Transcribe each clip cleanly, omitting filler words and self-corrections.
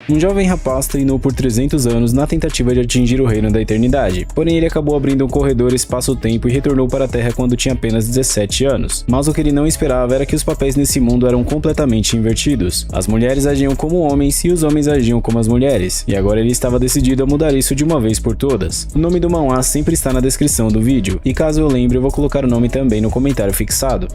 Um jovem rapaz treinou por 300 anos na tentativa de atingir o reino da eternidade, porém ele acabou abrindo um corredor espaço-tempo e retornou para a Terra quando tinha apenas 17 anos. Mas o que ele não esperava era que os papéis nesse mundo eram completamente invertidos. As mulheres agiam como homens e os homens agiam como as mulheres, e agora ele estava decidido a mudar isso de uma vez por todas. O nome do manhwa sempre está na descrição do vídeo, e caso eu lembre eu vou colocar o nome também no comentário fixado.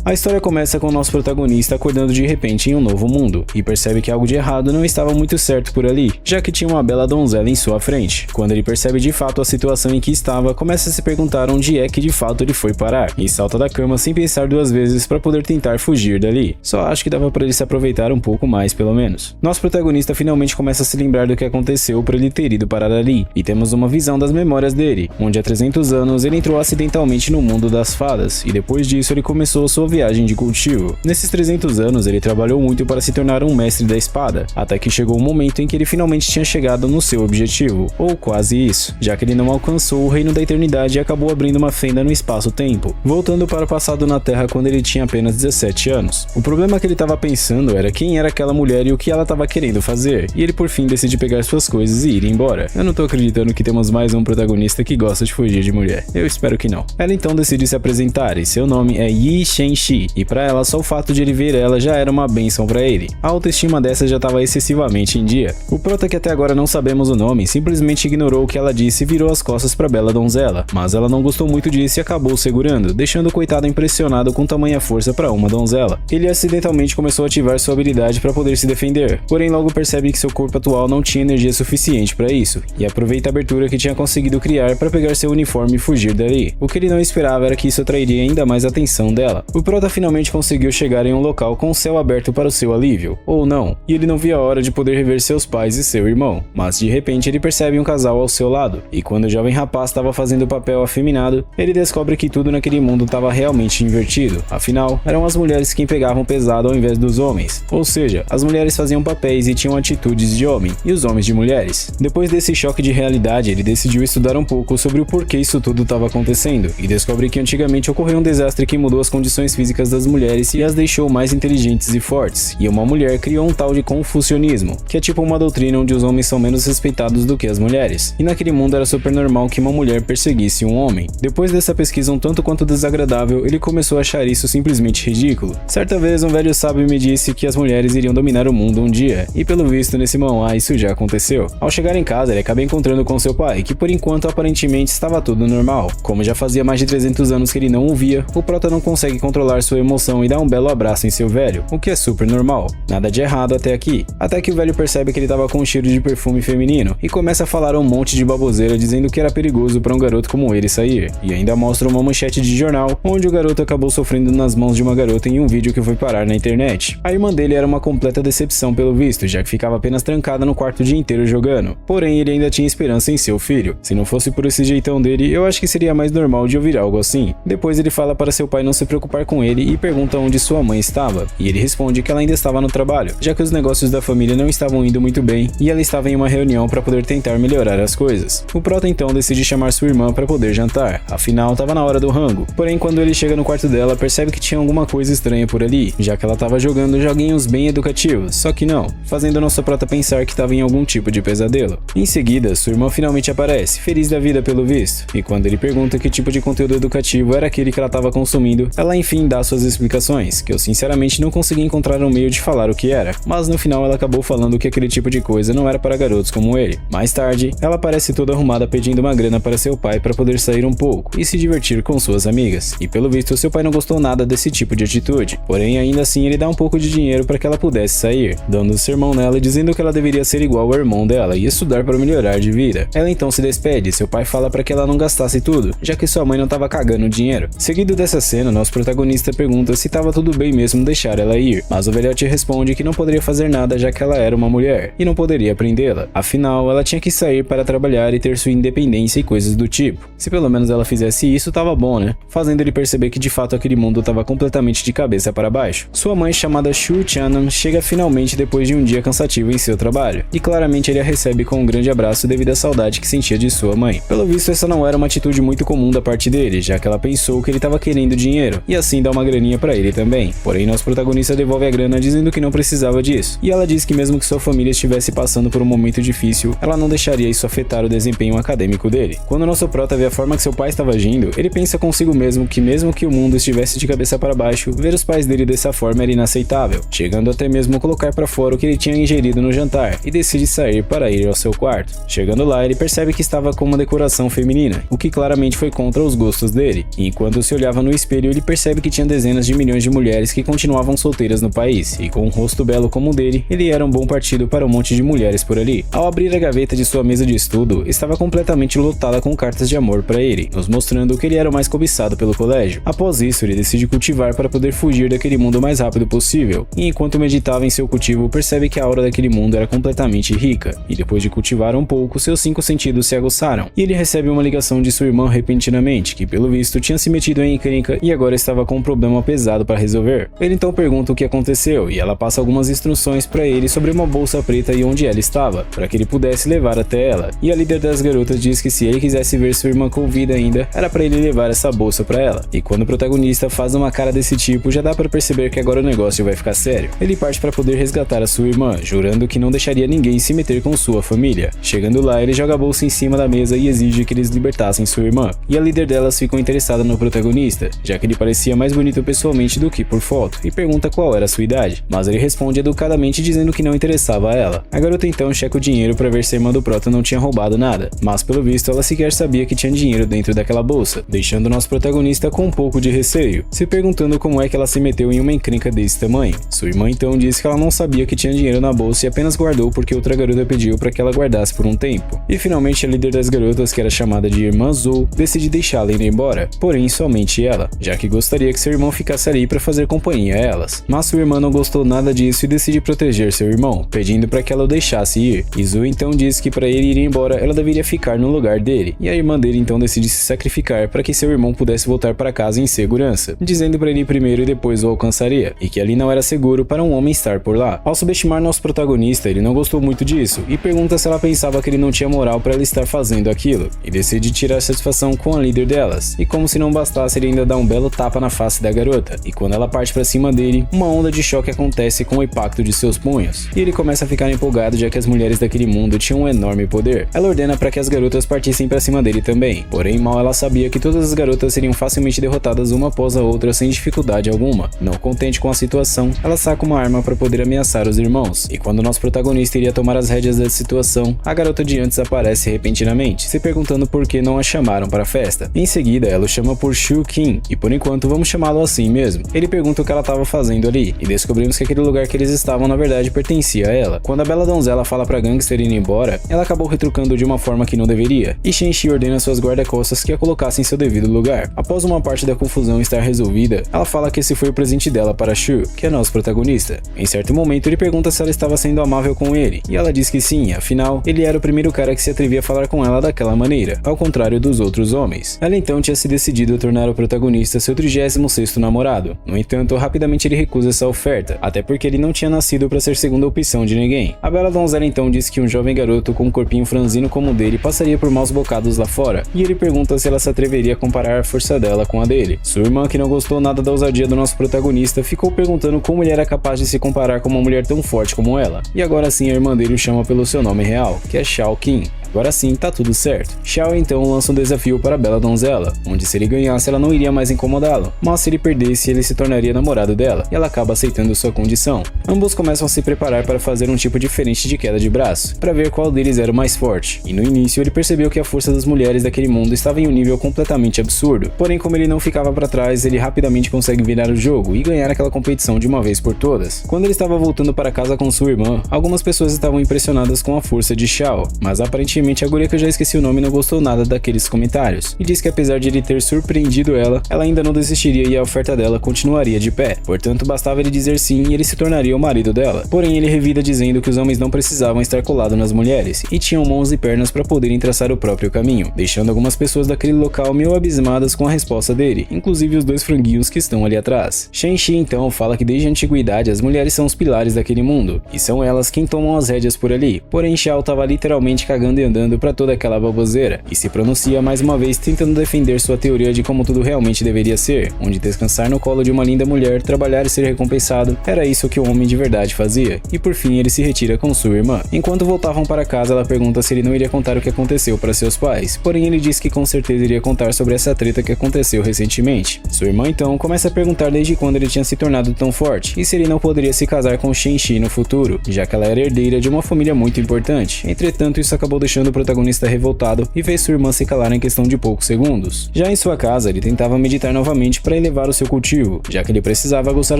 A história começa com o nosso protagonista acordando de repente em um novo mundo, e percebe que algo de errado não estava muito certo por ali, já que tinha uma bela donzela em sua frente. Quando ele percebe de fato a situação em que estava, começa a se perguntar onde é que de fato ele foi parar, e salta da cama sem pensar duas vezes para poder tentar fugir dali. Só acho que dava para ele se aproveitar um pouco mais pelo menos. Nosso protagonista finalmente começa a se lembrar do que aconteceu por ele ter ido parar ali, e temos uma visão das memórias dele, onde há 300 anos ele entrou acidentalmente no mundo das fadas, e depois disso ele começou sua viagem de cultivo. Nesses 300 anos ele trabalhou muito para se tornar um mestre da espada, até que chegou um momento em que ele finalmente tinha chegado no seu objetivo, ou quase isso, já que ele não alcançou o reino da eternidade e acabou abrindo uma fenda no espaço-tempo, voltando para o passado na Terra quando ele tinha apenas 17 anos. O problema que ele estava pensando era quem era aquela mulher e o que ela estava querendo fazer, e ele por fim decide pegar suas coisas e ir embora. Eu não tô acreditando que temos mais um protagonista que gosta de fugir de mulher. Eu espero que não. Ela então decide se apresentar e seu nome é Yi Shen-Shi, e para ela só o fato de ele ver ela já era uma bênção para ele. A autoestima dessa já estava excessivamente em dia. O prota, que até agora não sabemos o nome, simplesmente ignorou o que ela disse e virou as costas para bela donzela, mas ela não gostou muito disso e acabou segurando, deixando o coitado impressionado com tamanha força para uma donzela. Ele acidentalmente começou a ativar sua habilidade para poder se defender, porém logo percebe que seu corpo atual não tinha energia suficiente para isso, e aproveita a abertura que tinha conseguido criar para pegar seu uniforme e fugir dali. O que ele não esperava era que isso atrairia ainda mais a atenção dela. O prota finalmente conseguiu chegar em um local com o céu aberto para o seu alívio, ou não, e ele não via a hora de poder rever seus pais e seu irmão, mas de repente ele percebe um casal ao seu lado, e quando o jovem rapaz estava fazendo o papel afeminado, ele descobre que tudo naquele mundo estava realmente invertido. Afinal, eram as mulheres quem pegavam pesado ao invés dos homens, ou seja, as mulheres faziam papéis e tinham atitudes de homem, e os homens de mulheres. Depois desse choque de realidade, ele decidiu estudar um pouco sobre o porquê isso tudo estava acontecendo, e descobre que antigamente ocorreu um desastre que mudou as condições físicas das mulheres e as deixou mais inteligentes e fortes, e uma mulher criou um tal de confucionismo, que é tipo uma doutrina onde os homens são menos respeitados do que as mulheres, e naquele mundo era super normal que uma mulher perseguisse um homem. Depois dessa pesquisa um tanto quanto desagradável, ele começou a achar isso simplesmente ridículo. Certa vez um velho sábio me disse que as mulheres iriam dominar o mundo um dia, e pelo visto nesse manhwa isso já aconteceu. Ao chegar em casa ele acaba encontrando com seu pai, que por enquanto aparentemente estava tudo normal. Como já fazia mais de 300 anos que ele não o via, o prota não consegue controlar sua emoção e dá um belo abraço em seu velho, o que é super normal. Nada de errado até aqui. Até que o velho percebe que ele estava com um cheiro de perfume feminino e começa a falar um monte de baboseira dizendo que era perigoso para um garoto como ele sair, e ainda mostra uma manchete de jornal onde o garoto acabou sofrendo nas mãos de uma garota em um vídeo que foi parar na internet. A irmã dele era uma completa decepção pelo visto, já que ficava apenas trancada no quarto o dia inteiro jogando, porém ele ainda tinha esperança em seu filho. Se não fosse por esse jeitão dele, eu acho que seria mais normal de ouvir algo assim. Depois ele fala para seu pai não se preocupar com ele e pergunta onde sua mãe estava, e ele responde que ela ainda estava no trabalho, já que os negócios da família não estavam indo muito bem e ela estava em uma reunião para poder tentar melhorar as coisas. O prota então decide chamar sua irmã para poder jantar, afinal estava na hora do rango, porém quando ele chega no quarto dela percebe que tinha alguma coisa estranha por ali, já que ela estava jogando joguinhos bem educativos, só que não, fazendo nossa prota pensar que estava em algum tipo de pesadelo. Em seguida, sua irmã finalmente aparece, feliz da vida pelo visto, e quando ele pergunta que tipo de conteúdo educativo era aquele que ela estava consumindo, ela enfim dá suas explicações, que eu sinceramente não consegui encontrar um meio de falar o que era, mas no final ela acabou falando que aquele tipo de coisa não era para garotos como ele. Mais tarde, ela aparece toda arrumada pedindo uma grana para seu pai para poder sair um pouco e se divertir com suas amigas, e pelo visto seu pai não gostou nada desse tipo de atitude, porém ainda assim ele dá um pouco de dinheiro para que ela pudesse sair, dando um sermão nela e dizendo que ela deveria ser igual ao irmão dela e estudar para melhorar de vida. Ela então se despede, seu pai fala para que ela não gastasse tudo, já que sua mãe não estava cagando dinheiro. Seguido dessa cena, nosso protagonista pergunta se estava tudo bem mesmo deixar ela ir, mas o velhote responde que não poderia fazer nada já que ela era uma mulher e não poderia prendê-la. Afinal, ela tinha que sair para trabalhar e ter sua independência e coisas do tipo. Se pelo menos ela fizesse isso, tava bom, né? Fazendo ele perceber que de fato aquele mundo estava completamente de cabeça para baixo. Sua mãe, chamada Shu Chanan, chega finalmente depois de um dia cansativo em seu trabalho, e claramente ele a recebe com um grande abraço devido à saudade que sentia de sua mãe. Pelo visto, essa não era uma atitude muito comum da parte dele, já que ela pensou que ele estava querendo dinheiro, e assim dá uma graninha para ele também. Porém, nosso protagonista devolve a grana dizendo que não precisava disso, e ela diz que mesmo que sua sua família estivesse passando por um momento difícil, ela não deixaria isso afetar o desempenho acadêmico dele. Quando nosso prota vê a forma que seu pai estava agindo, ele pensa consigo mesmo que o mundo estivesse de cabeça para baixo, ver os pais dele dessa forma era inaceitável, chegando até mesmo a colocar para fora o que ele tinha ingerido no jantar, e decide sair para ir ao seu quarto. Chegando lá, ele percebe que estava com uma decoração feminina, o que claramente foi contra os gostos dele, e enquanto se olhava no espelho, ele percebe que tinha dezenas de milhões de mulheres que continuavam solteiras no país, e com um rosto belo como o dele, ele era um bom partido para um monte de mulheres por ali. Ao abrir a gaveta de sua mesa de estudo, estava completamente lotada com cartas de amor para ele, nos mostrando que ele era o mais cobiçado pelo colégio. Após isso, ele decide cultivar para poder fugir daquele mundo o mais rápido possível, e enquanto meditava em seu cultivo, percebe que a aura daquele mundo era completamente rica, e depois de cultivar um pouco, seus 5 sentidos se aguçaram, e ele recebe uma ligação de sua irmã repentinamente, que pelo visto tinha se metido em encrenca e agora estava com um problema pesado para resolver. Ele então pergunta o que aconteceu, e ela passa algumas instruções para ele sobre uma bolsa preta e onde ela estava, para que ele pudesse levar até ela, e a líder das garotas diz que se ele quisesse ver sua irmã com vida ainda, era para ele levar essa bolsa para ela. E quando o protagonista faz uma cara desse tipo, já dá para perceber que agora o negócio vai ficar sério. Ele parte para poder resgatar a sua irmã, jurando que não deixaria ninguém se meter com sua família. Chegando lá, ele joga a bolsa em cima da mesa e exige que eles libertassem sua irmã, e a líder delas ficou interessada no protagonista, já que ele parecia mais bonito pessoalmente do que por foto, e pergunta qual era a sua idade, mas ele responde educadamente dizendo que não interessava a ela. A garota então checa o dinheiro para ver se a irmã do prota não tinha roubado nada, mas pelo visto ela sequer sabia que tinha dinheiro dentro daquela bolsa, deixando nosso protagonista com um pouco de receio, se perguntando como é que ela se meteu em uma encrenca desse tamanho. Sua irmã então diz que ela não sabia que tinha dinheiro na bolsa e apenas guardou porque outra garota pediu para que ela guardasse por um tempo. E finalmente a líder das garotas, que era chamada de Irmã Zou, decide deixá-la ir embora, porém somente ela, já que gostaria que seu irmão ficasse ali para fazer companhia a elas. Mas sua irmã não gostou nada disso e decide proteger seu irmão, pedindo para que ela o deixasse ir. E Zou então diz que para ele ir embora, ela deveria ficar no lugar dele, e a irmã dele então decide se sacrificar para que seu irmão pudesse voltar para casa em segurança, dizendo para ele ir primeiro e depois o alcançaria, e que ali não era seguro para um homem estar por lá. Ao subestimar nosso protagonista, ele não gostou muito disso, e pergunta se ela pensava que ele não tinha moral para ela estar fazendo aquilo, e decide tirar satisfação com a líder delas, e como se não bastasse, ele ainda dá um belo tapa na face da garota, e quando ela parte para cima dele, uma onda de choque acontece com o impacto de seus punhos, e ele começa a ficar empolgado já que as mulheres daquele mundo tinham um enorme poder. Ela ordena para que as garotas partissem para cima dele também, porém mal ela sabia que todas as garotas seriam facilmente derrotadas uma após a outra sem dificuldade alguma. Não contente com a situação, ela saca uma arma para poder ameaçar os irmãos, e quando nosso protagonista iria tomar as rédeas da situação, a garota de antes aparece repentinamente, se perguntando por que não a chamaram para a festa. Em seguida, ela o chama por Shu Qin, e por enquanto vamos chamá-lo assim mesmo. Ele pergunta o que ela estava fazendo ali, e descobrimos que aquele lugar que eles estavam na verdade pertencia a ela. Quando a bela donzela fala pra gangster ir embora, ela acabou retrucando de uma forma que não deveria, e Shen-Shi ordena suas guarda-costas que a colocassem em seu devido lugar. Após uma parte da confusão estar resolvida, ela fala que esse foi o presente dela para Shu, que é nosso protagonista. Em certo momento, ele pergunta se ela estava sendo amável com ele, e ela diz que sim, afinal, ele era o primeiro cara que se atrevia a falar com ela daquela maneira, ao contrário dos outros homens. Ela então tinha se decidido a tornar o protagonista seu 36º namorado. No entanto, rapidamente ele recusa essa oferta, até porque ele não tinha nascido para ser segunda opção de ninguém. A bela donzela então diz que um jovem garoto com um corpinho franzino como o dele passaria por maus bocados lá fora, e ele pergunta se ela se atreveria a comparar a força dela com a dele. Sua irmã, que não gostou nada da ousadia do nosso protagonista, ficou perguntando como ele era capaz de se comparar com uma mulher tão forte como ela, e agora sim a irmã dele o chama pelo seu nome real, que é Shao Qin. Agora sim, tá tudo certo. Xiao então lança um desafio para a bela donzela, onde se ele ganhasse ela não iria mais incomodá-lo, mas se ele perdesse ele se tornaria namorado dela, e ela acaba aceitando sua condição. Ambos começam a se preparar para fazer um tipo diferente de queda de braço, para ver qual deles era o mais forte, e no início ele percebeu que a força das mulheres daquele mundo estava em um nível completamente absurdo, porém como ele não ficava para trás, ele rapidamente consegue virar o jogo e ganhar aquela competição de uma vez por todas. Quando ele estava voltando para casa com sua irmã, algumas pessoas estavam impressionadas com a força de Xiao, mas aparentemente a guria, que eu já esqueci o nome, não gostou nada daqueles comentários, e diz que apesar de ele ter surpreendido ela ainda não desistiria e a oferta dela continuaria de pé, portanto bastava ele dizer sim e ele se tornaria o marido dela. Porém ele revida dizendo que os homens não precisavam estar colados nas mulheres, e tinham mãos e pernas para poderem traçar o próprio caminho, deixando algumas pessoas daquele local meio abismadas com a resposta dele, inclusive os 2 franguinhos que estão ali atrás. Shen-Shi então fala que desde a antiguidade as mulheres são os pilares daquele mundo, e são elas quem tomam as rédeas por ali, porém Xiao estava literalmente cagando e andando pra toda aquela baboseira, e se pronuncia mais uma vez tentando defender sua teoria de como tudo realmente deveria ser, onde descansar no colo de uma linda mulher, trabalhar e ser recompensado, era isso que o homem de verdade fazia, e por fim ele se retira com sua irmã. Enquanto voltavam para casa, ela pergunta se ele não iria contar o que aconteceu para seus pais, porém ele diz que com certeza iria contar sobre essa treta que aconteceu recentemente. Sua irmã então começa a perguntar desde quando ele tinha se tornado tão forte, e se ele não poderia se casar com Shen-Shi no futuro, já que ela era herdeira de uma família muito importante. Entretanto, isso acabou deixando o protagonista revoltado e fez sua irmã se calar em questão de poucos segundos. Já em sua casa, ele tentava meditar novamente para elevar o seu cultivo, já que ele precisava aguçar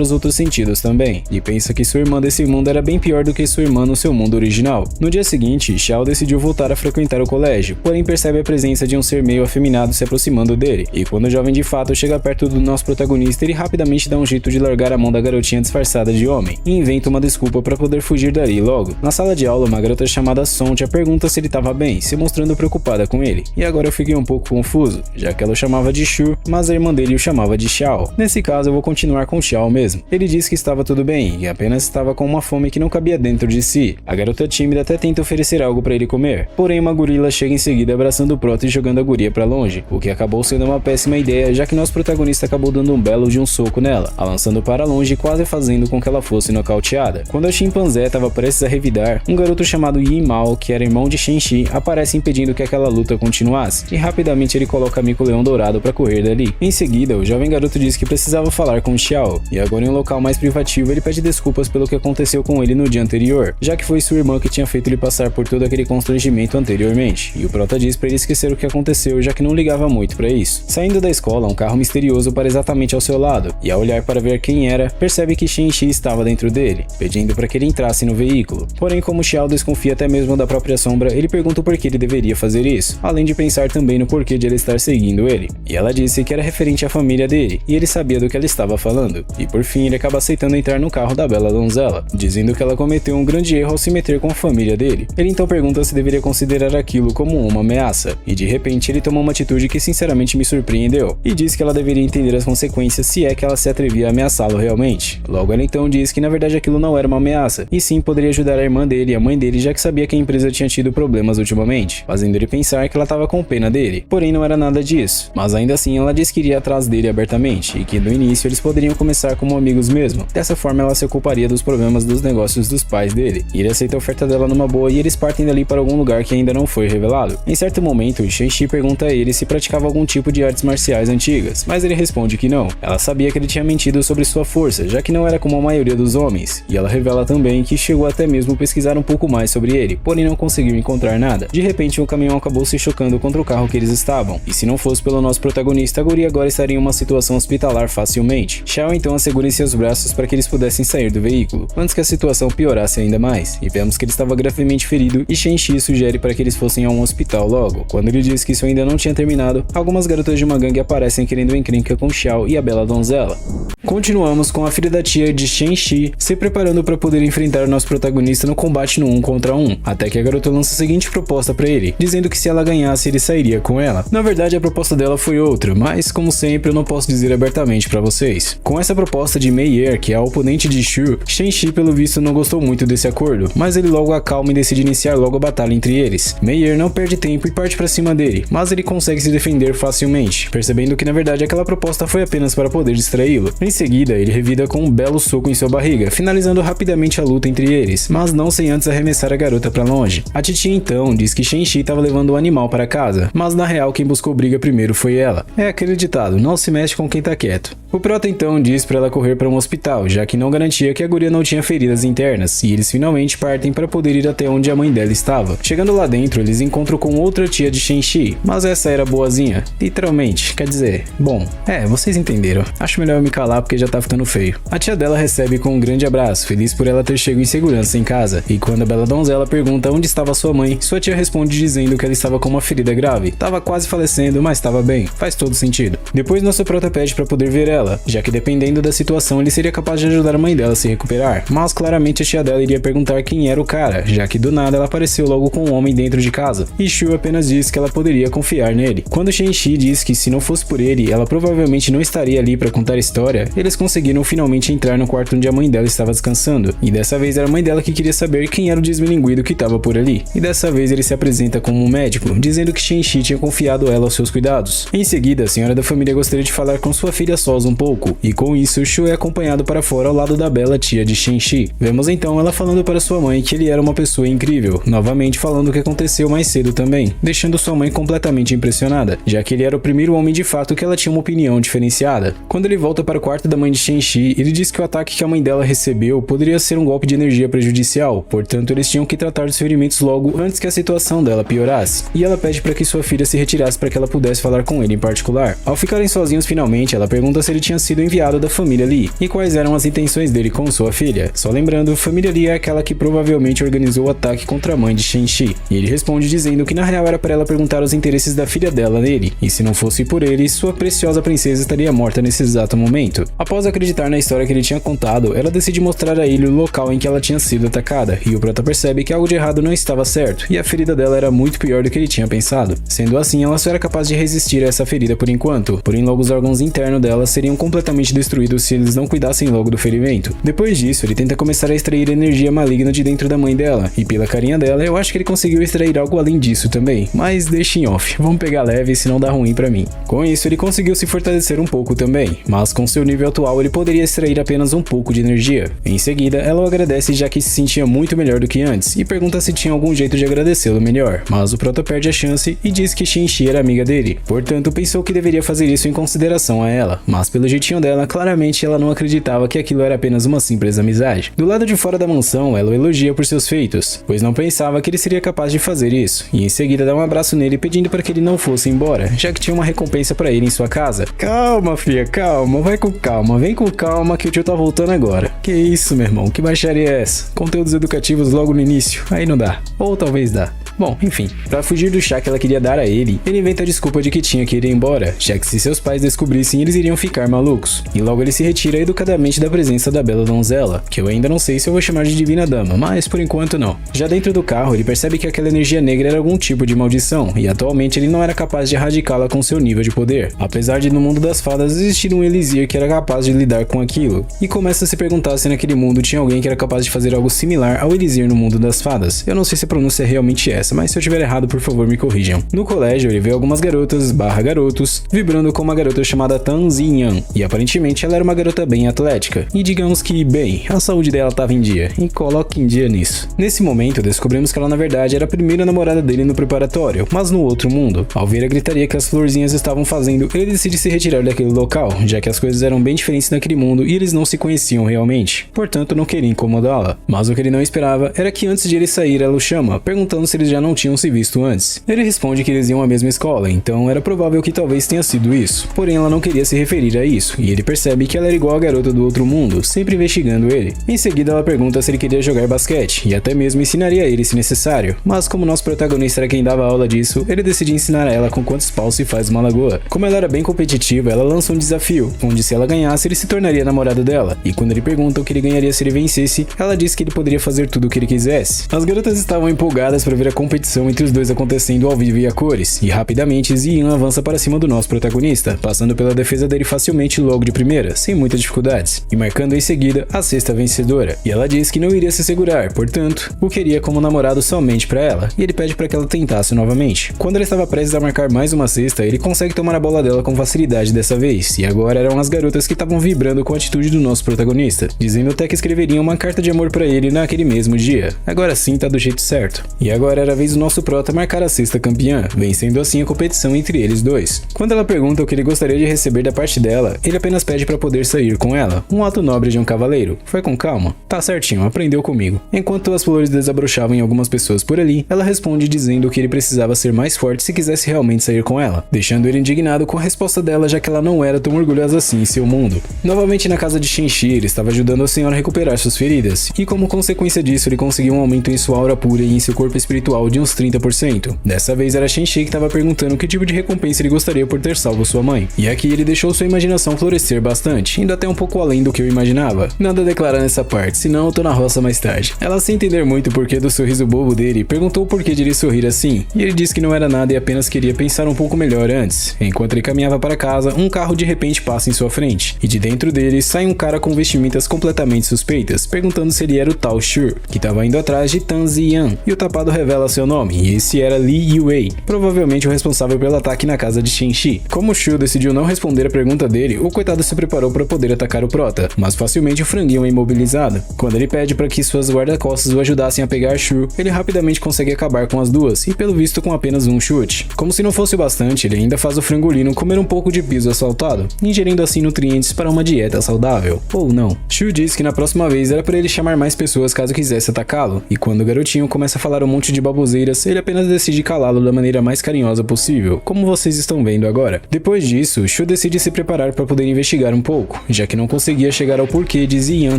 os outros sentidos também, e pensa que sua irmã desse mundo era bem pior do que sua irmã no seu mundo original. No dia seguinte, Xiao decidiu voltar a frequentar o colégio, porém percebe a presença de um ser meio afeminado se aproximando dele, e quando o jovem de fato chega perto do nosso protagonista, ele rapidamente dá um jeito de largar a mão da garotinha disfarçada de homem, e inventa uma desculpa para poder fugir dali logo. Na sala de aula, uma garota chamada Sonja pergunta se ele estava bem, se mostrando preocupada com ele, e agora eu fiquei um pouco confuso, já que ela o chamava de Shu, mas a irmã dele o chamava de Xiao. Nesse caso eu vou continuar com Xiao mesmo. Ele diz que estava tudo bem, e apenas estava com uma fome que não cabia dentro de si. A garota tímida até tenta oferecer algo para ele comer, porém uma gorila chega em seguida abraçando o prota e jogando a guria para longe, o que acabou sendo uma péssima ideia, já que nosso protagonista acabou dando um belo de um soco nela, a lançando para longe, quase fazendo com que ela fosse nocauteada. Quando a chimpanzé estava prestes a revidar, um garoto chamado Yin Mao, que era irmão de Shen-Shi, aparece impedindo que aquela luta continuasse, e rapidamente ele coloca Mico-Leão Dourado para correr dali. Em seguida, o jovem garoto diz que precisava falar com Xiao, e agora em um local mais privativo ele pede desculpas pelo que aconteceu com ele no dia anterior, já que foi sua irmã que tinha feito ele passar por todo aquele constrangimento anteriormente, e o prota diz para ele esquecer o que aconteceu, já que não ligava muito para isso. Saindo da escola, um carro misterioso para exatamente ao seu lado, e ao olhar para ver quem era, percebe que Shen-Shi estava dentro dele, pedindo para que ele entrasse no veículo. Porém, como Xiao desconfia até mesmo da própria sombra, ele pergunta o porquê ele deveria fazer isso, além de pensar também no porquê de ela estar seguindo ele. E ela disse que era referente à família dele, e ele sabia do que ela estava falando. E por fim, ele acaba aceitando entrar no carro da bela donzela, dizendo que ela cometeu um grande erro ao se meter com a família dele. Ele então pergunta se deveria considerar aquilo como uma ameaça, e de repente ele toma uma atitude que sinceramente me surpreendeu, e diz que ela deveria entender as consequências se é que ela se atrevia a ameaçá-lo realmente. Logo ela então diz que na verdade aquilo não era uma ameaça, e sim poderia ajudar a irmã dele e a mãe dele, já que sabia que a empresa tinha tido problemas ultimamente, fazendo ele pensar que ela estava com pena dele. Porém não era nada disso, mas ainda assim ela diz que iria atrás dele abertamente, e que no início eles poderiam começar como amigos mesmo. Dessa forma ela se ocuparia dos problemas dos negócios dos pais dele, e ele aceita a oferta dela numa boa e eles partem dali para algum lugar que ainda não foi revelado. Em certo momento, Shen-Shi pergunta a ele se praticava algum tipo de artes marciais antigas, mas ele responde que não. Ela sabia que ele tinha mentido sobre sua força, já que não era como a maioria dos homens, e ela revela também que chegou até mesmo pesquisar um pouco mais sobre ele, porém não conseguiu encontrar nada. De repente, o caminhão acabou se chocando contra o carro que eles estavam, e se não fosse pelo nosso protagonista, a guria agora estaria em uma situação hospitalar facilmente. Xiao então assegura em seus braços para que eles pudessem sair do veículo, antes que a situação piorasse ainda mais, e vemos que ele estava gravemente ferido e Shen-Shi sugere para que eles fossem a um hospital logo. Quando ele diz que isso ainda não tinha terminado, algumas garotas de uma gangue aparecem querendo encrenca com Xiao e a bela donzela. Continuamos com a filha da tia de Shen-Shi se preparando para poder enfrentar o nosso protagonista no combate no 1 contra 1, até que a garota lança a seguinte proposta para ele, dizendo que se ela ganhasse ele sairia com ela. Na verdade a proposta dela foi outra, mas como sempre eu não posso dizer abertamente para vocês. Com essa proposta de Mei-Er, que é a oponente de Shu, Shen-Shi pelo visto não gostou muito desse acordo, mas ele logo acalma e decide iniciar logo a batalha entre eles. Mei-Er não perde tempo e parte para cima dele, mas ele consegue se defender facilmente, percebendo que na verdade aquela proposta foi apenas para poder distraí-lo. Em seguida, ele revida com um belo soco em sua barriga, finalizando rapidamente a luta entre eles, mas não sem antes arremessar a garota para longe. A titia então diz que Shen-Shi estava levando o animal para casa, mas na real quem buscou briga primeiro foi ela. É aquele ditado, não se mexe com quem tá quieto. O prota então diz para ela correr para um hospital, já que não garantia que a guria não tinha feridas internas, e eles finalmente partem para poder ir até onde a mãe dela estava. Chegando lá dentro, eles encontram com outra tia de Shen-Shi, mas essa era boazinha, literalmente, quer dizer, bom, vocês entenderam. Acho melhor eu me calar porque já tá ficando feio. A tia dela recebe com um grande abraço, feliz por ela ter chego em segurança em casa, e quando a bela donzela pergunta onde estava sua mãe, sua tia responde dizendo que ela estava com uma ferida grave, tava quase falecendo, mas estava bem, faz todo sentido. Depois nosso prota pede para poder ver ela, já que dependendo da situação ele seria capaz de ajudar a mãe dela a se recuperar, mas claramente a tia dela iria perguntar quem era o cara, já que do nada ela apareceu logo com um homem dentro de casa, e Shu apenas diz que ela poderia confiar nele. Quando Shen-Shi diz que se não fosse por ele, ela provavelmente não estaria ali para contar a história, eles conseguiram finalmente entrar no quarto onde a mãe dela estava descansando, e dessa vez era a mãe dela que queria saber quem era o desmilinguido que estava por ali. E dessa vez ele se apresenta como um médico, dizendo que Shen-Shi tinha confiado ela aos seus cuidados. Em seguida, a senhora da família gostaria de falar com sua filha sós um pouco, e com isso, Shu é acompanhado para fora ao lado da bela tia de Shen-Shi. Vemos então ela falando para sua mãe que ele era uma pessoa incrível, novamente falando o que aconteceu mais cedo também, deixando sua mãe completamente impressionada, já que ele era o primeiro homem de fato que ela tinha uma opinião diferenciada. Quando ele volta para o quarto da mãe de Shen-Shi, ele diz que o ataque que a mãe dela recebeu poderia ser um golpe de energia prejudicial, portanto eles tinham que tratar dos ferimentos logo antes que a situação dela piorasse, e ela pede para que sua filha se retirasse para que ela pudesse falar com ele em particular. Ao ficarem sozinhos finalmente, ela pergunta se ele tinha sido enviado da família Lee, e quais eram as intenções dele com sua filha. Só lembrando, a família Lee é aquela que provavelmente organizou o ataque contra a mãe de Shen-Shi, e ele responde dizendo que na real era para ela perguntar os interesses da filha dela nele, e se não fosse por ele, sua preciosa princesa estaria morta nesse exato momento. Após acreditar na história que ele tinha contado, ela decide mostrar a ele o local em que ela tinha sido atacada, e o prota percebe que algo de errado não estava certo, e a ferida dela era muito pior do que ele tinha pensado. Sendo assim, ela só era capaz de resistir a essa ferida por enquanto, porém logo os órgãos internos dela seriam completamente destruídos se eles não cuidassem logo do ferimento. Depois disso, ele tenta começar a extrair energia maligna de dentro da mãe dela, e pela carinha dela, eu acho que ele conseguiu extrair algo além disso também, mas deixa em off, vamos pegar leve senão dá ruim pra mim. Com isso, ele conseguiu se fortalecer um pouco também, mas com seu nível atual ele poderia extrair apenas um pouco de energia. Em seguida, ela o agradece já que se sentia muito melhor do que antes, e pergunta se tinha algum jeito de agradecê-lo melhor, mas o prota perde a chance e diz que Shen-Shi era amiga dele, portanto pensou que deveria fazer isso em consideração a ela, mas pelo jeitinho dela, claramente ela não acreditava que aquilo era apenas uma simples amizade. Do lado de fora da mansão, ela o elogia por seus feitos, pois não pensava que ele seria capaz de fazer isso, e em seguida dá um abraço nele pedindo para que ele não fosse embora, já que tinha uma recompensa para ele em sua casa. Calma, filha, calma, vai com calma, vem com calma que o tio tá voltando agora. Que isso, meu irmão, que baixaria é essa? Conteúdos educativos logo no início, aí não dá, ou talvez dá. Bom, enfim, pra fugir do chá que ela queria dar a ele, ele inventa a desculpa de que tinha que ir embora, já que se seus pais descobrissem eles iriam ficar malucos, e logo ele se retira educadamente da presença da bela donzela, que eu ainda não sei se eu vou chamar de divina dama, mas por enquanto não. Já dentro do carro, ele percebe que aquela energia negra era algum tipo de maldição, e atualmente ele não era capaz de erradicá-la com seu nível de poder, apesar de no mundo das fadas existir um elixir que era capaz de lidar com aquilo, e começa a se perguntar se naquele mundo tinha alguém que era capaz de fazer algo similar ao elixir no mundo das fadas. Eu não sei se a pronúncia é realmente essa, mas se eu estiver errado, por favor, me corrijam. No colégio, ele vê algumas garotas/garotos vibrando com uma garota chamada Tan Zinyan, e aparentemente ela era uma garota bem atlética, e digamos que, bem, a saúde dela estava em dia, e coloque em dia nisso. Nesse momento, descobrimos que ela na verdade era a primeira namorada dele no preparatório, mas no outro mundo. Ao ver a gritaria que as florzinhas estavam fazendo, ele decide se retirar daquele local, já que as coisas eram bem diferentes naquele mundo e eles não se conheciam realmente, portanto não queria incomodá-la. Mas o que ele não esperava era que antes de ele sair, ela o chama, perguntando se eles já não tinham se visto antes. Ele responde que eles iam à mesma escola, então era provável que talvez tenha sido isso, porém ela não queria se referir a isso, e ele percebe que ela era igual a garota do outro mundo, sempre investigando ele. Em seguida ela pergunta se ele queria jogar basquete, e até mesmo ensinaria a ele se necessário, mas como nosso protagonista era quem dava aula disso, ele decide ensinar a ela com quantos paus se faz uma lagoa. Como ela era bem competitiva, ela lança um desafio, onde se ela ganhasse ele se tornaria namorado dela, e quando ele pergunta o que ele ganharia se ele vencesse, ela diz que ele poderia fazer tudo o que ele quisesse. As garotas estavam empolgadas para ver a competição entre os dois acontecendo ao vivo e a cores, e rapidamente Ziyan avança para cima do nosso protagonista, passando pela defesa dele facilmente logo de primeira, sem muitas dificuldades, e marcando em seguida a sexta vencedora. E ela diz que não iria se segurar, portanto, o queria como namorado somente para ela, e ele pede para que ela tentasse novamente. Quando ela estava prestes a marcar mais uma cesta, ele consegue tomar a bola dela com facilidade dessa vez, e agora eram as garotas que estavam vibrando com a atitude do nosso protagonista, dizendo até que escreveriam uma carta de amor para ele naquele mesmo dia. Agora sim tá do jeito certo. E agora era a vez do nosso prota marcar a sexta campeã, vencendo assim a competição entre eles dois. Quando ela pergunta o que ele gostaria de receber da parte dela, ele apenas pede para poder sair com ela, um ato nobre de um cavaleiro. Foi com calma? Tá certinho, aprendeu comigo. Enquanto as flores desabrochavam em algumas pessoas por ali, ela responde dizendo que ele precisava ser mais forte se quisesse realmente sair com ela, deixando ele indignado com a resposta dela, já que ela não era tão orgulhosa assim em seu mundo. Novamente na casa de Shen-Shi, ele estava ajudando a senhora a recuperar suas feridas, e como consequência disso ele conseguiu um aumento em sua aura pura e em seu corpo espiritual anual de uns 30%. Dessa vez era Shen-Shi que estava perguntando que tipo de recompensa ele gostaria por ter salvo sua mãe. E aqui ele deixou sua imaginação florescer bastante, indo até um pouco além do que eu imaginava. Nada a declarar nessa parte, senão eu tô na roça mais tarde. Ela, sem entender muito o porquê do sorriso bobo dele, perguntou o porquê de ele sorrir assim, e ele disse que não era nada e apenas queria pensar um pouco melhor antes. Enquanto ele caminhava para casa, um carro de repente passa em sua frente, e de dentro dele sai um cara com vestimentas completamente suspeitas, perguntando se ele era o tal Shu, que estava indo atrás de Tan Ziyan, e o tapado revela seu nome, e esse era Li Yuei, provavelmente o responsável pelo ataque na casa de Shen-Shi. Como Shu decidiu não responder a pergunta dele, o coitado se preparou para poder atacar o prota, mas facilmente o franguinho é imobilizado. Quando ele pede para que suas guarda-costas o ajudassem a pegar Shu, ele rapidamente consegue acabar com as duas, e pelo visto com apenas um chute. Como se não fosse o bastante, ele ainda faz o frangolino comer um pouco de piso asfaltado, ingerindo assim nutrientes para uma dieta saudável. Ou não. Shu diz que na próxima vez era para ele chamar mais pessoas caso quisesse atacá-lo, e quando o garotinho começa a falar um monte de baboseiras, ele apenas decide calá-lo da maneira mais carinhosa possível, como vocês estão vendo agora. Depois disso, Shu decide se preparar para poder investigar um pouco, já que não conseguia chegar ao porquê de Ziyan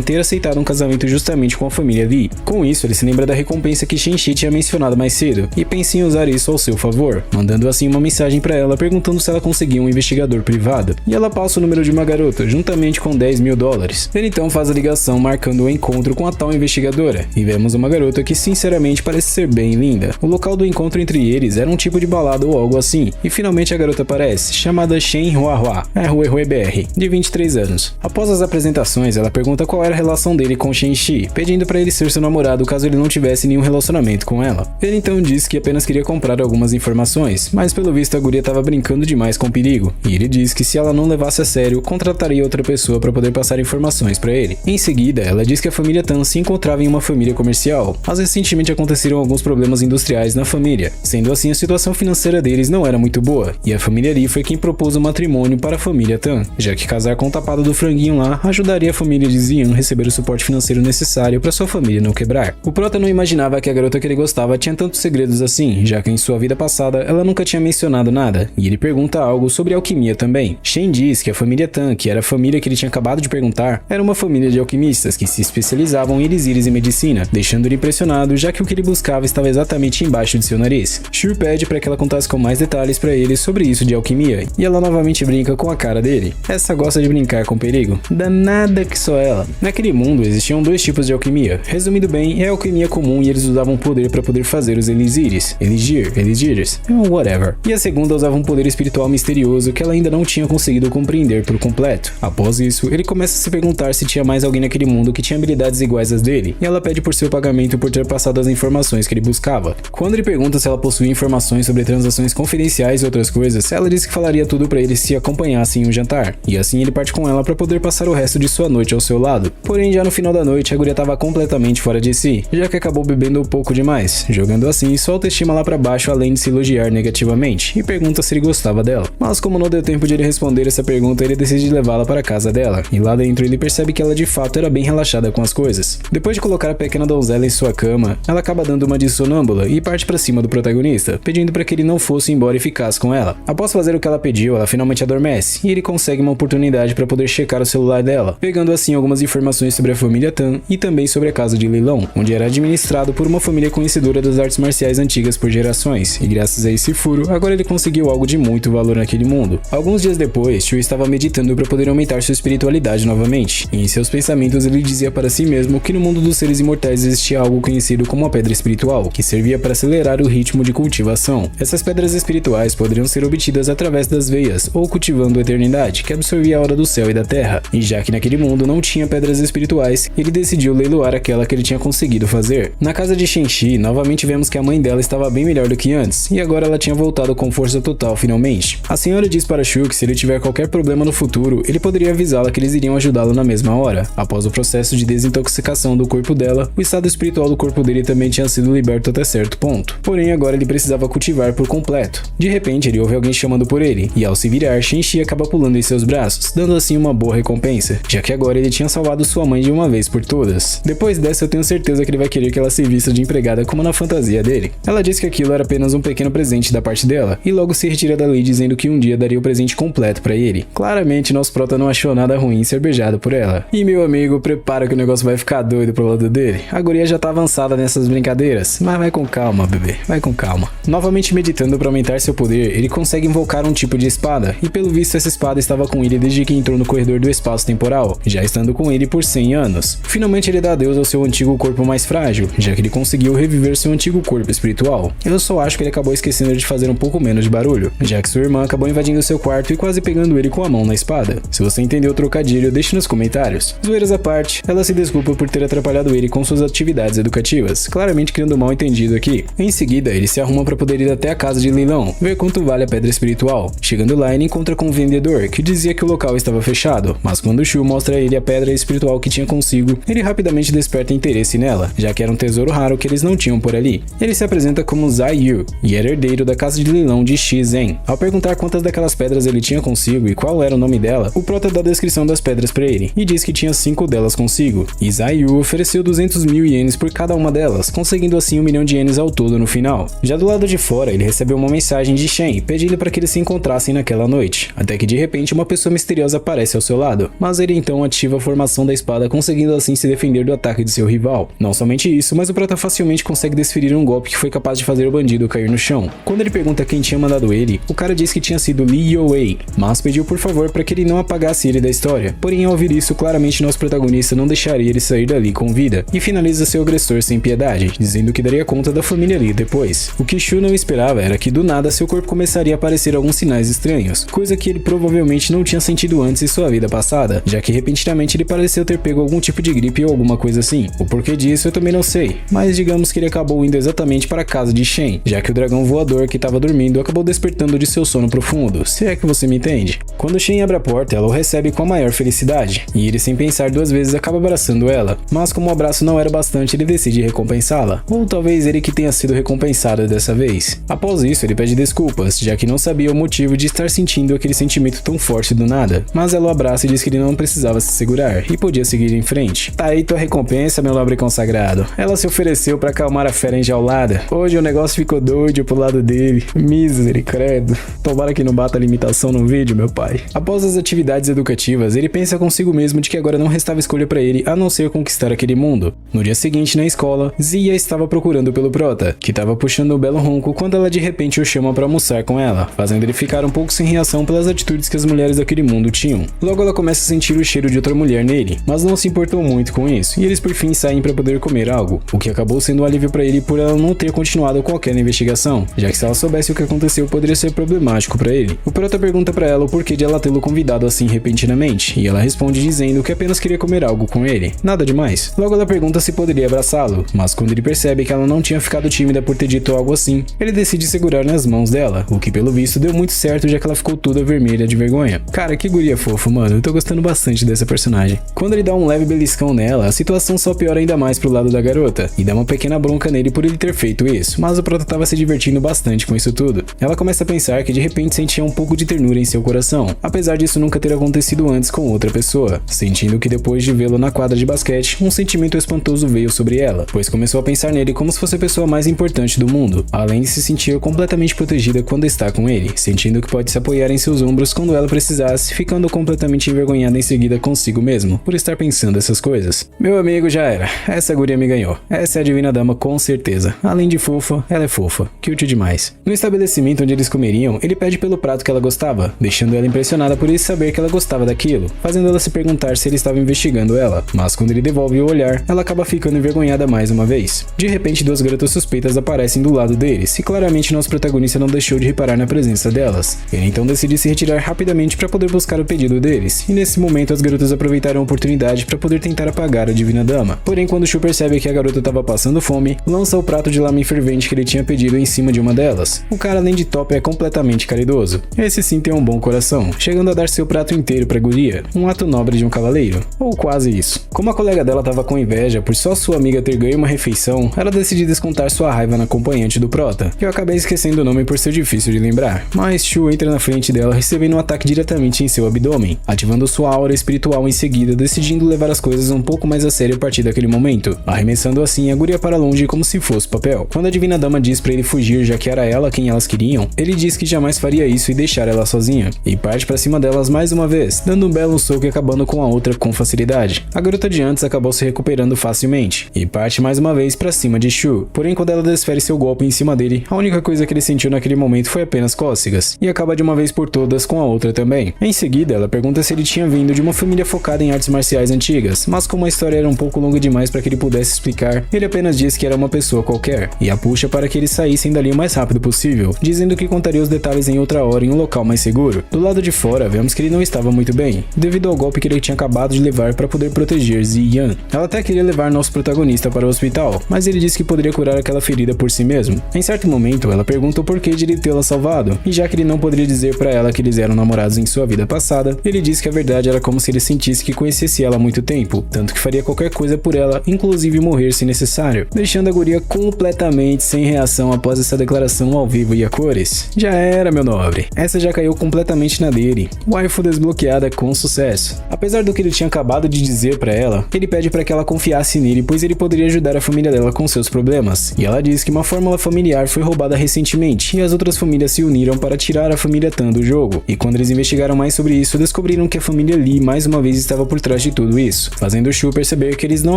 ter aceitado um casamento justamente com a família Li. Com isso, ele se lembra da recompensa que Shen-Shi tinha mencionado mais cedo, e pensa em usar isso ao seu favor, mandando assim uma mensagem para ela perguntando se ela conseguia um investigador privado, e ela passa o número de uma garota, juntamente com $10.000. Ele então faz a ligação marcando o encontro com a tal investigadora, e vemos uma garota que sinceramente parece ser bem linda. O local do encontro entre eles era um tipo de balada ou algo assim, e finalmente a garota aparece, chamada Shen Huahua, RUEBR, de 23 anos. Após as apresentações, ela pergunta qual era a relação dele com Shen-Shi, pedindo para ele ser seu namorado caso ele não tivesse nenhum relacionamento com ela. Ele então disse que apenas queria comprar algumas informações, mas pelo visto a guria estava brincando demais com o perigo, e ele diz que se ela não levasse a sério, contrataria outra pessoa para poder passar informações para ele. Em seguida, ela diz que a família Tan se encontrava em uma família comercial, mas recentemente aconteceram alguns problemas industriais na família. Sendo assim, a situação financeira deles não era muito boa, e a família Li foi quem propôs o matrimônio para a família Tan, já que casar com o tapado do franguinho lá ajudaria a família de Ziyan a receber o suporte financeiro necessário para sua família não quebrar. O prota não imaginava que a garota que ele gostava tinha tantos segredos assim, já que em sua vida passada ela nunca tinha mencionado nada, e ele pergunta algo sobre alquimia também. Shen diz que a família Tan, que era a família que ele tinha acabado de perguntar, era uma família de alquimistas que se especializavam em elixires e medicina, deixando ele impressionado, já que o que ele buscava estava exatamente embaixo de seu nariz. Shu pede para que ela contasse com mais detalhes para ele sobre isso de alquimia, e ela novamente brinca com a cara dele. Essa gosta de brincar com perigo. Danada que só ela. Naquele mundo existiam dois tipos de alquimia. Resumindo bem, é a alquimia comum e eles usavam poder para poder fazer os elixires. Elixires, whatever. E a segunda usava um poder espiritual misterioso que ela ainda não tinha conseguido compreender por completo. Após isso, ele começa a se perguntar se tinha mais alguém naquele mundo que tinha habilidades iguais às dele, e ela pede por seu pagamento por ter passado as informações que ele buscava. Quando ele pergunta se ela possuía informações sobre transações confidenciais e outras coisas, ela diz que falaria tudo para ele se acompanhassem em um jantar, e assim ele parte com ela para poder passar o resto de sua noite ao seu lado. Porém, já no final da noite, a guria estava completamente fora de si, já que acabou bebendo um pouco demais, jogando assim sua autoestima lá para baixo, além de se elogiar negativamente, e pergunta se ele gostava dela. Mas como não deu tempo de ele responder essa pergunta, ele decide levá-la para a casa dela, e lá dentro ele percebe que ela de fato era bem relaxada com as coisas. Depois de colocar a pequena donzela em sua cama, ela acaba dando uma de sonâmbula e parte para cima do protagonista, pedindo para que ele não fosse embora e ficasse com ela. Após fazer o que ela pediu, ela finalmente adormece, e ele consegue uma oportunidade para poder checar o celular dela, pegando assim algumas informações sobre a família Tan e também sobre a casa de leilão, onde era administrado por uma família conhecedora das artes marciais antigas por gerações, e graças a esse furo, agora ele conseguiu algo de muito valor naquele mundo. Alguns dias depois, Shu estava meditando para poder aumentar sua espiritualidade novamente, e em seus pensamentos ele dizia para si mesmo que no mundo dos seres imortais existia algo conhecido como a pedra espiritual, que servia para acelerar o ritmo de cultivação. Essas pedras espirituais poderiam ser obtidas através das veias, ou cultivando a eternidade, que absorvia a hora do céu e da terra, e já que naquele mundo não tinha pedras espirituais, ele decidiu leiloar aquela que ele tinha conseguido fazer. Na casa de Shen-Shi, novamente vemos que a mãe dela estava bem melhor do que antes, e agora ela tinha voltado com força total finalmente. A senhora diz para Shu que se ele tiver qualquer problema no futuro, ele poderia avisá-la que eles iriam ajudá-lo na mesma hora. Após o processo de desintoxicação do corpo dela, o estado espiritual do corpo dele também tinha sido liberto até certo ponto. Porém, agora ele precisava cultivar por completo. De repente, ele ouve alguém chamando por ele, e ao se virar, Shen-Shi acaba pulando em seus braços, dando assim uma boa recompensa, já que agora ele tinha salvado sua mãe de uma vez por todas. Depois dessa, eu tenho certeza que ele vai querer que ela se vista de empregada como na fantasia dele. Ela diz que aquilo era apenas um pequeno presente da parte dela, e logo se retira dali dizendo que um dia daria o presente completo pra ele. Claramente, nosso prota não achou nada ruim em ser beijado por ela. E meu amigo, prepara que o negócio vai ficar doido pro lado dele. A guria já tá avançada nessas brincadeiras, mas vai Vai com calma, bebê, vai com calma. Novamente meditando para aumentar seu poder, ele consegue invocar um tipo de espada, e pelo visto essa espada estava com ele desde que entrou no corredor do espaço temporal, já estando com ele por 100 anos. Finalmente ele dá adeus ao seu antigo corpo mais frágil, já que ele conseguiu reviver seu antigo corpo espiritual. Eu só acho que ele acabou esquecendo de fazer um pouco menos de barulho, já que sua irmã acabou invadindo seu quarto e quase pegando ele com a mão na espada. Se você entendeu o trocadilho, deixe nos comentários. Zoeiras à parte, ela se desculpa por ter atrapalhado ele com suas atividades educativas, claramente criando um mal entendido aqui. Em seguida, ele se arruma para poder ir até a casa de leilão, ver quanto vale a pedra espiritual. Chegando lá, ele encontra com um vendedor, que dizia que o local estava fechado, mas quando Shu mostra a ele a pedra espiritual que tinha consigo, ele rapidamente desperta interesse nela, já que era um tesouro raro que eles não tinham por ali. Ele se apresenta como Zai Yu, e era herdeiro da casa de leilão de Shizen. Ao perguntar quantas daquelas pedras ele tinha consigo e qual era o nome dela, o prota dá a descrição das pedras para ele, e diz que tinha 5 delas consigo, e Zai Yu ofereceu 200.000 ienes por cada uma delas, conseguindo assim 1 milhão de ienes ao todo no final. Já do lado de fora, ele recebeu uma mensagem de Shen, pedindo para que eles se encontrassem naquela noite, até que de repente uma pessoa misteriosa aparece ao seu lado, mas ele então ativa a formação da espada, conseguindo assim se defender do ataque de seu rival. Não somente isso, mas o prota facilmente consegue desferir um golpe que foi capaz de fazer o bandido cair no chão. Quando ele pergunta quem tinha mandado ele, o cara diz que tinha sido Li Youwei, mas pediu por favor para que ele não apagasse ele da história. Porém, ao ouvir isso, claramente nosso protagonista não deixaria ele sair dali com vida, e finaliza seu agressor sem piedade, dizendo que daria conta da família Li depois. O que Shu não esperava era que do nada seu corpo começaria a aparecer alguns sinais estranhos, coisa que ele provavelmente não tinha sentido antes em sua vida passada, já que repentinamente ele pareceu ter pego algum tipo de gripe ou alguma coisa assim. O porquê disso eu também não sei, mas digamos que ele acabou indo exatamente para a casa de Shen, já que o dragão voador que estava dormindo acabou despertando de seu sono profundo, se é que você me entende. Quando Shen abre a porta, ela o recebe com a maior felicidade, e ele sem pensar 2 vezes acaba abraçando ela, mas como o abraço não era bastante, ele decide recompensá-la, ou talvez ele que tenha sido recompensado dessa vez. Após isso, ele pede desculpas, já que não sabia o motivo de estar sentindo aquele sentimento tão forte do nada, mas ela o abraça e diz que ele não precisava se segurar, e podia seguir em frente. Tá aí tua recompensa, meu nobre consagrado. Ela se ofereceu para acalmar a fera enjaulada. Hoje o negócio ficou doido pro lado dele. Misericredo. Tomara que não bata a limitação no vídeo, meu pai. Após as atividades educativas, ele pensa consigo mesmo de que agora não restava escolha para ele a não ser conquistar aquele mundo. No dia seguinte, na escola, Zia estava procurando pelo prota, que estava puxando um belo ronco quando ela de repente o chama para almoçar com ela, fazendo ele ficar um pouco sem reação pelas atitudes que as mulheres daquele mundo tinham. Logo ela começa a sentir o cheiro de outra mulher nele, mas não se importou muito com isso, e eles por fim saem para poder comer algo, o que acabou sendo um alívio para ele por ela não ter continuado qualquer investigação, já que se ela soubesse o que aconteceu poderia ser problemático para ele. O prota pergunta para ela o porquê de ela tê-lo convidado assim repentinamente, e ela responde dizendo que apenas queria comer algo com ele, nada demais. Logo ela pergunta se poderia abraçá-lo, mas quando ele percebe que ela não tinha ficado tímida por ter dito algo assim, ele decide segurar nas mãos dela, o que pelo visto deu muito certo, já que ela ficou toda vermelha de vergonha. Cara, que guria fofo, mano, eu tô gostando bastante dessa personagem. Quando ele dá um leve beliscão nela, a situação só piora ainda mais pro lado da garota, e dá uma pequena bronca nele por ele ter feito isso, mas o prota tava se divertindo bastante com isso tudo. Ela começa a pensar que de repente sentia um pouco de ternura em seu coração, apesar disso nunca ter acontecido antes com outra pessoa, sentindo que depois de vê-lo na quadra de basquete, um sentimento espantoso veio sobre ela, pois começou a pensar nele como se fosse a pessoa mais importante do mundo, além de se sentir completamente protegida quando está com ele, sentindo que pode se apoiar em seus ombros quando ela precisasse, ficando completamente envergonhada em seguida consigo mesmo, por estar pensando essas coisas. Meu amigo, já era. Essa guria me ganhou. Essa é a divina dama com certeza. Além de fofa, ela é fofa. Cute demais. No estabelecimento onde eles comeriam, ele pede pelo prato que ela gostava, deixando ela impressionada por ele saber que ela gostava daquilo, fazendo ela se perguntar se ele estava investigando ela, mas quando ele devolve o olhar, ela acaba ficando envergonhada mais uma vez. De repente, 2 garotas suspeitas aparecem do lado deles, e claramente nosso protagonista não deixou de reparar na presença delas. Ele então decide se retirar rapidamente para poder buscar o pedido deles, e nesse momento as garotas aproveitaram a oportunidade para poder tentar apagar a divina dama. Porém, quando Shu percebe que a garota estava passando fome, lança o prato de lamen fervente que ele tinha pedido em cima de uma delas. O cara, além de top, é completamente caridoso. Esse sim tem um bom coração, chegando a dar seu prato inteiro pra guria, um ato nobre de um cavaleiro, ou quase isso. Como a colega dela estava com inveja por só sua amiga ter ganho uma refeição, ela decide descontar sua raiva na acompanhante do prota, que eu acabei esquecendo o nome por ser difícil de lembrar, mas Shu entra na frente dela recebendo um ataque diretamente em seu abdômen, ativando sua aura espiritual em seguida, decidindo levar as coisas um pouco mais a sério a partir daquele momento, arremessando assim a guria para longe como se fosse papel. Quando a divina dama diz para ele fugir, já que era ela quem elas queriam, ele diz que jamais faria isso e deixar ela sozinha, e parte para cima delas mais uma vez, dando um belo soco e acabando com a outra com facilidade. A garota de antes acabou se recuperando facilmente, e parte mais uma vez para cima de Shu, Shu. Porém, quando ela desfere seu golpe em cima dele, a única coisa que ele sentiu naquele momento foi apenas cócegas, e acaba de uma vez por todas com a outra também. Em seguida, ela pergunta se ele tinha vindo de uma família focada em artes marciais antigas, mas como a história era um pouco longa demais para que ele pudesse explicar, ele apenas diz que era uma pessoa qualquer, e a puxa para que eles saíssem dali o mais rápido possível, dizendo que contaria os detalhes em outra hora em um local mais seguro. Do lado de fora, vemos que ele não estava muito bem, devido ao golpe que ele tinha acabado de levar para poder proteger Ziyan. Ela até queria levar nosso protagonista para o hospital, mas ele disse que poderia curar aquela ferida por si mesmo. Em certo momento, ela pergunta o porquê de ele tê-la salvado, e já que ele não poderia dizer para ela que eles eram namorados em sua vida passada, ele diz que a verdade era como se ele sentisse que conhecesse ela há muito tempo, tanto que faria qualquer coisa por ela, inclusive morrer se necessário, deixando a guria completamente sem reação após essa declaração ao vivo e a cores. Já era, meu nobre. Essa já caiu completamente na dele. Waifu desbloqueada com sucesso. Apesar do que ele tinha acabado de dizer para ela, ele pede para que ela confiasse nele, pois ele poderia ajudar a família dela com seus problemas. E ela diz que uma fórmula familiar foi roubada recentemente e as outras famílias se uniram para tirar a família Tan do jogo. E quando eles investigaram mais sobre isso, descobriram que a família Lee mais uma vez estava por trás de tudo isso, fazendo Shu perceber que eles não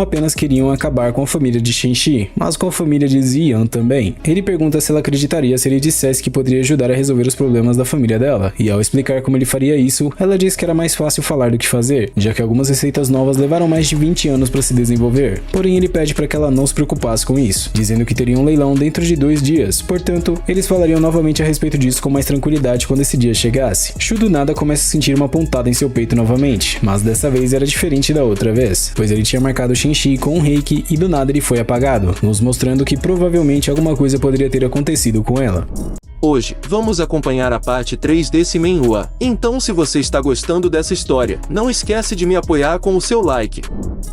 apenas queriam acabar com a família de Shenxi, mas com a família de Ziyan também. Ele pergunta se ela acreditaria se ele dissesse que poderia ajudar a resolver os problemas da família dela, e ao explicar como ele faria isso, ela diz que era mais fácil falar do que fazer, já que algumas receitas novas levaram mais de 20 anos para se desenvolver. Porém, ele pede para que ela não se preocupasse com isso, dizendo que teria um leilão dentro de 2 dias, portanto, eles falariam novamente a respeito disso com mais tranquilidade quando esse dia chegasse. Shu do nada começa a sentir uma pontada em seu peito novamente, mas dessa vez era diferente da outra vez, pois ele tinha marcado Shenxi com um reiki e do nada ele foi apagado, nos mostrando que provavelmente alguma coisa poderia ter acontecido com ela. Hoje, vamos acompanhar a parte 3 desse manhwa. Então se você está gostando dessa história, não esquece de me apoiar com o seu like.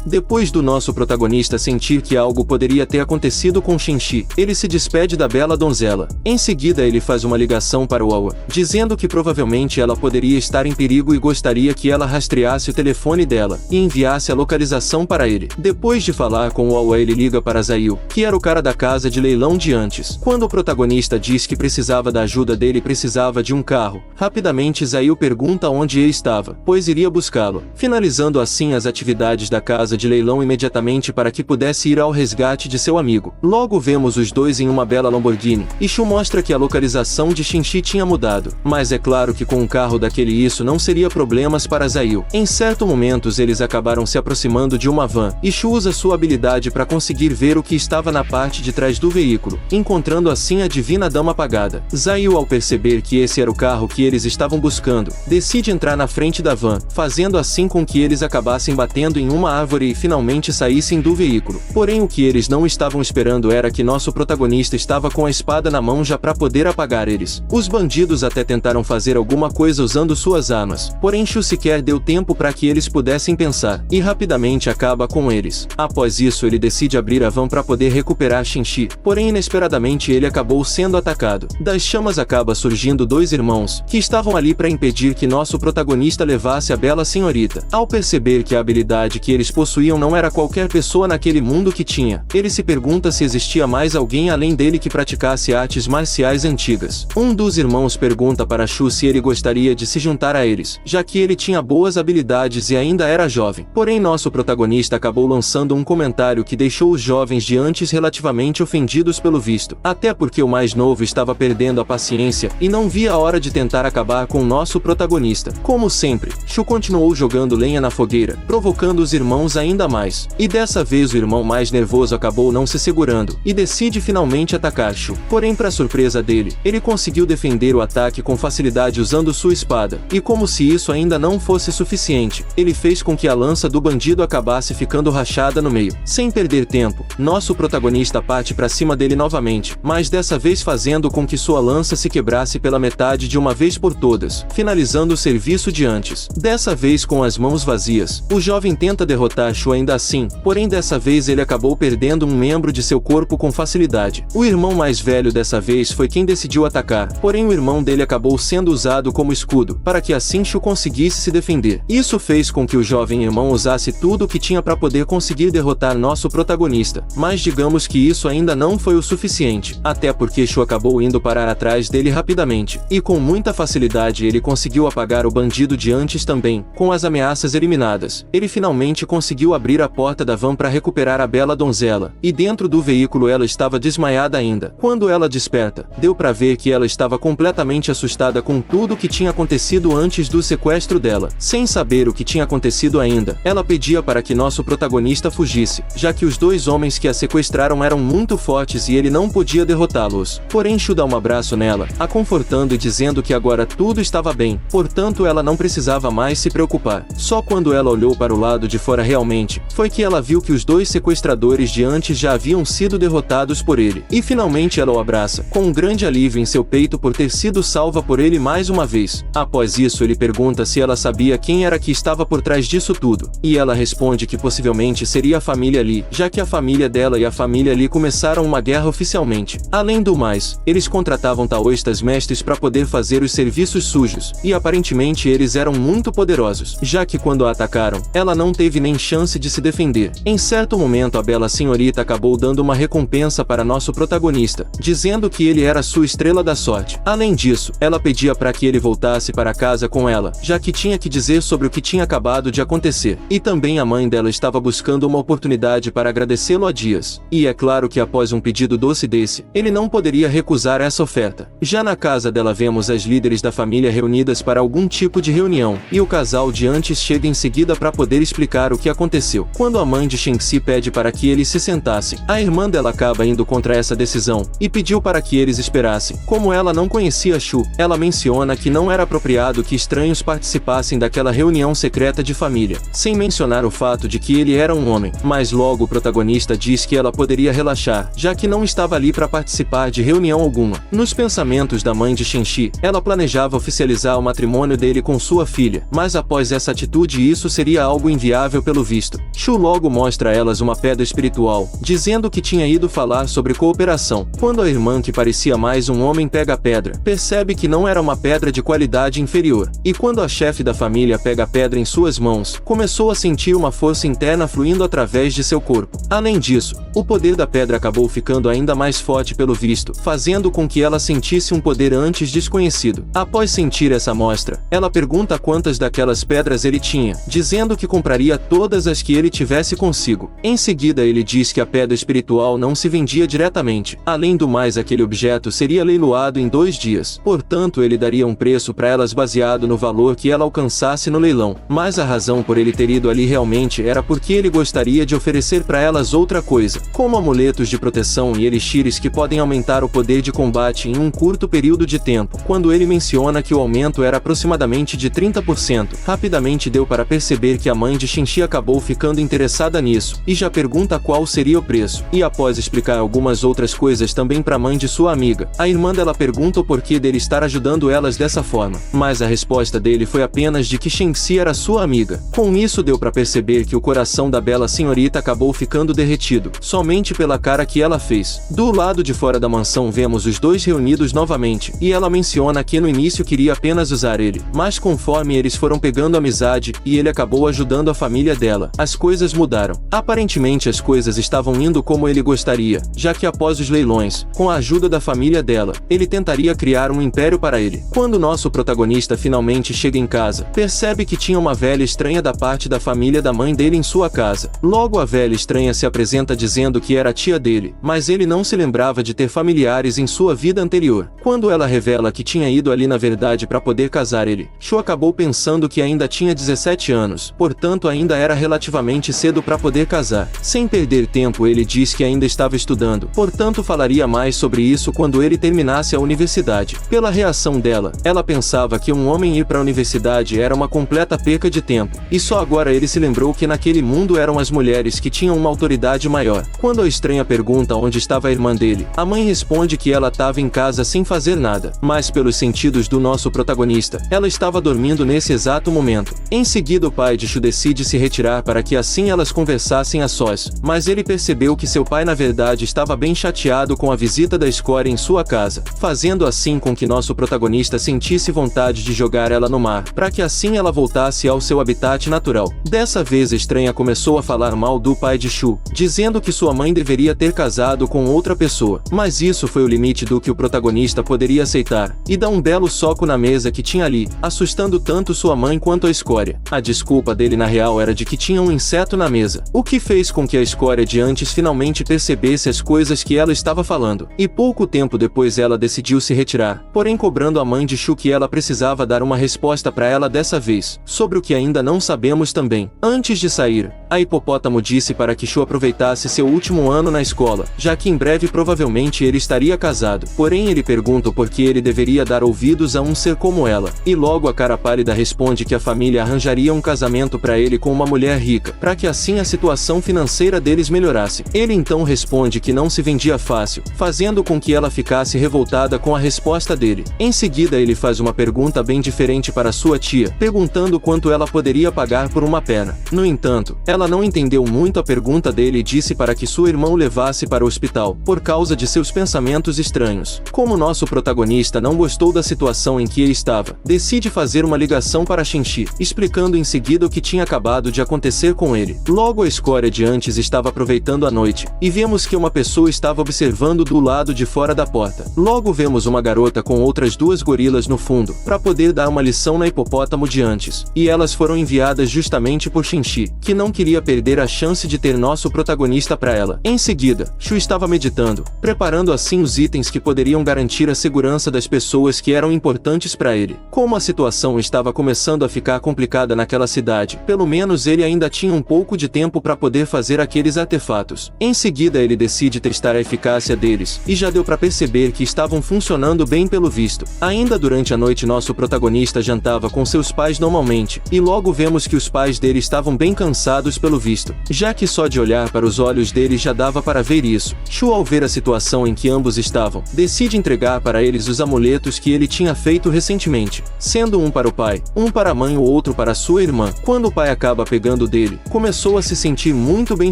Depois do nosso protagonista sentir que algo poderia ter acontecido com Shenxi, ele se despede da bela donzela. Em seguida ele faz uma ligação para o Awa, dizendo que provavelmente ela poderia estar em perigo e gostaria que ela rastreasse o telefone dela, e enviasse a localização para ele. Depois de falar com o Awa ele liga para Zayu, que era o cara da casa de leilão de antes. Quando o protagonista diz que precisava da ajuda dele e precisava de um carro, rapidamente Zayu pergunta onde ele estava, pois iria buscá-lo, finalizando assim as atividades da casa de leilão imediatamente para que pudesse ir ao resgate de seu amigo. Logo vemos os dois em uma bela Lamborghini, e Shu mostra que a localização de Shenxi tinha mudado, mas é claro que com um carro daquele isso não seria problemas para Zayu. Em certos momentos eles acabaram se aproximando de uma van, e Shu usa sua habilidade para conseguir ver o que estava na parte de trás do veículo, encontrando assim a divina dama apagada. Zayu, ao perceber que esse era o carro que eles estavam buscando, decide entrar na frente da van, fazendo assim com que eles acabassem batendo em uma árvore e finalmente saíssem do veículo. Porém o que eles não estavam esperando era que nosso protagonista estava com a espada na mão já para poder apagar eles. Os bandidos até tentaram fazer alguma coisa usando suas armas, porém Shu sequer deu tempo para que eles pudessem pensar, e rapidamente acaba com eles. Após isso ele decide abrir a van para poder recuperar Shenxi, porém inesperadamente ele acabou sendo atacado. Das chamas acaba surgindo 2 irmãos, que estavam ali para impedir que nosso protagonista levasse a bela senhorita. Ao perceber que a habilidade que eles possuíam não era qualquer pessoa naquele mundo que tinha, ele se pergunta se existia mais alguém além dele que praticasse artes marciais antigas. Um dos irmãos pergunta para Shu se ele gostaria de se juntar a eles, já que ele tinha boas habilidades e ainda era jovem. Porém nosso protagonista acabou lançando um comentário que deixou os jovens de antes relativamente ofendidos pelo visto, até porque o mais novo estava perdendo a paciência e não via a hora de tentar acabar com o nosso protagonista. Como sempre, Shu continuou jogando lenha na fogueira, provocando os irmãos ainda mais. E dessa vez o irmão mais nervoso acabou não se segurando e decide finalmente atacar Shu. Porém para surpresa dele, ele conseguiu defender o ataque com facilidade usando sua espada. E como se isso ainda não fosse suficiente, ele fez com que a lança do bandido acabasse ficando rachada no meio. Sem perder tempo, nosso protagonista parte para cima dele novamente, mas dessa vez fazendo com que sua lança se quebrasse pela metade de uma vez por todas, finalizando o serviço de antes. Dessa vez com as mãos vazias, o jovem tenta derrotar Shu ainda assim, porém dessa vez ele acabou perdendo um membro de seu corpo com facilidade. O irmão mais velho dessa vez foi quem decidiu atacar, porém o irmão dele acabou sendo usado como escudo, para que assim Shu conseguisse se defender. Isso fez com que o jovem irmão usasse tudo o que tinha para poder conseguir derrotar nosso protagonista, mas digamos que isso ainda não foi o suficiente, até porque Shu acabou indo para disparar atrás dele rapidamente, e com muita facilidade ele conseguiu apagar o bandido de antes também. Com as ameaças eliminadas, ele finalmente conseguiu abrir a porta da van para recuperar a bela donzela, e dentro do veículo ela estava desmaiada ainda. Quando ela desperta, deu para ver que ela estava completamente assustada com tudo o que tinha acontecido antes do sequestro dela. Sem saber o que tinha acontecido ainda, ela pedia para que nosso protagonista fugisse, já que os dois homens que a sequestraram eram muito fortes e ele não podia derrotá-los. Porém, Shu dá um abraço nela, a confortando e dizendo que agora tudo estava bem, portanto ela não precisava mais se preocupar. Só quando ela olhou para o lado de fora realmente, foi que ela viu que os dois sequestradores de antes já haviam sido derrotados por ele. E finalmente ela o abraça, com um grande alívio em seu peito por ter sido salva por ele mais uma vez. Após isso ele pergunta se ela sabia quem era que estava por trás disso tudo, e ela responde que possivelmente seria a família Lee, já que a família dela e a família Lee começaram uma guerra oficialmente. Além do mais, eles contratavam taoístas mestres para poder fazer os serviços sujos, e aparentemente eles eram muito poderosos, já que quando a atacaram, ela não teve nem chance de se defender. Em certo momento a bela senhorita acabou dando uma recompensa para nosso protagonista, dizendo que ele era sua estrela da sorte. Além disso, ela pedia para que ele voltasse para casa com ela, já que tinha que dizer sobre o que tinha acabado de acontecer. E também a mãe dela estava buscando uma oportunidade para agradecê-lo há dias. E é claro que após um pedido doce desse, ele não poderia recusar essa oferta. Já na casa dela vemos as líderes da família reunidas para algum tipo de reunião, e o casal de antes chega em seguida para poder explicar o que aconteceu. Quando a mãe de Shenxi pede para que eles se sentassem, a irmã dela acaba indo contra essa decisão, e pediu para que eles esperassem. Como ela não conhecia Shu, ela menciona que não era apropriado que estranhos participassem daquela reunião secreta de família, sem mencionar o fato de que ele era um homem. Mas logo o protagonista diz que ela poderia relaxar, já que não estava ali para participar de reunião alguma. Nos pensamentos da mãe de Shenxi, ela planejava oficializar o matrimônio dele com sua filha, mas após essa atitude isso seria algo inviável pelo visto. Shu logo mostra a elas uma pedra espiritual, dizendo que tinha ido falar sobre cooperação. Quando a irmã, que parecia mais um homem, pega a pedra, percebe que não era uma pedra de qualidade inferior. E quando a chefe da família pega a pedra em suas mãos, começou a sentir uma força interna fluindo através de seu corpo. Além disso, o poder da pedra acabou ficando ainda mais forte pelo visto, fazendo com que ela sentisse um poder antes desconhecido. Após sentir essa amostra, ela pergunta quantas daquelas pedras ele tinha, dizendo que compraria todas as que ele tivesse consigo. Em seguida ele diz que a pedra espiritual não se vendia diretamente. Além do mais, aquele objeto seria leiloado em 2 dias. Portanto, ele daria um preço para elas baseado no valor que ela alcançasse no leilão. Mas a razão por ele ter ido ali realmente era porque ele gostaria de oferecer para elas outra coisa, como amuletos de proteção e elixires que podem aumentar o poder de combate em um curto período de tempo. Quando ele menciona que o aumento era aproximadamente de 30%, rapidamente deu para perceber que a mãe de Shenxi acabou ficando interessada nisso, e já pergunta qual seria o preço. E após explicar algumas outras coisas também para a mãe de sua amiga, a irmã dela pergunta o porquê dele estar ajudando elas dessa forma, mas a resposta dele foi apenas de que Shenxi era sua amiga. Com isso deu para perceber que o coração da bela senhorita acabou ficando derretido, somente pela cara que ela fez. Do lado de fora da mansão vemos os dois reunidos novamente, e ela menciona que no início queria apenas usar ele, mas conforme eles foram pegando amizade, e ele acabou ajudando a família dela, as coisas mudaram. Aparentemente as coisas estavam indo como ele gostaria, já que após os leilões, com a ajuda da família dela, ele tentaria criar um império para ele. Quando nosso protagonista finalmente chega em casa, percebe que tinha uma velha estranha da parte da família da mãe dele em sua casa. Logo a velha estranha se apresenta dizendo que era a tia dele, mas ele não se lembrava de ter familiares em sua vida anterior. Quando ela revela que tinha ido ali na verdade para poder casar ele, Shu acabou pensando que ainda tinha 17 anos, portanto ainda era relativamente cedo para poder casar. Sem perder tempo ele diz que ainda estava estudando, portanto falaria mais sobre isso quando ele terminasse a universidade. Pela reação dela, ela pensava que um homem ir para a universidade era uma completa perca de tempo, e só agora ele se lembrou que naquele mundo eram as mulheres que tinham uma autoridade maior. Quando a estranha pergunta onde estava a irmã dele, a mãe responde que ela estava em casa sem fazer nada, mas pelos sentidos do nosso protagonista, ela estava dormindo nesse exato momento. Em seguida o pai de Shu decide se retirar para que assim elas conversassem a sós, mas ele percebeu que seu pai na verdade estava bem chateado com a visita da Score em sua casa, fazendo assim com que nosso protagonista sentisse vontade de jogar ela no mar, para que assim ela voltasse ao seu habitat natural. Dessa vez a estranha começou a falar mal do pai de Shu, dizendo que sua mãe deveria ter casado com outra pessoa, mas isso foi o limite do que que o protagonista poderia aceitar, e dá um belo soco na mesa que tinha ali, assustando tanto sua mãe quanto a Escória. A desculpa dele na real era de que tinha um inseto na mesa, o que fez com que a Escória de antes finalmente percebesse as coisas que ela estava falando, e pouco tempo depois ela decidiu se retirar, porém cobrando a mãe de Shu que ela precisava dar uma resposta para ela dessa vez, sobre o que ainda não sabemos também. Antes de sair, a hipopótamo disse para que Shu aproveitasse seu último ano na escola, já que em breve provavelmente ele estaria casado, porém ele pergunta por que ele deveria dar ouvidos a um ser como ela, e logo a cara pálida responde que a família arranjaria um casamento para ele com uma mulher rica, para que assim a situação financeira deles melhorasse. Ele então responde que não se vendia fácil, fazendo com que ela ficasse revoltada com a resposta dele. Em seguida ele faz uma pergunta bem diferente para sua tia, perguntando quanto ela poderia pagar por uma perna. No entanto, ela não entendeu muito a pergunta dele e disse para que sua irmã o levasse para o hospital, por causa de seus pensamentos estranhos. Como nosso protagonista não gostou da situação em que ele estava, decide fazer uma ligação para Shinji, explicando em seguida o que tinha acabado de acontecer com ele. Logo a Escória de antes estava aproveitando a noite, e vemos que uma pessoa estava observando do lado de fora da porta. Logo vemos uma garota com outras duas gorilas no fundo, para poder dar uma lição na hipopótamo de antes, e elas foram enviadas justamente por Shinji, que não queria perder a chance de ter nosso protagonista para ela. Em seguida, Shu estava meditando, preparando assim os itens que poderiam garantir a segurança das pessoas que eram importantes para ele. Como a situação estava começando a ficar complicada naquela cidade, pelo menos ele ainda tinha um pouco de tempo para poder fazer aqueles artefatos. Em seguida ele decide testar a eficácia deles, e já deu para perceber que estavam funcionando bem pelo visto. Ainda durante a noite nosso protagonista jantava com seus pais normalmente, e logo vemos que os pais dele estavam bem cansados pelo visto, já que só de olhar para os olhos deles já dava para ver isso. Shu, ao ver a situação em que ambos estavam, decide entregar para eles os amuletos que ele tinha feito recentemente, sendo um para o pai, um para a mãe e o outro para sua irmã. Quando o pai acaba pegando dele, começou a se sentir muito bem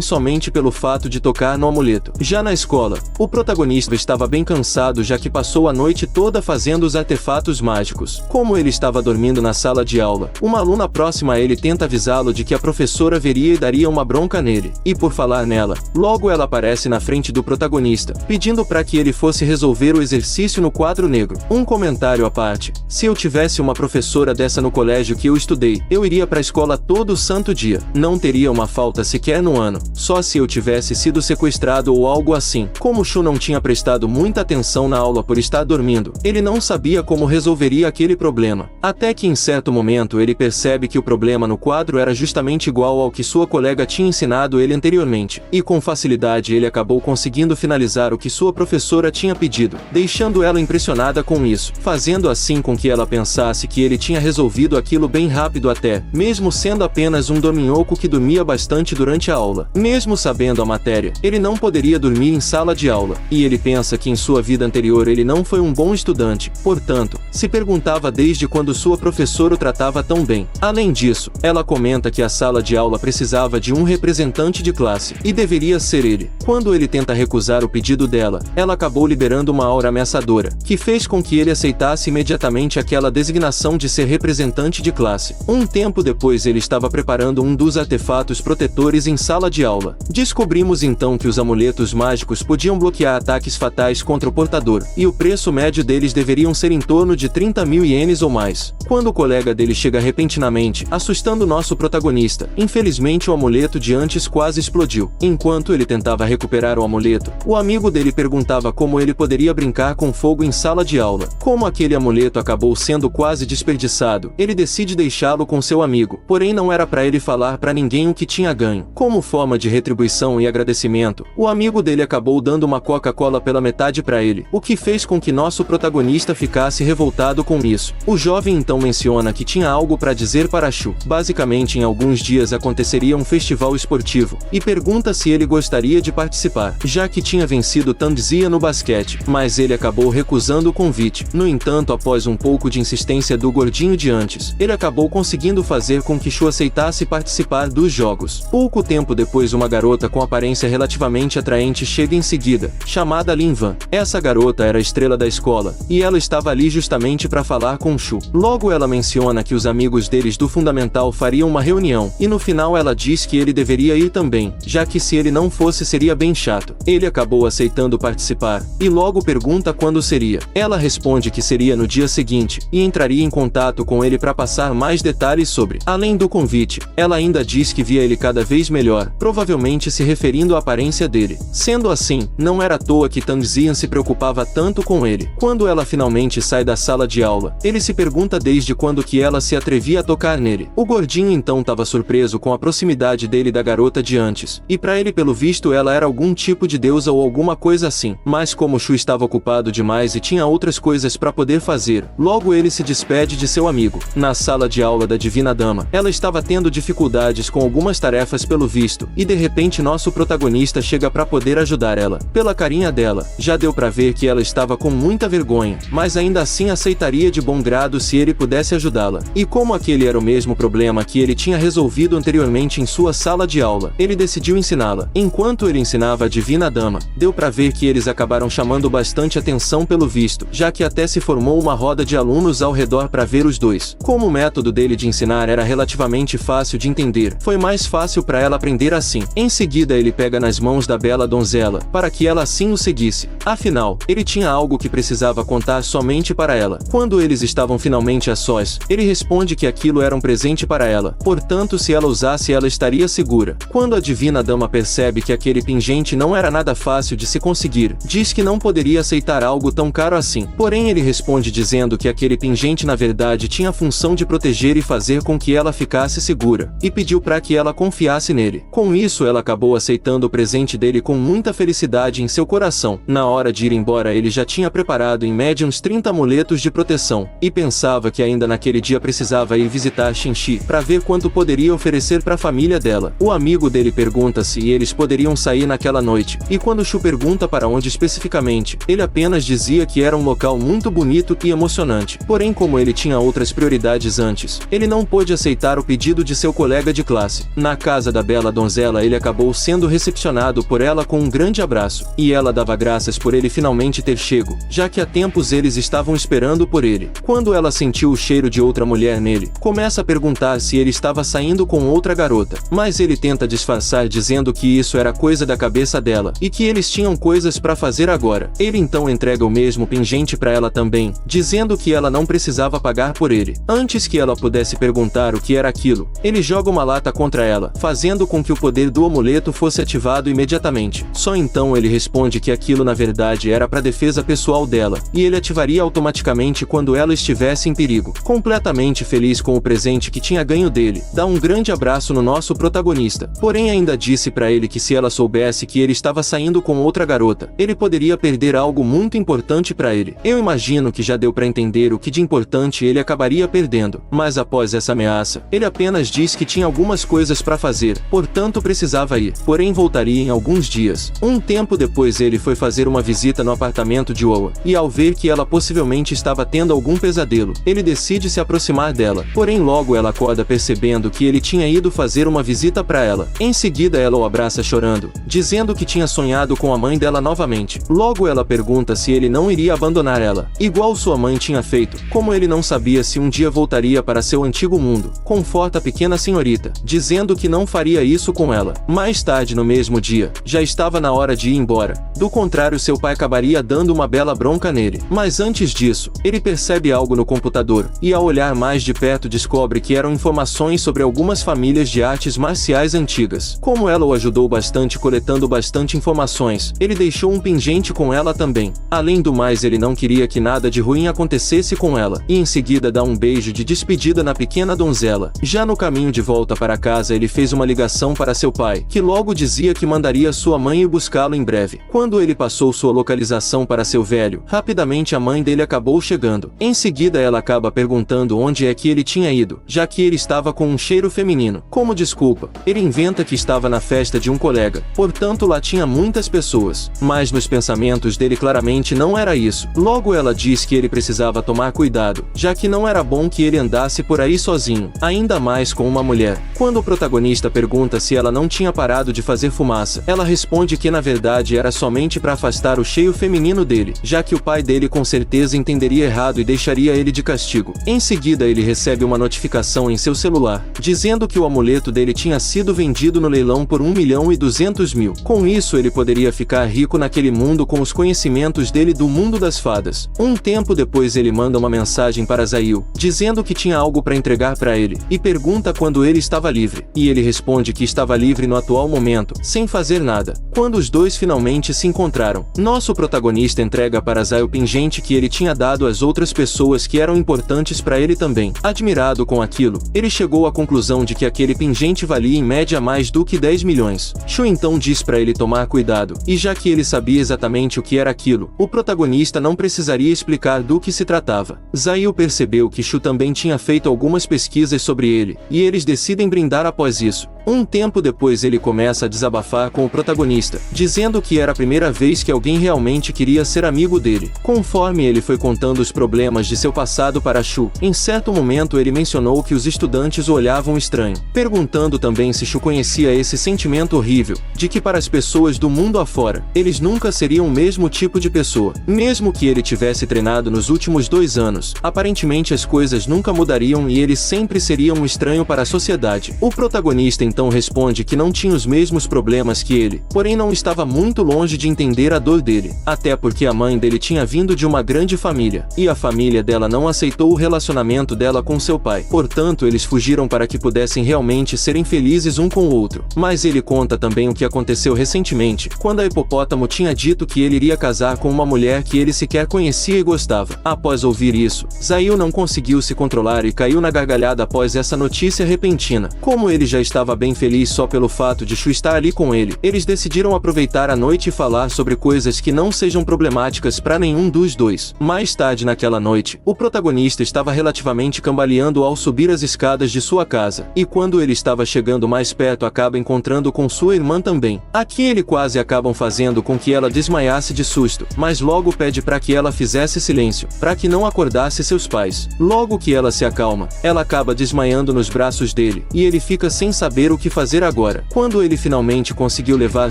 somente pelo fato de tocar no amuleto. Já na escola, o protagonista estava bem cansado já que passou a noite toda fazendo os artefatos mágicos. Como ele estava dormindo na sala de aula, uma aluna próxima a ele tenta avisá-lo de que a professora veria e daria uma bronca nele. E por falar nela, logo ela aparece na frente do protagonista, pedindo para que ele fosse resolver o exercício no quadro negro. Um comentário à parte: se eu tivesse uma professora dessa no colégio que eu estudei, eu iria para a escola todo santo dia. Não teria uma falta sequer no ano, só se eu tivesse sido sequestrado ou algo assim. Como Shu não tinha prestado muita atenção na aula por estar dormindo, ele não sabia como resolveria aquele problema. Até que em certo momento ele percebe que o problema no quadro era justamente igual ao que sua colega tinha ensinado ele anteriormente, e com facilidade ele acabou conseguindo finalizar o que sua professora tinha pedido, deixando ela impressionada com isso, fazendo assim com que ela pensasse que ele tinha resolvido aquilo bem rápido até, mesmo sendo apenas um dorminhoco que dormia bastante durante a aula. Mesmo sabendo a matéria, ele não poderia dormir em sala de aula, e ele pensa que em sua vida anterior ele não foi um bom estudante, portanto, se perguntava desde quando sua professora o tratava tão bem. Além disso, ela comenta que a sala de aula precisava de um representante de classe, e deveria ser ele. Quando ele tenta recusar o pedido dela, ela acabou liberando uma aura ameaçadora, que fez com que ele aceitasse imediatamente aquela designação de ser representante de classe. Um tempo depois ele estava preparando um dos artefatos protetores em sala de aula. Descobrimos então que os amuletos mágicos podiam bloquear ataques fatais contra o portador, e o preço médio deles deveriam ser em torno de 30.000 ienes ou mais. Quando o colega dele chega repentinamente, assustando nosso protagonista, infelizmente o amuleto de antes quase explodiu. Enquanto ele tentava recuperar o amuleto, o amigo dele perguntava como ele poderia brincar com fogo em sala de aula. Como aquele amuleto acabou sendo quase desperdiçado, ele decide deixá-lo com seu amigo, porém não era para ele falar para ninguém o que tinha ganho. Como forma de retribuição e agradecimento, o amigo dele acabou dando uma Coca-Cola pela metade para ele, o que fez com que nosso protagonista ficasse revoltado com isso. O jovem então menciona que tinha algo para dizer para Shu. Basicamente, em alguns dias aconteceria um festival esportivo, e pergunta se ele gostaria de participar, já que tinha vencido Tanzia no basquete, mas ele acabou recusando o convite. No entanto, após um pouco de insistência do gordinho de antes, ele acabou conseguindo fazer com que Shu aceitasse participar dos jogos. Pouco tempo depois, uma garota com aparência relativamente atraente chega em seguida, chamada Lin Van. Essa garota era a estrela da escola, e ela estava ali justamente para falar com Shu. Logo ela menciona que os amigos deles do fundamental fariam uma reunião, e no final ela diz que ele deveria ir também, já que se ele não fosse seria bem chato. Ele acabou aceitando participar, e logo pergunta quando seria. Ela responde que seria no dia seguinte, e entraria em contato com ele para passar mais detalhes sobre. Além do convite, ela ainda diz que via ele cada vez melhor, provavelmente se referindo à aparência dele. Sendo assim, não era à toa que Tang Xian se preocupava tanto com ele. Quando ela finalmente sai da sala de aula, ele se pergunta desde quando que ela se atrevia a tocar nele. O gordinho então estava surpreso com a proximidade dele da garota de antes, e para ele pelo visto ela era algum tipo de deusa ou alguma coisa assim. Mas como Shu estava ocupado demais e tinha outras coisas para poder fazer, logo ele se despede de seu amigo. Na sala de aula da Divina Dama, ela estava tendo dificuldades com algumas tarefas pelo visto, e de repente nosso protagonista chega para poder ajudar ela. Pela carinha dela, já deu para ver que ela estava com muita vergonha, mas ainda assim aceitaria de bom grado se ele pudesse ajudá-la. E como aquele era o mesmo problema que ele tinha resolvido anteriormente em sua sala de aula, ele decidiu ensiná-la. Enquanto ele ensinava a Divina Dama, deu para ver que eles acabaram chamando bastante atenção pelo visto, já que até se formou uma roda de alunos ao redor para ver os dois. Como o método dele de ensinar era relativamente fácil de entender, foi mais fácil para ela aprender assim. Em seguida ele pega nas mãos da bela donzela, para que ela assim o seguisse. Afinal, ele tinha algo que precisava contar somente para ela. Quando eles estavam finalmente a sós, ele responde que aquilo era um presente para ela, portanto se ela usasse ela estaria segura. Quando a Divina Dama percebe que aquele pingente não era nada fácil de se conseguir, diz que não poderia aceitar algo tão caro assim. Porém ele responde dizendo que aquele pingente na verdade tinha a função de proteger e fazer com que ela ficasse segura, e pediu para que ela confiasse nele. Com isso ela acabou aceitando o presente dele com muita felicidade em seu coração. Na hora de ir embora ele já tinha preparado em média uns 30 amuletos de proteção, e pensava que ainda naquele dia precisava ir visitar Xinxi para ver quanto poderia oferecer para a família dela. O amigo dele pergunta se eles poderiam sair naquela noite, e quando Shu pergunta para onde especificamente, ele apenas dizia que era um local muito bonito e emocionante. Porém como ele tinha outras prioridades antes, ele não pôde aceitar o pedido de seu colega de classe. Na casa da bela donzela ele acabou sendo recepcionado por ela com um grande abraço, e ela dava graças por ele finalmente ter chego, já que há tempos eles estavam esperando por ele. Quando ela sentiu o cheiro de outra mulher nele, começa a perguntar se ele estava saindo com outra garota, mas ele tenta disfarçar dizendo que isso era coisa da cabeça dela, e que eles tinham coisas para fazer agora. Ele então entrega o mesmo pingente para ela também, dizendo que ela não precisava pagar por ele. Antes que ela pudesse perguntar o que era aquilo, ele joga uma lata contra ela, fazendo com que o poder do amuleto fosse ativado imediatamente. Só então ele responde que aquilo na verdade era para defesa pessoal dela, e ele ativaria automaticamente quando ela estivesse em perigo. Completamente feliz com o presente que tinha ganho dele, dá um grande abraço no nosso protagonista. Porém ainda disse para ele que se ela soubesse que ele estava saindo com outra garota, ele poderia perder algo muito importante para ele. Eu imagino que já deu para entender o que de importante ele acabaria perdendo, mas após essa ameaça, ele apenas diz que tinha algumas coisas para fazer, portanto precisava ir, porém voltaria em alguns dias. Um tempo depois ele foi fazer uma visita no apartamento de Oa, e ao ver que ela possivelmente estava tendo algum pesadelo, ele decide se aproximar dela, porém logo ela acorda percebendo que ele tinha ido fazer uma visita para ela. Em seguida ela o abraça chorando, dizendo que tinha sonhado com a mãe dela novamente. Logo ela pergunta se ele não iria abandonar ela, igual sua mãe tinha feito. Como ele não sabia se um dia voltaria para seu antigo mundo, conforta a pequena senhorita, dizendo que não faria isso com ela. Mais tarde no mesmo dia, já estava na hora de ir embora, do contrário seu pai acabaria dando uma bela bronca nele. Mas antes disso, ele percebe algo no computador, e ao olhar mais de perto descobre que eram informações sobre algumas famílias de artes marciais antigas. Como ela o ajudou bastante coletando bastante informações, ele deixou um pingente com ela também. Além do mais ele não queria que nada de ruim acontecesse com ela, e em seguida dá um beijo de despedida na pequena donzela. Já no caminho de volta para casa ele fez uma ligação para seu pai, que logo dizia que mandaria sua mãe ir buscá-lo em breve. Quando ele passou sua localização para seu velho, rapidamente a mãe dele acabou chegando. Em seguida ela acaba perguntando onde é que ele tinha ido, já que ele estava com um cheiro feminino. Como desculpa, ele inventa que estava na festa de um colega, portanto lá tinha muitas pessoas, mas nos pensamentos dele claramente não era isso. Logo ela diz que ele precisava tomar cuidado, já que não era bom que ele andasse por aí sozinho, ainda mais com uma mulher. Quando o protagonista pergunta se ela não tinha parado de fazer fumaça, ela responde que na verdade era somente para afastar o cheiro feminino dele, já que o pai dele com certeza entenderia errado e deixaria ele de castigo. Em seguida ele recebe uma notificação em seu celular, dizendo que o amuleto dele tinha sido vendido no leilão por 1.200.000. Com isso ele poderia ficar rico naquele mundo com os conhecimentos conhecimentos dele do mundo das fadas. Um tempo depois ele manda uma mensagem para Zayu, dizendo que tinha algo para entregar para ele, e pergunta quando ele estava livre. E ele responde que estava livre no atual momento, sem fazer nada. Quando os dois finalmente se encontraram, nosso protagonista entrega para Zayu o pingente que ele tinha dado às outras pessoas que eram importantes para ele também. Admirado com aquilo, ele chegou à conclusão de que aquele pingente valia em média mais do que 10 milhões. Shu então diz para ele tomar cuidado, e já que ele sabia exatamente o que era aquilo, o protagonista não precisaria explicar do que se tratava. Zayu percebeu que Shu também tinha feito algumas pesquisas sobre ele, e eles decidem brindar após isso. Um tempo depois ele começa a desabafar com o protagonista, dizendo que era a primeira vez que alguém realmente queria ser amigo dele. Conforme ele foi contando os problemas de seu passado para Shu, em certo momento ele mencionou que os estudantes o olhavam estranho, perguntando também se Shu conhecia esse sentimento horrível, de que para as pessoas do mundo afora, eles nunca seriam o mesmo tipo de pessoa. Mesmo que ele tivesse treinado nos últimos 2 anos, aparentemente as coisas nunca mudariam e ele sempre seria um estranho para a sociedade. O protagonista então responde que não tinha os mesmos problemas que ele, porém não estava muito longe de entender a dor dele, até porque a mãe dele tinha vindo de uma grande família, e a família dela não aceitou o relacionamento dela com seu pai, portanto eles fugiram para que pudessem realmente serem felizes um com o outro. Mas ele conta também o que aconteceu recentemente, quando a hipopótamo tinha dito que ele iria casar com uma mulher que ele sequer conhecia e gostava. Após ouvir isso, Zayu não conseguiu se controlar e caiu na gargalhada após essa notícia repentina. Como ele já estava bem feliz só pelo fato de Shu estar ali com ele, eles decidiram aproveitar a noite e falar sobre coisas que não sejam problemáticas para nenhum dos dois. Mais tarde naquela noite, o protagonista estava relativamente cambaleando ao subir as escadas de sua casa, e quando ele estava chegando mais perto acaba encontrando com sua irmã também. Aqui ele quase acabam fazendo com que ela desmaiasse de susto, mas logo pede para que ela fizesse silêncio, para que não acordasse seus pais. Logo que ela se acalma, ela acaba desmaiando nos braços dele, e ele fica sem saber o que fazer agora. Quando ele finalmente conseguiu levar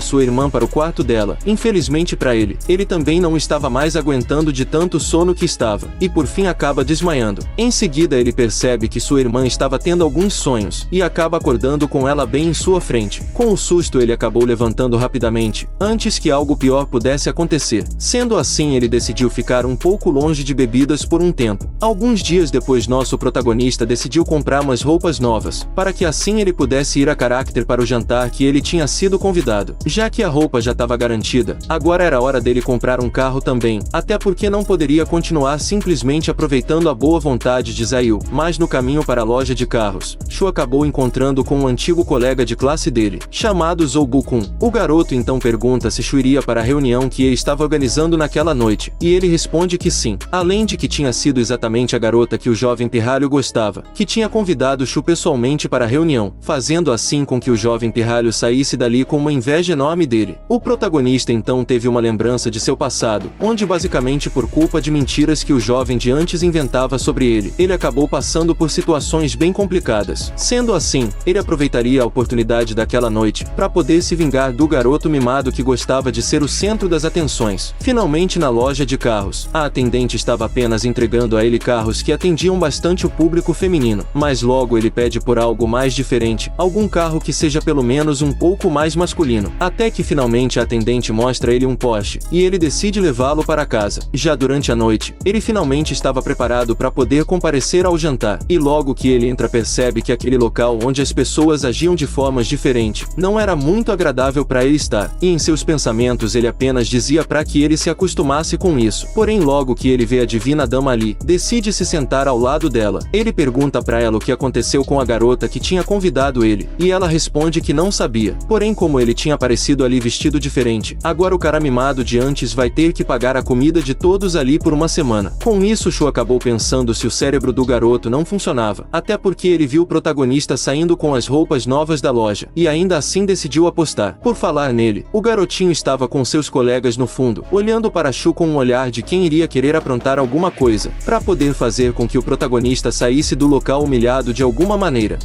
sua irmã para o quarto dela, infelizmente para ele também não estava mais aguentando de tanto sono que estava, e por fim acaba desmaiando. Em seguida ele percebe que sua irmã estava tendo alguns sonhos, e acaba acordando com ela bem em sua frente. Com o susto ele acabou levantando rapidamente, antes que algo pior pudesse acontecer. Sendo assim ele decidiu ficar um pouco longe de bebidas por um tempo. Alguns dias depois nosso protagonista decidiu comprar umas roupas novas, para que assim ele pudesse ir a caráter para o jantar que ele tinha sido convidado. Já que a roupa já estava garantida, agora era hora dele comprar um carro também, até porque não poderia continuar simplesmente aproveitando a boa vontade de Zayu. Mas no caminho para a loja de carros, Shu acabou encontrando com um antigo colega de classe dele, chamado Zobu-kun. O garoto então pergunta se Shu iria para a reunião que ele estava organizando naquela noite, e ele responde que sim, além de que tinha sido exatamente a garota que o jovem pirralho gostava, que tinha convidado Shu pessoalmente para a reunião, fazendo assim com que o jovem pirralho saísse dali com uma inveja enorme dele. O protagonista então teve uma lembrança de seu passado, onde basicamente por culpa de mentiras que o jovem de antes inventava sobre ele acabou passando por situações bem complicadas. Sendo assim, ele aproveitaria a oportunidade daquela noite, para poder se vingar do garoto mimado que gostava de ser o centro das atenções. Finalmente na loja de carros, a atendente estava apenas entregando a ele carros que atendiam bastante o público feminino, mas logo ele pede por algo mais diferente, algum carro que seja pelo menos um pouco mais masculino, até que finalmente a atendente mostra ele um Porsche, e ele decide levá-lo para casa. Já durante a noite, ele finalmente estava preparado para poder comparecer ao jantar, e logo que ele entra percebe que aquele local onde as pessoas agiam de formas diferentes, não era muito agradável para ele estar, e em seus pensamentos ele apenas dizia para que ele se acostumasse com isso. Porém logo que ele vê a divina dama ali, decide se sentar ao lado dela. Ele pergunta para ela o que aconteceu com a garota que tinha convidado ele, e ela responde que não sabia. Porém como ele tinha aparecido ali vestido diferente, agora o cara mimado de antes vai ter que pagar a comida de todos ali por uma semana. Com isso Shu acabou pensando se o cérebro do garoto não funcionava, até porque ele viu o protagonista saindo com as roupas novas da loja, e ainda assim decidiu apostar. Por falar nele, o garotinho estava com seus colegas no fundo, olhando para Shu com um olhar de quem iria querer aprontar alguma coisa, para poder fazer com que o protagonista saísse do local humilhado de alguma maneira.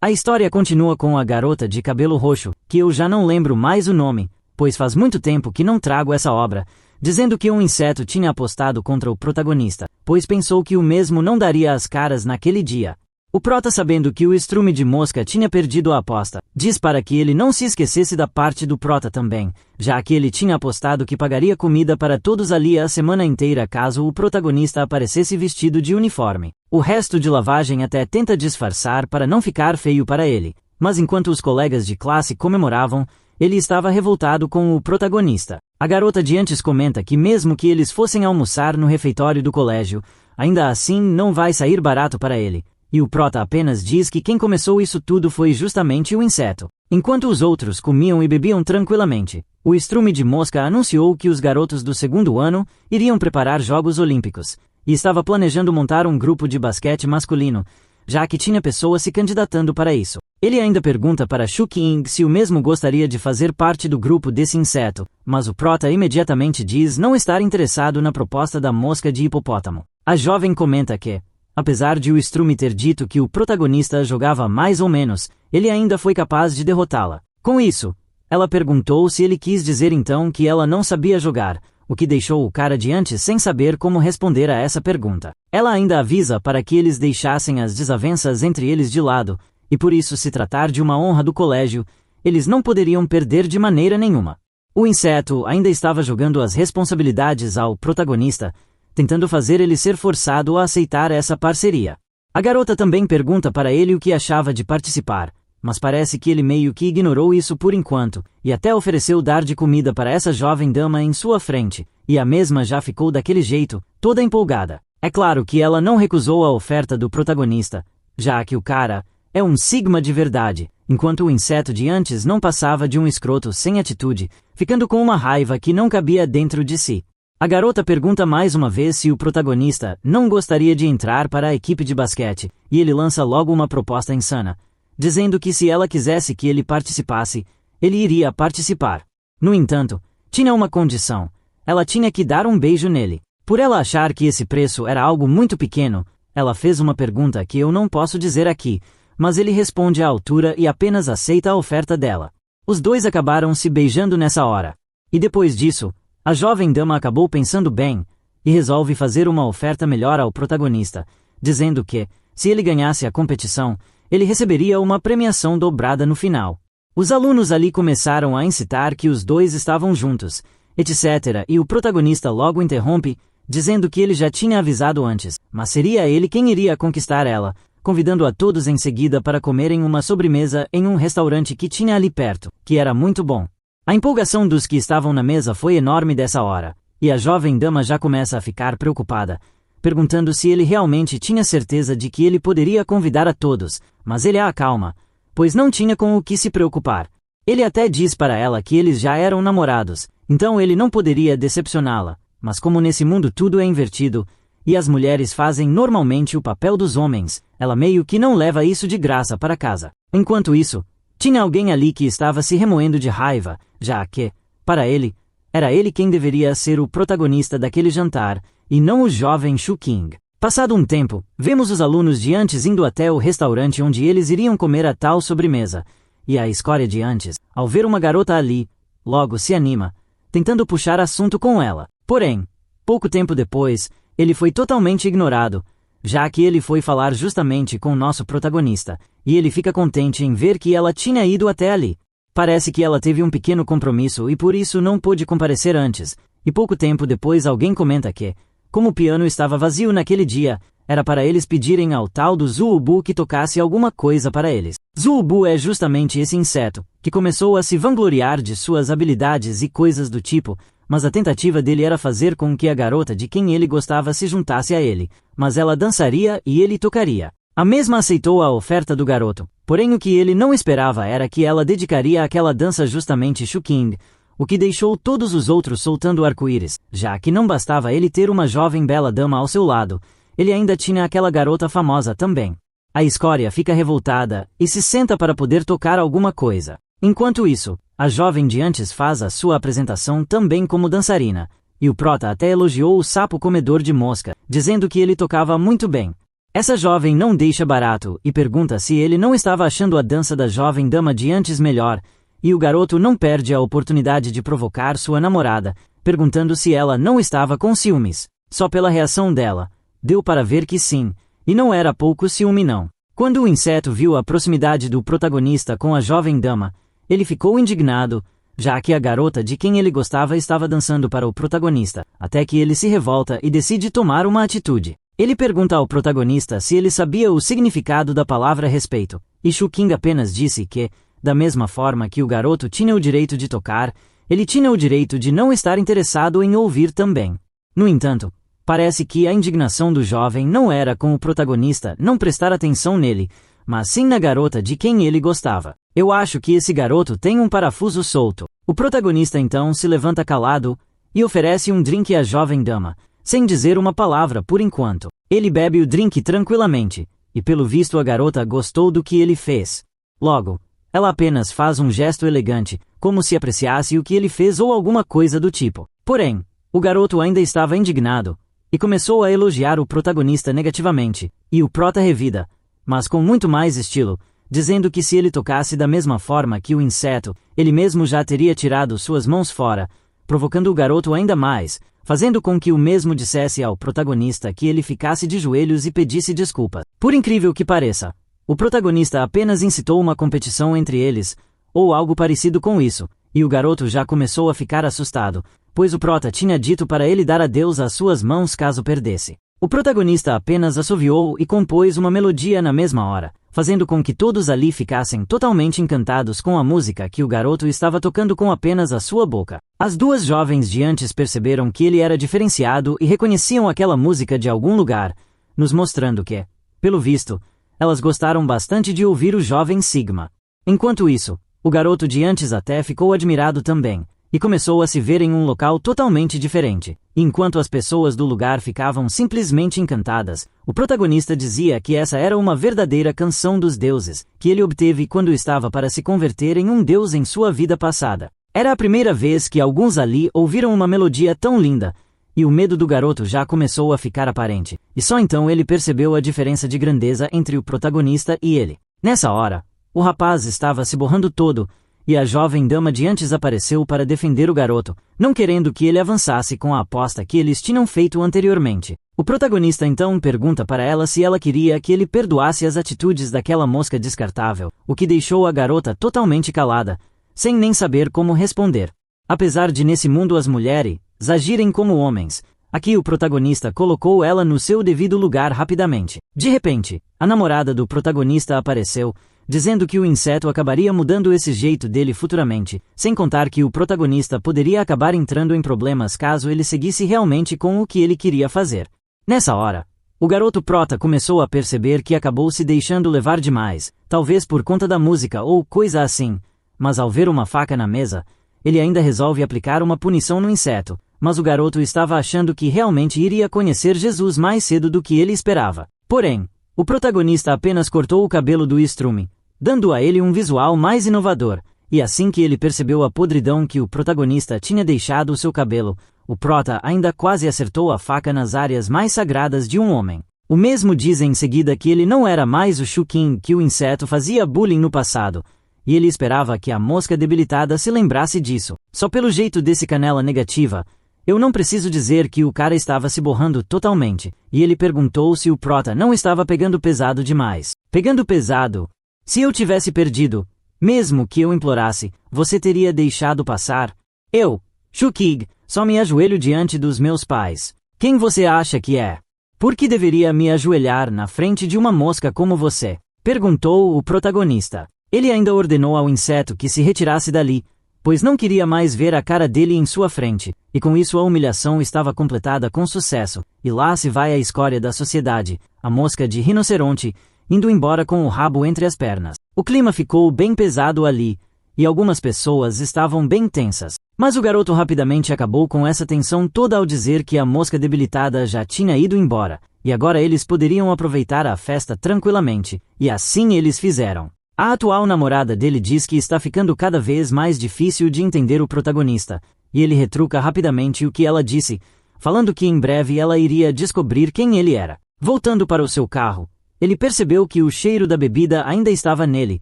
A história continua com a garota de cabelo roxo, que eu já não lembro mais o nome, pois faz muito tempo que não trago essa obra, dizendo que um inseto tinha apostado contra o protagonista, pois pensou que o mesmo não daria as caras naquele dia. O prota, sabendo que o estrume de mosca tinha perdido a aposta, diz para que ele não se esquecesse da parte do prota também, já que ele tinha apostado que pagaria comida para todos ali a semana inteira caso o protagonista aparecesse vestido de uniforme. O resto de lavagem até tenta disfarçar para não ficar feio para ele, mas enquanto os colegas de classe comemoravam, ele estava revoltado com o protagonista. A garota de antes comenta que mesmo que eles fossem almoçar no refeitório do colégio, ainda assim não vai sair barato para ele. E o prota apenas diz que quem começou isso tudo foi justamente o inseto. Enquanto os outros comiam e bebiam tranquilamente, o estrume de mosca anunciou que os garotos do segundo ano iriam preparar Jogos Olímpicos, e estava planejando montar um grupo de basquete masculino, já que tinha pessoas se candidatando para isso. Ele ainda pergunta para Shuking se o mesmo gostaria de fazer parte do grupo desse inseto, mas o prota imediatamente diz não estar interessado na proposta da mosca de hipopótamo. A jovem comenta que, apesar de o estrume ter dito que o protagonista jogava mais ou menos, ele ainda foi capaz de derrotá-la. Com isso, ela perguntou se ele quis dizer então que ela não sabia jogar, o que deixou o cara de antes sem saber como responder a essa pergunta. Ela ainda avisa para que eles deixassem as desavenças entre eles de lado, e por isso se tratar de uma honra do colégio, eles não poderiam perder de maneira nenhuma. O inseto ainda estava jogando as responsabilidades ao protagonista, tentando fazer ele ser forçado a aceitar essa parceria. A garota também pergunta para ele o que achava de participar, mas parece que ele meio que ignorou isso por enquanto, e até ofereceu dar de comida para essa jovem dama em sua frente, e a mesma já ficou daquele jeito, toda empolgada. É claro que ela não recusou a oferta do protagonista, já que o cara é um sigma de verdade, enquanto o inseto de antes não passava de um escroto sem atitude, ficando com uma raiva que não cabia dentro de si. A garota pergunta mais uma vez se o protagonista não gostaria de entrar para a equipe de basquete, e ele lança logo uma proposta insana, dizendo que se ela quisesse que ele participasse, ele iria participar. No entanto, tinha uma condição: ela tinha que dar um beijo nele. Por ela achar que esse preço era algo muito pequeno, ela fez uma pergunta que eu não posso dizer aqui, mas ele responde à altura e apenas aceita a oferta dela. Os dois acabaram se beijando nessa hora. E depois disso, a jovem dama acabou pensando bem, e resolve fazer uma oferta melhor ao protagonista, dizendo que, se ele ganhasse a competição, ele receberia uma premiação dobrada no final. Os alunos ali começaram a incitar que os dois estavam juntos, etc. E o protagonista logo interrompe, dizendo que ele já tinha avisado antes, mas seria ele quem iria conquistar ela, convidando a todos em seguida para comerem uma sobremesa em um restaurante que tinha ali perto, que era muito bom. A empolgação dos que estavam na mesa foi enorme dessa hora, e a jovem dama já começa a ficar preocupada, perguntando se ele realmente tinha certeza de que ele poderia convidar a todos, mas ele a acalma, pois não tinha com o que se preocupar. Ele até diz para ela que eles já eram namorados, então ele não poderia decepcioná-la, mas como nesse mundo tudo é invertido, e as mulheres fazem normalmente o papel dos homens, ela meio que não leva isso de graça para casa. Enquanto isso, tinha alguém ali que estava se remoendo de raiva, já que, para ele, era ele quem deveria ser o protagonista daquele jantar, e não o jovem Shuking. Passado um tempo, vemos os alunos de antes indo até o restaurante onde eles iriam comer a tal sobremesa, e a escória de antes, ao ver uma garota ali, logo se anima, tentando puxar assunto com ela. Porém, pouco tempo depois, ele foi totalmente ignorado, já que ele foi falar justamente com o nosso protagonista, e ele fica contente em ver que ela tinha ido até ali. Parece que ela teve um pequeno compromisso e por isso não pôde comparecer antes, e pouco tempo depois alguém comenta que, como o piano estava vazio naquele dia, era para eles pedirem ao tal do Zuubu que tocasse alguma coisa para eles. Zuubu é justamente esse inseto, que começou a se vangloriar de suas habilidades e coisas do tipo, mas a tentativa dele era fazer com que a garota de quem ele gostava se juntasse a ele, mas ela dançaria e ele tocaria. A mesma aceitou a oferta do garoto, porém o que ele não esperava era que ela dedicaria aquela dança justamente Shuking, o que deixou todos os outros soltando arco-íris, já que não bastava ele ter uma jovem bela dama ao seu lado, ele ainda tinha aquela garota famosa também. A escória fica revoltada e se senta para poder tocar alguma coisa. Enquanto isso, a jovem de antes faz a sua apresentação também como dançarina, e o prota até elogiou o sapo comedor de mosca, dizendo que ele tocava muito bem. Essa jovem não deixa barato e pergunta se ele não estava achando a dança da jovem dama de antes melhor, e o garoto não perde a oportunidade de provocar sua namorada, perguntando se ela não estava com ciúmes. Só pela reação dela, deu para ver que sim, e não era pouco ciúme não. Quando o inseto viu a proximidade do protagonista com a jovem dama, ele ficou indignado, já que a garota de quem ele gostava estava dançando para o protagonista, até que ele se revolta e decide tomar uma atitude. Ele pergunta ao protagonista se ele sabia o significado da palavra respeito, e Shu King apenas disse que, da mesma forma que o garoto tinha o direito de tocar, ele tinha o direito de não estar interessado em ouvir também. No entanto, parece que a indignação do jovem não era com o protagonista não prestar atenção nele, mas sim na garota de quem ele gostava. Eu acho que esse garoto tem um parafuso solto. O protagonista então se levanta calado e oferece um drink à jovem dama, sem dizer uma palavra por enquanto. Ele bebe o drink tranquilamente, e pelo visto a garota gostou do que ele fez. Logo, ela apenas faz um gesto elegante, como se apreciasse o que ele fez ou alguma coisa do tipo. Porém, o garoto ainda estava indignado, e começou a elogiar o protagonista negativamente, e o prota revida, mas com muito mais estilo, dizendo que se ele tocasse da mesma forma que o inseto, ele mesmo já teria tirado suas mãos fora, provocando o garoto ainda mais, fazendo com que o mesmo dissesse ao protagonista que ele ficasse de joelhos e pedisse desculpas. Por incrível que pareça, o protagonista apenas incitou uma competição entre eles, ou algo parecido com isso, e o garoto já começou a ficar assustado, pois o prota tinha dito para ele dar adeus às suas mãos caso perdesse. O protagonista apenas assoviou e compôs uma melodia na mesma hora, fazendo com que todos ali ficassem totalmente encantados com a música que o garoto estava tocando com apenas a sua boca. As duas jovens de antes perceberam que ele era diferenciado e reconheciam aquela música de algum lugar, nos mostrando que, pelo visto, elas gostaram bastante de ouvir o jovem Sigma. Enquanto isso, o garoto de antes até ficou admirado também, e começou a se ver em um local totalmente diferente. Enquanto as pessoas do lugar ficavam simplesmente encantadas, o protagonista dizia que essa era uma verdadeira canção dos deuses, que ele obteve quando estava para se converter em um deus em sua vida passada. Era a primeira vez que alguns ali ouviram uma melodia tão linda, e o medo do garoto já começou a ficar aparente, e só então ele percebeu a diferença de grandeza entre o protagonista e ele. Nessa hora, o rapaz estava se borrando todo, e a jovem dama de antes apareceu para defender o garoto, não querendo que ele avançasse com a aposta que eles tinham feito anteriormente. O protagonista então pergunta para ela se ela queria que ele perdoasse as atitudes daquela mosca descartável, o que deixou a garota totalmente calada, sem nem saber como responder. Apesar de nesse mundo as mulheres agirem como homens, aqui o protagonista colocou ela no seu devido lugar rapidamente. De repente, a namorada do protagonista apareceu, dizendo que o inseto acabaria mudando esse jeito dele futuramente, sem contar que o protagonista poderia acabar entrando em problemas caso ele seguisse realmente com o que ele queria fazer. Nessa hora, o garoto prota começou a perceber que acabou se deixando levar demais, talvez por conta da música ou coisa assim, mas ao ver uma faca na mesa, ele ainda resolve aplicar uma punição no inseto, mas o garoto estava achando que realmente iria conhecer Jesus mais cedo do que ele esperava. Porém, o protagonista apenas cortou o cabelo do estrume, dando a ele um visual mais inovador, e assim que ele percebeu a podridão que o protagonista tinha deixado o seu cabelo, o prota ainda quase acertou a faca nas áreas mais sagradas de um homem. O mesmo diz em seguida que ele não era mais o Shu King que o inseto fazia bullying no passado, e ele esperava que a mosca debilitada se lembrasse disso. Só pelo jeito desse canela negativa, eu não preciso dizer que o cara estava se borrando totalmente, e ele perguntou se o prota não estava pegando pesado demais. Pegando pesado? Se eu tivesse perdido, mesmo que eu implorasse, você teria deixado passar? Eu, Shu King, só me ajoelho diante dos meus pais. Quem você acha que é? Por que deveria me ajoelhar na frente de uma mosca como você? Perguntou o protagonista. Ele ainda ordenou ao inseto que se retirasse dali, pois não queria mais ver a cara dele em sua frente, e com isso a humilhação estava completada com sucesso, e lá se vai a escória da sociedade, a mosca de rinoceronte, indo embora com o rabo entre as pernas. O clima ficou bem pesado ali, e algumas pessoas estavam bem tensas. Mas o garoto rapidamente acabou com essa tensão toda ao dizer que a mosca debilitada já tinha ido embora, e agora eles poderiam aproveitar a festa tranquilamente, e assim eles fizeram. A atual namorada dele diz que está ficando cada vez mais difícil de entender o protagonista, e ele retruca rapidamente o que ela disse, falando que em breve ela iria descobrir quem ele era. Voltando para o seu carro, ele percebeu que o cheiro da bebida ainda estava nele,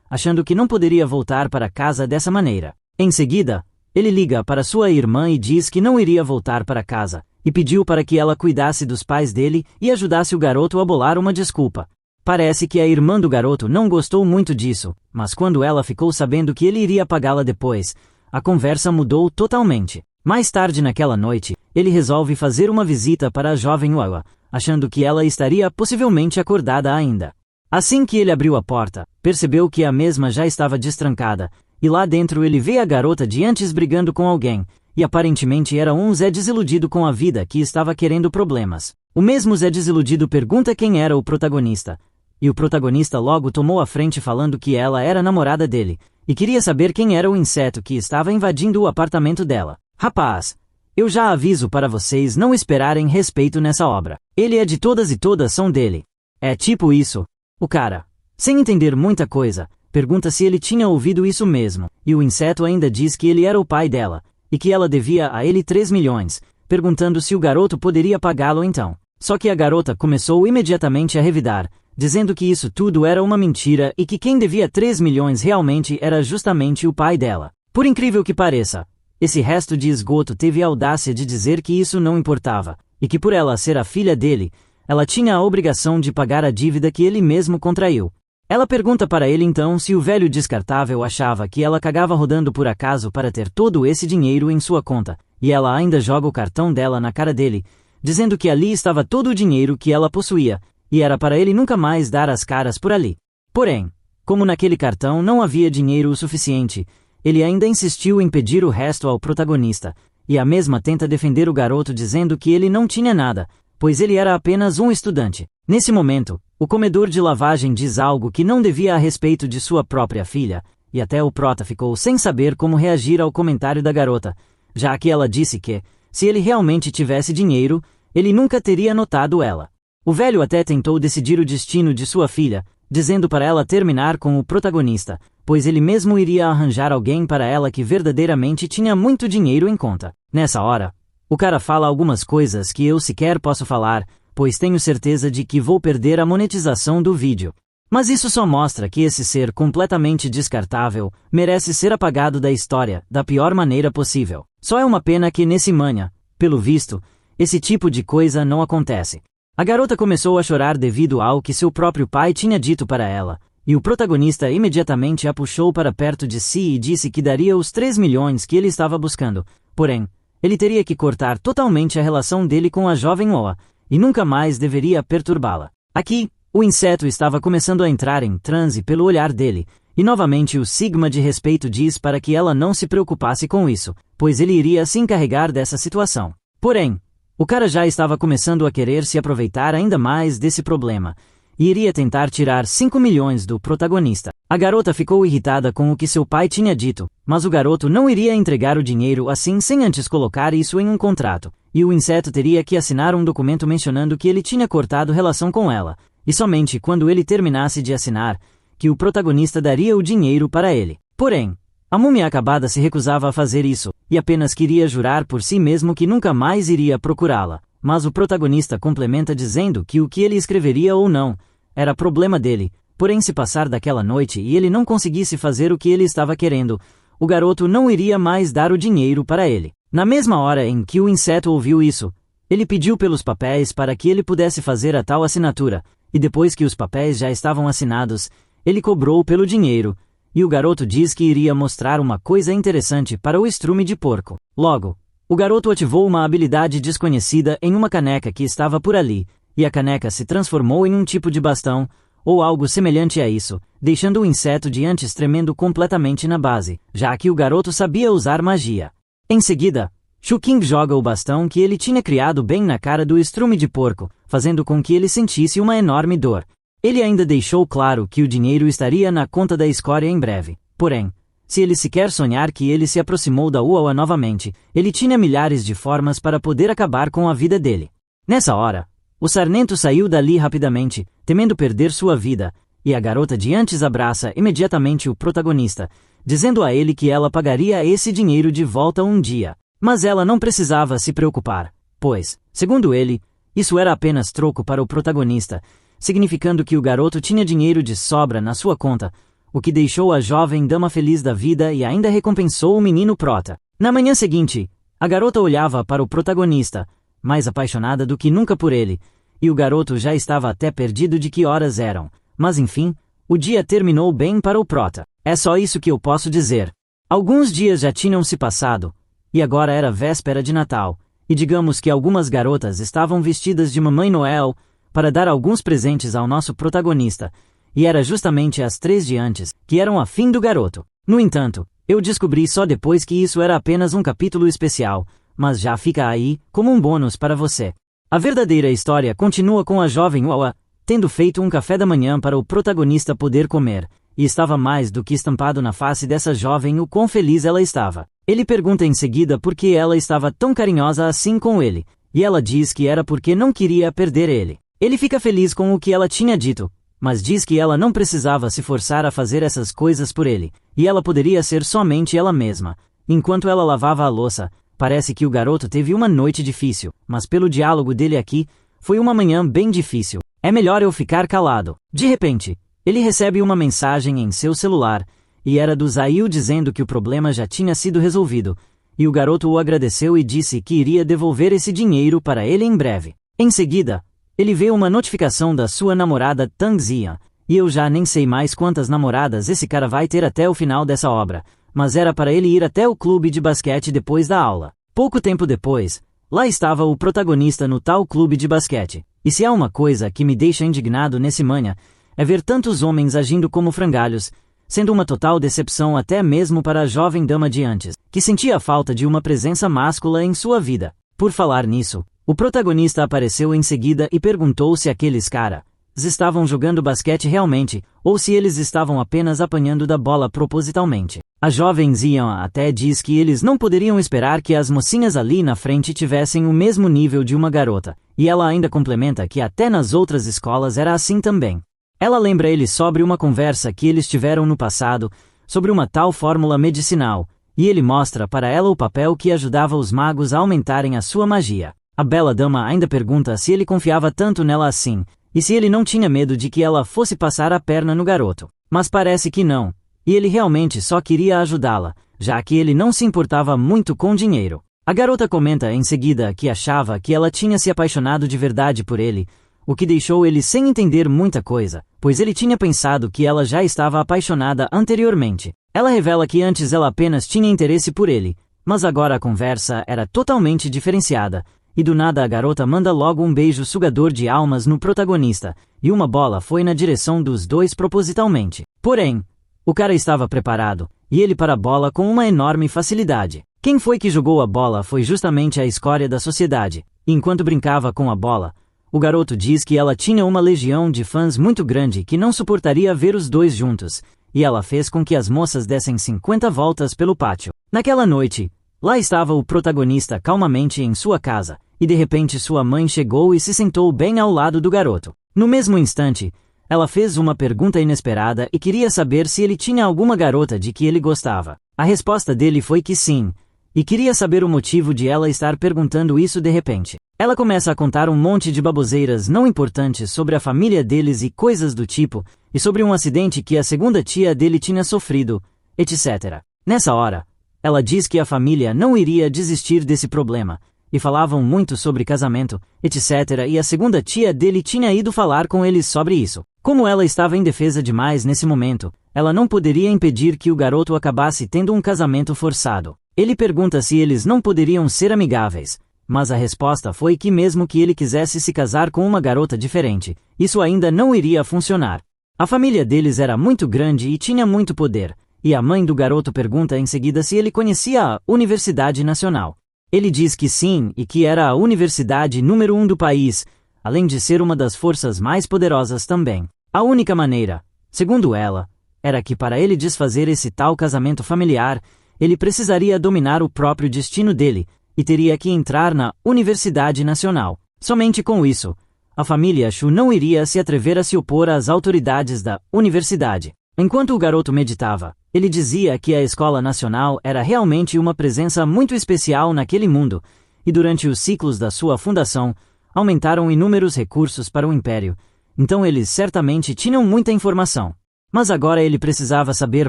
achando que não poderia voltar para casa dessa maneira. Em seguida, ele liga para sua irmã e diz que não iria voltar para casa, e pediu para que ela cuidasse dos pais dele e ajudasse o garoto a bolar uma desculpa. Parece que a irmã do garoto não gostou muito disso, mas quando ela ficou sabendo que ele iria pagá-la depois, a conversa mudou totalmente. Mais tarde naquela noite, ele resolve fazer uma visita para a jovem Wawa, achando que ela estaria possivelmente acordada ainda. Assim que ele abriu a porta, percebeu que a mesma já estava destrancada, e lá dentro ele vê a garota de antes brigando com alguém, e aparentemente era um Zé desiludido com a vida que estava querendo problemas. O mesmo Zé desiludido pergunta quem era o protagonista, e o protagonista logo tomou a frente falando que ela era namorada dele, e queria saber quem era o inseto que estava invadindo o apartamento dela. Rapaz, eu já aviso para vocês não esperarem respeito nessa obra. Ele é de todas e todas são dele. É tipo isso. O cara, sem entender muita coisa, pergunta se ele tinha ouvido isso mesmo, e o inseto ainda diz que ele era o pai dela, e que ela devia a ele 3 milhões, perguntando se o garoto poderia pagá-lo então. Só que a garota começou imediatamente a revidar, dizendo que isso tudo era uma mentira e que quem devia 3 milhões realmente era justamente o pai dela. Por incrível que pareça, esse resto de esgoto teve a audácia de dizer que isso não importava, e que por ela ser a filha dele, ela tinha a obrigação de pagar a dívida que ele mesmo contraiu. Ela pergunta para ele então se o velho descartável achava que ela cagava rodando por acaso para ter todo esse dinheiro em sua conta, e ela ainda joga o cartão dela na cara dele, dizendo que ali estava todo o dinheiro que ela possuía, e era para ele nunca mais dar as caras por ali. Porém, como naquele cartão não havia dinheiro o suficiente, ele ainda insistiu em pedir o resto ao protagonista, e a mesma tenta defender o garoto dizendo que ele não tinha nada, pois ele era apenas um estudante. Nesse momento, o comedor de lavagem diz algo que não devia a respeito de sua própria filha, e até o prota ficou sem saber como reagir ao comentário da garota, já que ela disse que, se ele realmente tivesse dinheiro, ele nunca teria notado ela. O velho até tentou decidir o destino de sua filha, dizendo para ela terminar com o protagonista, pois ele mesmo iria arranjar alguém para ela que verdadeiramente tinha muito dinheiro em conta. Nessa hora, o cara fala algumas coisas que eu sequer posso falar, pois tenho certeza de que vou perder a monetização do vídeo. Mas isso só mostra que esse ser completamente descartável merece ser apagado da história da pior maneira possível. Só é uma pena que nesse manha, pelo visto, esse tipo de coisa não acontece. A garota começou a chorar devido ao que seu próprio pai tinha dito para ela, e o protagonista imediatamente a puxou para perto de si e disse que daria os 3 milhões que ele estava buscando. Porém, ele teria que cortar totalmente a relação dele com a jovem Oa, e nunca mais deveria perturbá-la. Aqui, o inseto estava começando a entrar em transe pelo olhar dele, e novamente o Sigma de respeito diz para que ela não se preocupasse com isso, pois ele iria se encarregar dessa situação. Porém, o cara já estava começando a querer se aproveitar ainda mais desse problema, e iria tentar tirar 5 milhões do protagonista. A garota ficou irritada com o que seu pai tinha dito, mas o garoto não iria entregar o dinheiro assim sem antes colocar isso em um contrato, e o inseto teria que assinar um documento mencionando que ele tinha cortado relação com ela, e somente quando ele terminasse de assinar, que o protagonista daria o dinheiro para ele. Porém, a múmia acabada se recusava a fazer isso, e apenas queria jurar por si mesmo que nunca mais iria procurá-la. Mas o protagonista complementa dizendo que o que ele escreveria ou não, era problema dele, porém se passar daquela noite e ele não conseguisse fazer o que ele estava querendo, o garoto não iria mais dar o dinheiro para ele. Na mesma hora em que o inseto ouviu isso, ele pediu pelos papéis para que ele pudesse fazer a tal assinatura, e depois que os papéis já estavam assinados, ele cobrou pelo dinheiro, e o garoto diz que iria mostrar uma coisa interessante para o estrume de porco. Logo, o garoto ativou uma habilidade desconhecida em uma caneca que estava por ali, e a caneca se transformou em um tipo de bastão, ou algo semelhante a isso, deixando o inseto de antes tremendo completamente na base, já que o garoto sabia usar magia. Em seguida, Shuking joga o bastão que ele tinha criado bem na cara do estrume de porco, fazendo com que ele sentisse uma enorme dor. Ele ainda deixou claro que o dinheiro estaria na conta da escória em breve. Porém, se ele sequer sonhar que ele se aproximou da Uawa novamente, ele tinha milhares de formas para poder acabar com a vida dele. Nessa hora, o sarnento saiu dali rapidamente, temendo perder sua vida, e a garota de antes abraça imediatamente o protagonista, dizendo a ele que ela pagaria esse dinheiro de volta um dia. Mas ela não precisava se preocupar, pois, segundo ele, isso era apenas troco para o protagonista, significando que o garoto tinha dinheiro de sobra na sua conta, o que deixou a jovem dama feliz da vida e ainda recompensou o menino prota. Na manhã seguinte, a garota olhava para o protagonista, mais apaixonada do que nunca por ele, e o garoto já estava até perdido de que horas eram. Mas enfim, o dia terminou bem para o prota. É só isso que eu posso dizer. Alguns dias já tinham se passado, e agora era véspera de Natal, e digamos que algumas garotas estavam vestidas de Mamãe Noel para dar alguns presentes ao nosso protagonista, e era justamente as 3 de antes, que eram a fim do garoto. No entanto, eu descobri só depois que isso era apenas um capítulo especial, mas já fica aí, como um bônus para você. A verdadeira história continua com a jovem Wawa, tendo feito um café da manhã para o protagonista poder comer, e estava mais do que estampado na face dessa jovem o quão feliz ela estava. Ele pergunta em seguida por que ela estava tão carinhosa assim com ele, e ela diz que era porque não queria perder ele. Ele fica feliz com o que ela tinha dito, mas diz que ela não precisava se forçar a fazer essas coisas por ele, e ela poderia ser somente ela mesma. Enquanto ela lavava a louça, parece que o garoto teve uma noite difícil, mas pelo diálogo dele aqui, foi uma manhã bem difícil. É melhor eu ficar calado. De repente, ele recebe uma mensagem em seu celular, e era do Zail dizendo que o problema já tinha sido resolvido, e o garoto o agradeceu e disse que iria devolver esse dinheiro para ele em breve. Em seguida, ele vê uma notificação da sua namorada Tang Ziyan, e eu já nem sei mais quantas namoradas esse cara vai ter até o final dessa obra, mas era para ele ir até o clube de basquete depois da aula. Pouco tempo depois, lá estava o protagonista no tal clube de basquete, e se há uma coisa que me deixa indignado nesse manhã, é ver tantos homens agindo como frangalhos, sendo uma total decepção até mesmo para a jovem dama de antes, que sentia falta de uma presença máscula em sua vida. Por falar nisso, o protagonista apareceu em seguida e perguntou se aqueles caras estavam jogando basquete realmente, ou se eles estavam apenas apanhando da bola propositalmente. A jovem Ziyan até diz que eles não poderiam esperar que as mocinhas ali na frente tivessem o mesmo nível de uma garota, e ela ainda complementa que até nas outras escolas era assim também. Ela lembra ele sobre uma conversa que eles tiveram no passado, sobre uma tal fórmula medicinal, e ele mostra para ela o papel que ajudava os magos a aumentarem a sua magia. A bela dama ainda pergunta se ele confiava tanto nela assim, e se ele não tinha medo de que ela fosse passar a perna no garoto. Mas parece que não, e ele realmente só queria ajudá-la, já que ele não se importava muito com dinheiro. A garota comenta em seguida que achava que ela tinha se apaixonado de verdade por ele, o que deixou ele sem entender muita coisa, pois ele tinha pensado que ela já estava apaixonada anteriormente. Ela revela que antes ela apenas tinha interesse por ele, mas agora a conversa era totalmente diferenciada, e do nada a garota manda logo um beijo sugador de almas no protagonista, e uma bola foi na direção dos dois propositalmente. Porém, o cara estava preparado, e ele para a bola com uma enorme facilidade. Quem foi que jogou a bola foi justamente a escória da sociedade. Enquanto brincava com a bola, o garoto diz que ela tinha uma legião de fãs muito grande que não suportaria ver os dois juntos, e ela fez com que as moças dessem 50 voltas pelo pátio. Naquela noite, lá estava o protagonista calmamente em sua casa, e de repente sua mãe chegou e se sentou bem ao lado do garoto. No mesmo instante, ela fez uma pergunta inesperada e queria saber se ele tinha alguma garota de que ele gostava. A resposta dele foi que sim, e queria saber o motivo de ela estar perguntando isso de repente. Ela começa a contar um monte de baboseiras não importantes sobre a família deles e coisas do tipo, e sobre um acidente que a segunda tia dele tinha sofrido, etc. Nessa hora, ela diz que a família não iria desistir desse problema, e falavam muito sobre casamento, etc. E a segunda tia dele tinha ido falar com eles sobre isso. Como ela estava indefesa demais nesse momento, ela não poderia impedir que o garoto acabasse tendo um casamento forçado. Ele pergunta se eles não poderiam ser amigáveis, mas a resposta foi que mesmo que ele quisesse se casar com uma garota diferente, isso ainda não iria funcionar. A família deles era muito grande e tinha muito poder, e a mãe do garoto pergunta em seguida se ele conhecia a Universidade Nacional. Ele diz que sim e que era a universidade número 1 do país, além de ser uma das forças mais poderosas também. A única maneira, segundo ela, era que para ele desfazer esse tal casamento familiar, ele precisaria dominar o próprio destino dele, e teria que entrar na Universidade Nacional. Somente com isso, a família Shu não iria se atrever a se opor às autoridades da universidade. Enquanto o garoto meditava, ele dizia que a Escola Nacional era realmente uma presença muito especial naquele mundo, e durante os ciclos da sua fundação, aumentaram inúmeros recursos para o Império, então eles certamente tinham muita informação. Mas agora ele precisava saber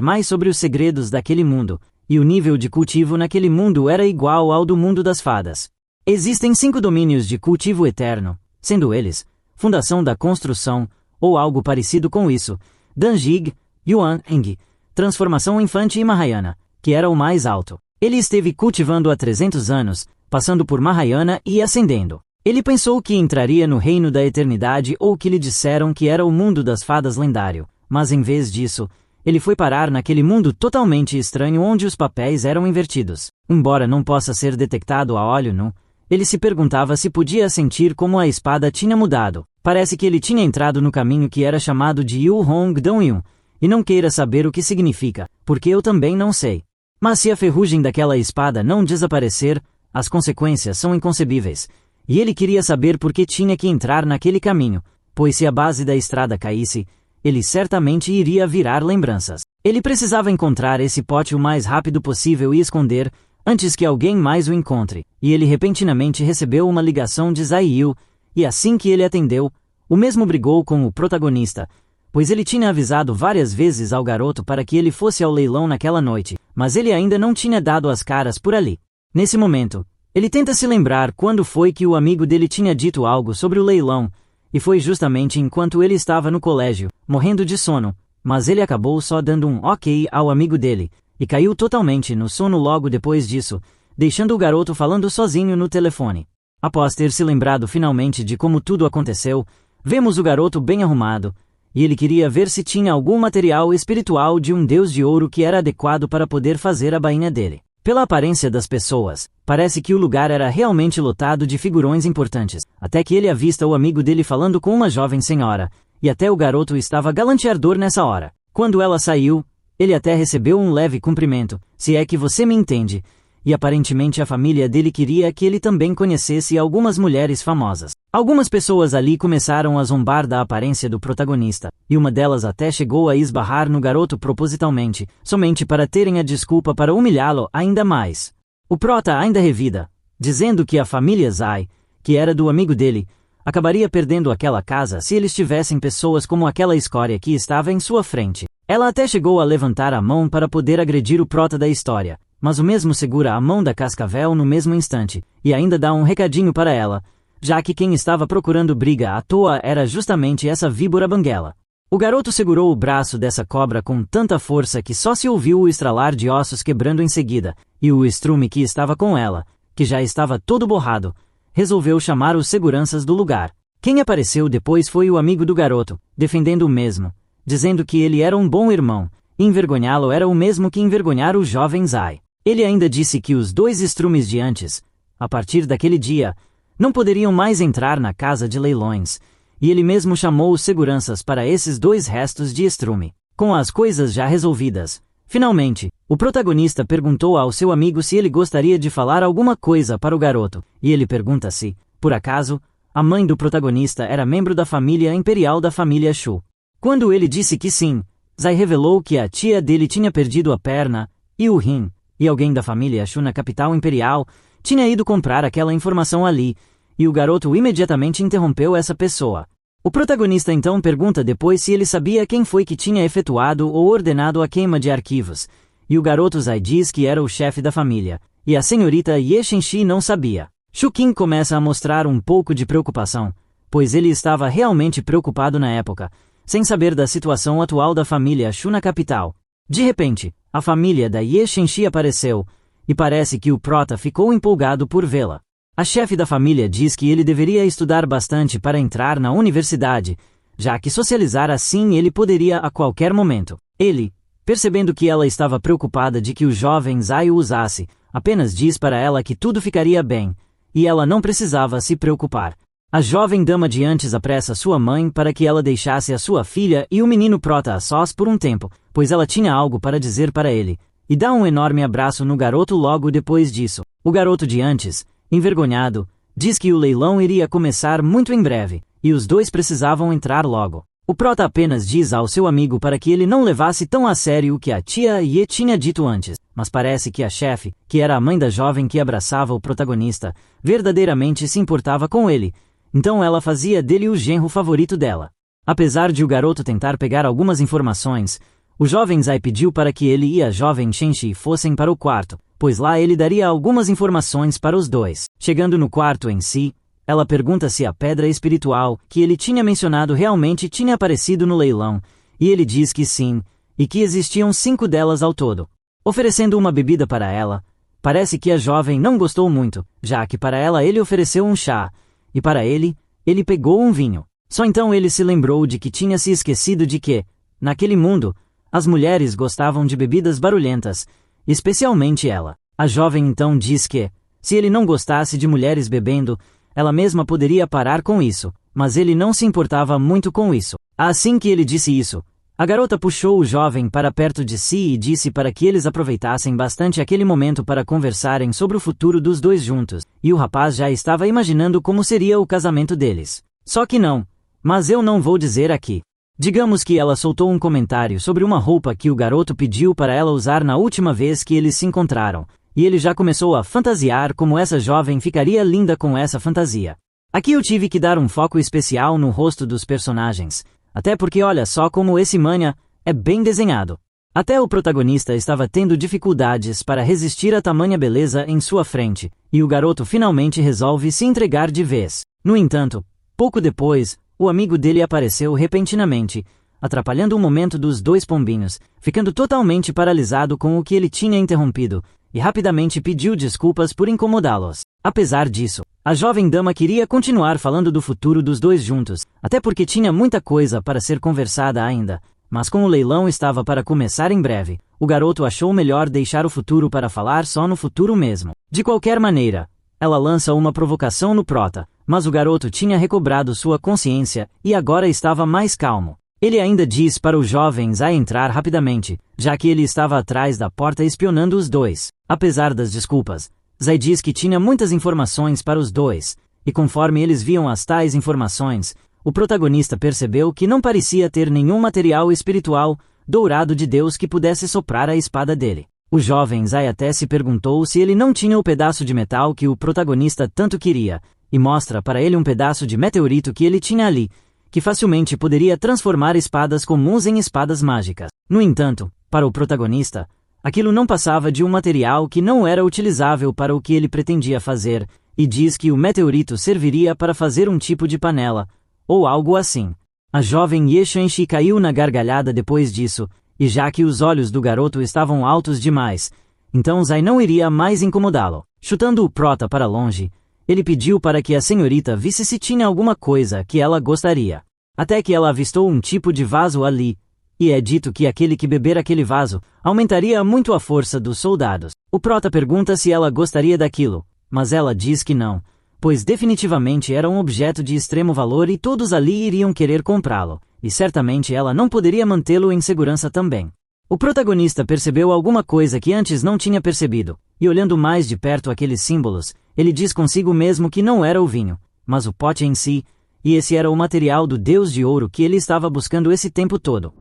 mais sobre os segredos daquele mundo, e o nível de cultivo naquele mundo era igual ao do mundo das fadas. Existem 5 domínios de cultivo eterno, sendo eles: fundação da construção, ou algo parecido com isso. Danjig, Yuan Eng, transformação infante e Mahayana, que era o mais alto. Ele esteve cultivando há 300 anos, passando por Mahayana e ascendendo. Ele pensou que entraria no reino da eternidade ou que lhe disseram que era o mundo das fadas lendário, mas em vez disso, ele foi parar naquele mundo totalmente estranho onde os papéis eram invertidos. Embora não possa ser detectado a olho nu, ele se perguntava se podia sentir como a espada tinha mudado. Parece que ele tinha entrado no caminho que era chamado de Yu Hong Dong-yun, e não queira saber o que significa, porque eu também não sei. Mas se a ferrugem daquela espada não desaparecer, as consequências são inconcebíveis. E ele queria saber por que tinha que entrar naquele caminho, pois se a base da estrada caísse, ele certamente iria virar lembranças. Ele precisava encontrar esse pote o mais rápido possível e esconder, antes que alguém mais o encontre. E ele repentinamente recebeu uma ligação de Zai Yu, e assim que ele atendeu, o mesmo brigou com o protagonista, pois ele tinha avisado várias vezes ao garoto para que ele fosse ao leilão naquela noite, mas ele ainda não tinha dado as caras por ali. Nesse momento, ele tenta se lembrar quando foi que o amigo dele tinha dito algo sobre o leilão, e foi justamente enquanto ele estava no colégio, morrendo de sono, mas ele acabou só dando um ok ao amigo dele, e caiu totalmente no sono logo depois disso, deixando o garoto falando sozinho no telefone. Após ter se lembrado finalmente de como tudo aconteceu, vemos o garoto bem arrumado, e ele queria ver se tinha algum material espiritual de um deus de ouro que era adequado para poder fazer a bainha dele. Pela aparência das pessoas, parece que o lugar era realmente lotado de figurões importantes, até que ele avista o amigo dele falando com uma jovem senhora, e até o garoto estava galanteador nessa hora. Quando ela saiu, ele até recebeu um leve cumprimento, se é que você me entende, e aparentemente a família dele queria que ele também conhecesse algumas mulheres famosas. Algumas pessoas ali começaram a zombar da aparência do protagonista, e uma delas até chegou a esbarrar no garoto propositalmente, somente para terem a desculpa para humilhá-lo ainda mais. O prota ainda revida, dizendo que a família Zai, que era do amigo dele, acabaria perdendo aquela casa se eles tivessem pessoas como aquela escória que estava em sua frente. Ela até chegou a levantar a mão para poder agredir o prota da história, mas o mesmo segura a mão da Cascavel no mesmo instante, e ainda dá um recadinho para ela, já que quem estava procurando briga à toa era justamente essa víbora banguela. O garoto segurou o braço dessa cobra com tanta força que só se ouviu o estralar de ossos quebrando em seguida, e o estrume que estava com ela, que já estava todo borrado, resolveu chamar os seguranças do lugar. Quem apareceu depois foi o amigo do garoto, defendendo o mesmo, dizendo que ele era um bom irmão, e envergonhá-lo era o mesmo que envergonhar o jovem Zai. Ele ainda disse que os dois estrumes de antes, a partir daquele dia, não poderiam mais entrar na casa de leilões, e ele mesmo chamou os seguranças para esses dois restos de estrume. Com as coisas já resolvidas, finalmente, o protagonista perguntou ao seu amigo se ele gostaria de falar alguma coisa para o garoto, e ele pergunta se, por acaso, a mãe do protagonista era membro da família imperial da família Shu. Quando ele disse que sim, Zai revelou que a tia dele tinha perdido a perna, e o rim, e alguém da família Shu na capital imperial tinha ido comprar aquela informação ali, e o garoto imediatamente interrompeu essa pessoa. O protagonista então pergunta depois se ele sabia quem foi que tinha efetuado ou ordenado a queima de arquivos, e o garoto Zai diz que era o chefe da família, e a senhorita Ye Shenxi não sabia. Shukin começa a mostrar um pouco de preocupação, pois ele estava realmente preocupado na época, sem saber da situação atual da família Shu na capital. De repente, a família da Ye Shenxi apareceu, e parece que o prota ficou empolgado por vê-la. A chefe da família diz que ele deveria estudar bastante para entrar na universidade, já que socializar assim ele poderia a qualquer momento. Ele, percebendo que ela estava preocupada de que o jovem Zai o usasse, apenas diz para ela que tudo ficaria bem, e ela não precisava se preocupar. A jovem dama de antes apressa sua mãe para que ela deixasse a sua filha e o menino prota a sós por um tempo, pois ela tinha algo para dizer para ele, e dá um enorme abraço no garoto logo depois disso. O garoto de antes, envergonhado, diz que o leilão iria começar muito em breve, e os dois precisavam entrar logo. O prota apenas diz ao seu amigo para que ele não levasse tão a sério o que a tia Ye tinha dito antes, mas parece que a chefe, que era a mãe da jovem que abraçava o protagonista, verdadeiramente se importava com ele, então ela fazia dele o genro favorito dela. Apesar de o garoto tentar pegar algumas informações, o jovem Zai pediu para que ele e a jovem Shenxi fossem para o quarto, pois lá ele daria algumas informações para os dois. Chegando no quarto em si, Ela pergunta se a pedra espiritual que ele tinha mencionado realmente tinha aparecido no leilão, e ele diz que sim, e que existiam 5 delas ao todo. Oferecendo uma bebida para ela, parece que a jovem não gostou muito, já que para ela ele ofereceu um chá, e para ele pegou um vinho. Só então ele se lembrou de que tinha se esquecido de que, naquele mundo, as mulheres gostavam de bebidas barulhentas, especialmente ela. A jovem então diz que, se ele não gostasse de mulheres bebendo, ela mesma poderia parar com isso, mas ele não se importava muito com isso. Assim que ele disse isso, a garota puxou o jovem para perto de si e disse para que eles aproveitassem bastante aquele momento para conversarem sobre o futuro dos dois juntos, e o rapaz já estava imaginando como seria o casamento deles. Só que não, mas eu não vou dizer aqui. Digamos que ela soltou um comentário sobre uma roupa que o garoto pediu para ela usar na última vez que eles se encontraram, e ele já começou a fantasiar como essa jovem ficaria linda com essa fantasia. Aqui eu tive que dar um foco especial no rosto dos personagens, até porque olha só como esse manha é bem desenhado. Até o protagonista estava tendo dificuldades para resistir a tamanha beleza em sua frente, e o garoto finalmente resolve se entregar de vez. No entanto, pouco depois, o amigo dele apareceu repentinamente, atrapalhando o momento dos dois pombinhos, ficando totalmente paralisado com o que ele tinha interrompido, e rapidamente pediu desculpas por incomodá-los. Apesar disso, a jovem dama queria continuar falando do futuro dos dois juntos, até porque tinha muita coisa para ser conversada ainda, mas como o leilão estava para começar em breve, o garoto achou melhor deixar o futuro para falar só no futuro mesmo. De qualquer maneira, ela lança uma provocação no prota, mas o garoto tinha recobrado sua consciência e agora estava mais calmo. Ele ainda diz para os jovens a entrar rapidamente, já que ele estava atrás da porta espionando os dois. Apesar das desculpas, Zai diz que tinha muitas informações para os dois, e conforme eles viam as tais informações, o protagonista percebeu que não parecia ter nenhum material espiritual dourado de Deus que pudesse soprar a espada dele. O jovem Zai até se perguntou se ele não tinha o pedaço de metal que o protagonista tanto queria, e mostra para ele um pedaço de meteorito que ele tinha ali, que facilmente poderia transformar espadas comuns em espadas mágicas. No entanto, para o protagonista, aquilo não passava de um material que não era utilizável para o que ele pretendia fazer, e diz que o meteorito serviria para fazer um tipo de panela, ou algo assim. A jovem Yeshanshi caiu na gargalhada depois disso, e já que os olhos do garoto estavam altos demais, então Zai não iria mais incomodá-lo. Chutando o prota para longe, ele pediu para que a senhorita visse se tinha alguma coisa que ela gostaria. Até que ela avistou um tipo de vaso ali, e é dito que aquele que beber aquele vaso aumentaria muito a força dos soldados. O prota pergunta se ela gostaria daquilo, mas ela diz que não, pois definitivamente era um objeto de extremo valor e todos ali iriam querer comprá-lo, e certamente ela não poderia mantê-lo em segurança também. O protagonista percebeu alguma coisa que antes não tinha percebido, e olhando mais de perto aqueles símbolos, ele diz consigo mesmo que não era o vinho, mas o pote em si, e esse era o material do deus de ouro que ele estava buscando esse tempo todo.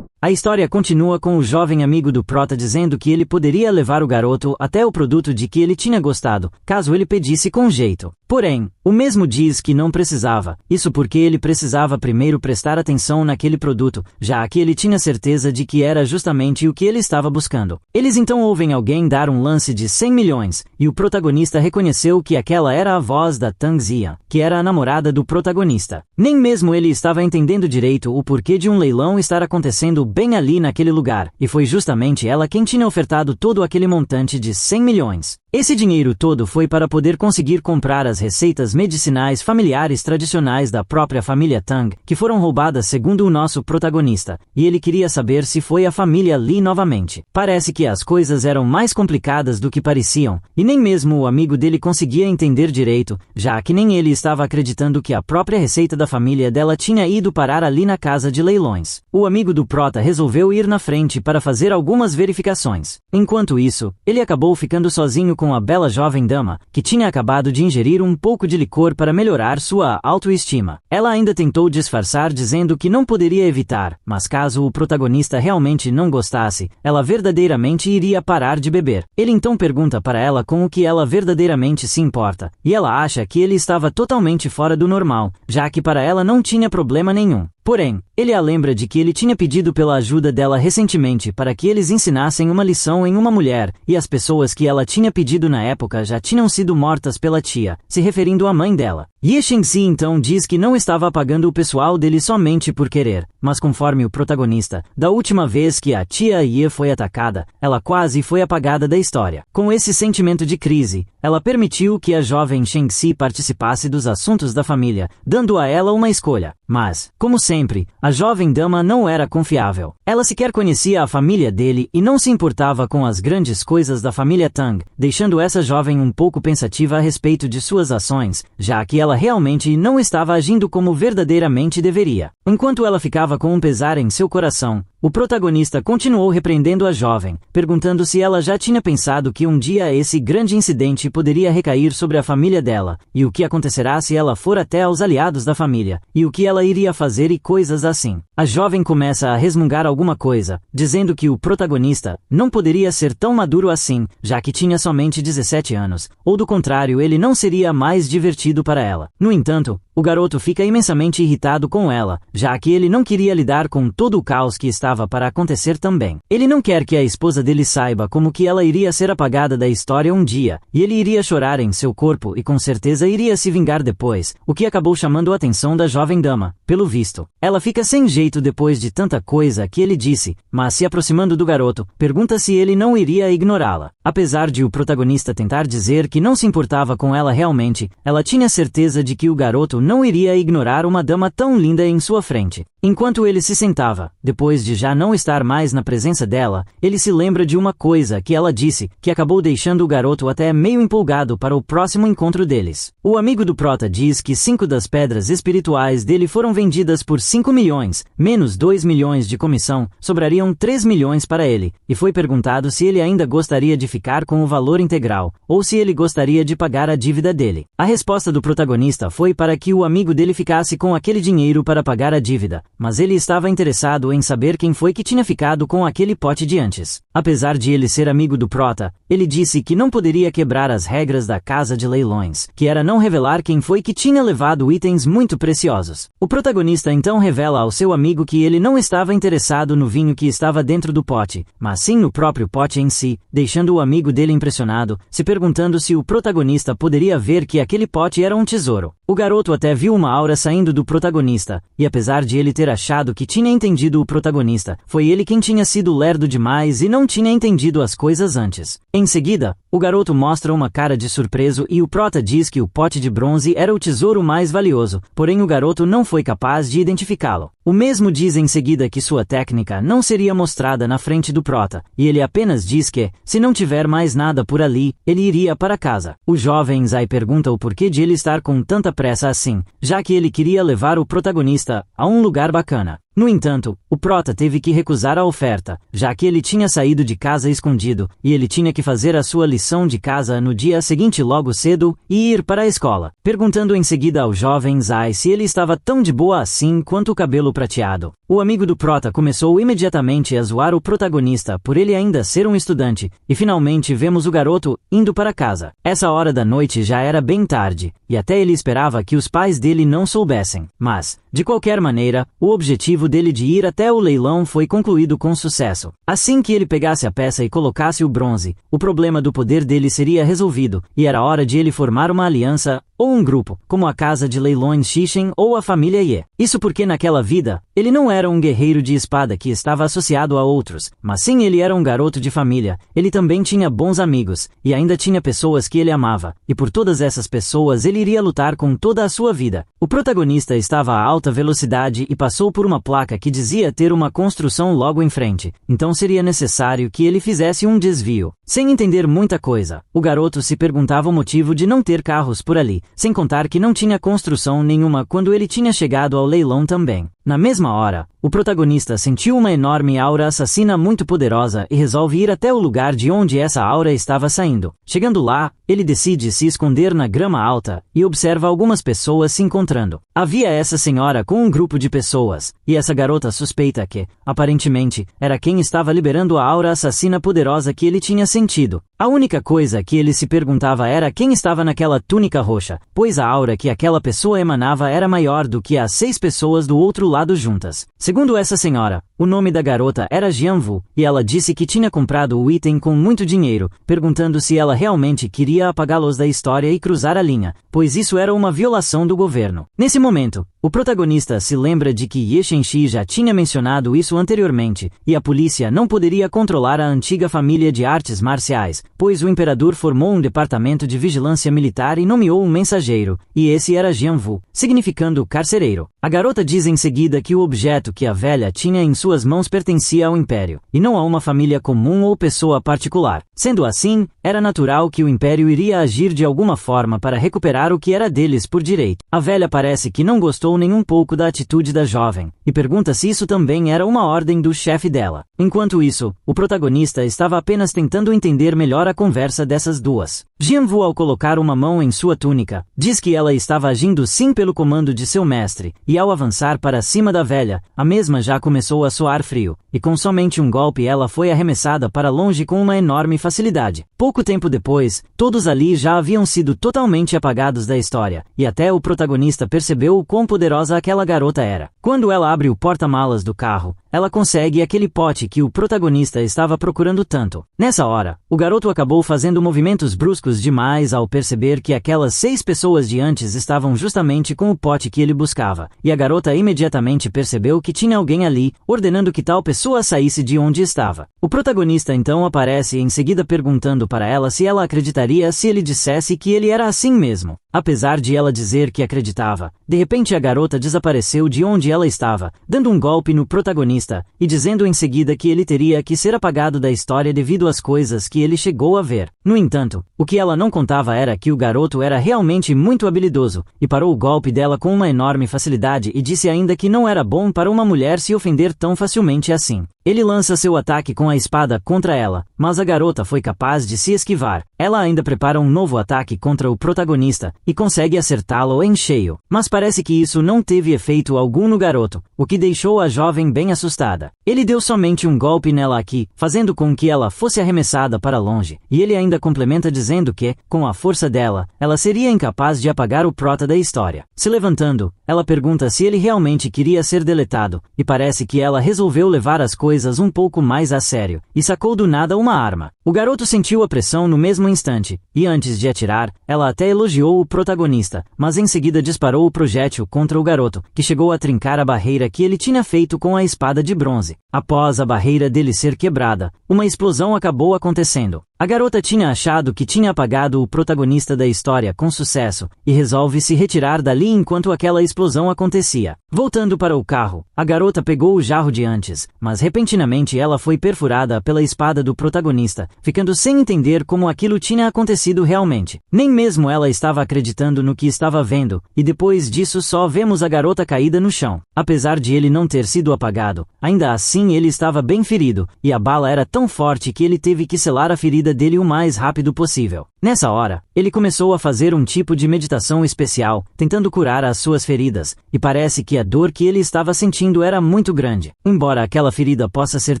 A história continua com o jovem amigo do prota dizendo que ele poderia levar o garoto até o produto de que ele tinha gostado, caso ele pedisse com jeito. Porém, o mesmo diz que não precisava, isso porque ele precisava primeiro prestar atenção naquele produto, já que ele tinha certeza de que era justamente o que ele estava buscando. Eles então ouvem alguém dar um lance de 100 milhões, e o protagonista reconheceu que aquela era a voz da Tang Ziya, que era a namorada do protagonista. Nem mesmo ele estava entendendo direito o porquê de um leilão estar acontecendo bem ali naquele lugar, e foi justamente ela quem tinha ofertado todo aquele montante de 100 milhões. Esse dinheiro todo foi para poder conseguir comprar as receitas medicinais familiares tradicionais da própria família Tang, que foram roubadas segundo o nosso protagonista, e ele queria saber se foi a família Li novamente. Parece que as coisas eram mais complicadas do que pareciam, e nem mesmo o amigo dele conseguia entender direito, já que nem ele estava acreditando que a própria receita da família dela tinha ido parar ali na casa de leilões. O amigo do prota resolveu ir na frente para fazer algumas verificações. Enquanto isso, ele acabou ficando sozinho com a bela jovem dama, que tinha acabado de ingerir um pouco de licor para melhorar sua autoestima. Ela ainda tentou disfarçar dizendo que não poderia evitar, mas caso o protagonista realmente não gostasse, ela verdadeiramente iria parar de beber. Ele então pergunta para ela com o que ela verdadeiramente se importa, e ela acha que ele estava totalmente fora do normal, já que para ela não tinha problema nenhum. Porém, ele a lembra de que ele tinha pedido pela ajuda dela recentemente para que eles ensinassem uma lição em uma mulher, e as pessoas que ela tinha pedido na época já tinham sido mortas pela tia, se referindo à mãe dela. Ye Shengxi então diz que não estava apagando o pessoal dele somente por querer, mas conforme o protagonista, da última vez que a tia Ye foi atacada, ela quase foi apagada da história. Com esse sentimento de crise, ela permitiu que a jovem Shengxi participasse dos assuntos da família, dando a ela uma escolha. Mas, como sempre, a jovem dama não era confiável. Ela sequer conhecia a família dele e não se importava com as grandes coisas da família Tang, deixando essa jovem um pouco pensativa a respeito de suas ações, já que ela realmente não estava agindo como verdadeiramente deveria. Enquanto ela ficava com um pesar em seu coração, o protagonista continuou repreendendo a jovem, perguntando se ela já tinha pensado que um dia esse grande incidente poderia recair sobre a família dela, e o que acontecerá se ela for até aos aliados da família, e o que ela iria fazer e coisas assim. A jovem começa a resmungar alguma coisa, dizendo que o protagonista não poderia ser tão maduro assim, já que tinha somente 17 anos, ou do contrário ele não seria mais divertido para ela. No entanto, o garoto fica imensamente irritado com ela, já que ele não queria lidar com todo o caos que estava para acontecer também. Ele não quer que a esposa dele saiba como que ela iria ser apagada da história um dia, e ele iria chorar em seu corpo e com certeza iria se vingar depois, o que acabou chamando a atenção da jovem dama. Pelo visto, ela fica sem jeito depois de tanta coisa que ele disse, mas se aproximando do garoto, pergunta se ele não iria ignorá-la. Apesar de o protagonista tentar dizer que não se importava com ela realmente, ela tinha certeza de que o garoto não iria ignorar uma dama tão linda em sua frente. Enquanto ele se sentava, depois de já não estar mais na presença dela, ele se lembra de uma coisa que ela disse, que acabou deixando o garoto até meio empolgado para o próximo encontro deles. O amigo do prota diz que 5 das pedras espirituais dele foram vendidas por 5 milhões, menos 2 milhões de comissão, sobrariam 3 milhões para ele, e foi perguntado se ele ainda gostaria de ficar com o valor integral, ou se ele gostaria de pagar a dívida dele. A resposta do protagonista foi para que o amigo dele ficasse com aquele dinheiro para pagar a dívida, mas ele estava interessado em saber quem foi que tinha ficado com aquele pote de antes. Apesar de ele ser amigo do prota, ele disse que não poderia quebrar as regras da casa de leilões, que era não revelar quem foi que tinha levado itens muito preciosos. O protagonista então revela ao seu amigo que ele não estava interessado no vinho que estava dentro do pote, mas sim no próprio pote em si, deixando o amigo dele impressionado, se perguntando se o protagonista poderia ver que aquele pote era um tesouro. O garoto até viu uma aura saindo do protagonista, e apesar de ele ter achado que tinha entendido o protagonista, foi ele quem tinha sido lerdo demais e não tinha entendido as coisas antes. Em seguida, o garoto mostra uma cara de surpreso e o prota diz que o pote de bronze era o tesouro mais valioso, porém o garoto não foi capaz de identificá-lo. O mesmo diz em seguida que sua técnica não seria mostrada na frente do prota, e ele apenas diz que, se não tiver mais nada por ali, ele iria para casa. O jovem Zai pergunta o porquê de ele estar com tanta pressa assim, já que ele queria levar o protagonista a um lugar bacana. No entanto, o prota teve que recusar a oferta, já que ele tinha saído de casa escondido, e ele tinha que fazer a sua lição de casa no dia seguinte logo cedo e ir para a escola, perguntando em seguida ao jovem Zai se ele estava tão de boa assim quanto o cabelo prateado. O amigo do prota começou imediatamente a zoar o protagonista por ele ainda ser um estudante, e finalmente vemos o garoto indo para casa. Essa hora da noite já era bem tarde, e até ele esperava que os pais dele não soubessem, mas, de qualquer maneira, o objetivo dele de ir até o leilão foi concluído com sucesso. Assim que ele pegasse a peça e colocasse o bronze, o problema do poder dele seria resolvido, e era hora de ele formar uma aliança, ou um grupo, como a casa de leilões Shishin ou a família Ye. Isso porque naquela vida, ele não era um guerreiro de espada que estava associado a outros, mas sim ele era um garoto de família, ele também tinha bons amigos, e ainda tinha pessoas que ele amava, e por todas essas pessoas ele iria lutar com toda a sua vida. O protagonista estava a alta velocidade e passou por uma placa que dizia ter uma construção logo em frente, então seria necessário que ele fizesse um desvio. Sem entender muita coisa, o garoto se perguntava o motivo de não ter carros por ali, sem contar que não tinha construção nenhuma quando ele tinha chegado ao leilão também. Na mesma hora, o protagonista sentiu uma enorme aura assassina muito poderosa e resolve ir até o lugar de onde essa aura estava saindo. Chegando lá, ele decide se esconder na grama alta e observa algumas pessoas se encontrando. Havia essa senhora com um grupo de pessoas, e essa garota suspeita que, aparentemente, era quem estava liberando a aura assassina poderosa que ele tinha sentido sentido. A única coisa que ele se perguntava era quem estava naquela túnica roxa, pois a aura que aquela pessoa emanava era maior do que as 6 pessoas do outro lado juntas. Segundo essa senhora, o nome da garota era Jianwu, e ela disse que tinha comprado o item com muito dinheiro, perguntando se ela realmente queria apagá-los da história e cruzar a linha, pois isso era uma violação do governo. Nesse momento, o protagonista se lembra de que Ye Shenxi já tinha mencionado isso anteriormente, e a polícia não poderia controlar a antiga família de artes marciais, pois o imperador formou um departamento de vigilância militar e nomeou um mensageiro, e esse era Jianwu, significando carcereiro. A garota diz em seguida que o objeto que a velha tinha em suas mãos pertencia ao império, e não a uma família comum ou pessoa particular. Sendo assim, era natural que o império iria agir de alguma forma para recuperar o que era deles por direito. A velha parece que não gostou nem um pouco da atitude da jovem, e pergunta se isso também era uma ordem do chefe dela. Enquanto isso, o protagonista estava apenas tentando entender melhor a conversa dessas duas. Jianwu, ao colocar uma mão em sua túnica, diz que ela estava agindo sim pelo comando de seu mestre, e ao avançar para cima da velha, a mesma já começou a soar frio, e com somente um golpe ela foi arremessada para longe com uma enorme facilidade. Pouco tempo depois, todos ali já haviam sido totalmente apagados da história, e até o protagonista percebeu o quão poderosa aquela garota era. Quando ela abre o porta-malas do carro, ela consegue aquele pote que o protagonista estava procurando tanto. Nessa hora, o garoto acabou fazendo movimentos bruscos demais ao perceber que aquelas 6 pessoas de antes estavam justamente com o pote que ele buscava, e a garota imediatamente percebeu que tinha alguém ali, ordenando que tal pessoa saísse de onde estava. O protagonista então aparece em seguida perguntando para ela se ela acreditaria se ele dissesse que ele era assim mesmo. Apesar de ela dizer que acreditava, de repente a garota desapareceu de onde ela estava, dando um golpe no protagonista, e dizendo em seguida que ele teria que ser apagado da história devido às coisas que ele chegou a ver. No entanto, o que ela não contava era que o garoto era realmente muito habilidoso, e parou o golpe dela com uma enorme facilidade e disse ainda que não era bom para uma mulher se ofender tão facilmente assim. Ele lança seu ataque com a espada contra ela, mas a garota foi capaz de se esquivar. Ela ainda prepara um novo ataque contra o protagonista, e consegue acertá-lo em cheio. Mas parece que isso não teve efeito algum no garoto, o que deixou a jovem bem assustada. Ele deu somente um golpe nela aqui, fazendo com que ela fosse arremessada para longe, e ele ainda complementa dizendo que, com a força dela, ela seria incapaz de apagar o prota da história. Se levantando, ela pergunta se ele realmente queria ser deletado, e parece que ela resolveu levar as coisas um pouco mais a sério, e sacou do nada uma arma. O garoto sentiu a pressão no mesmo instante, e antes de atirar, ela até elogiou o protagonista, mas em seguida disparou o projétil contra o garoto, que chegou a trincar a barreira que ele tinha feito com a espada de bronze. Após a barreira dele ser quebrada, uma explosão acabou acontecendo. A garota tinha achado que tinha apagado o protagonista da história com sucesso, e resolve se retirar dali enquanto aquela explosão acontecia. Voltando para o carro, a garota pegou o jarro de antes, mas repentinamente ela foi perfurada pela espada do protagonista, ficando sem entender como aquilo tinha acontecido realmente. Nem mesmo ela estava acreditando no que estava vendo, e depois disso só vemos a garota caída no chão. Apesar de ele não ter sido apagado, ainda assim ele estava bem ferido, e a bala era tão forte que ele teve que selar a ferida dele o mais rápido possível. Nessa hora, ele começou a fazer um tipo de meditação especial, tentando curar as suas feridas, e parece que a dor que ele estava sentindo era muito grande. Embora aquela ferida possa ser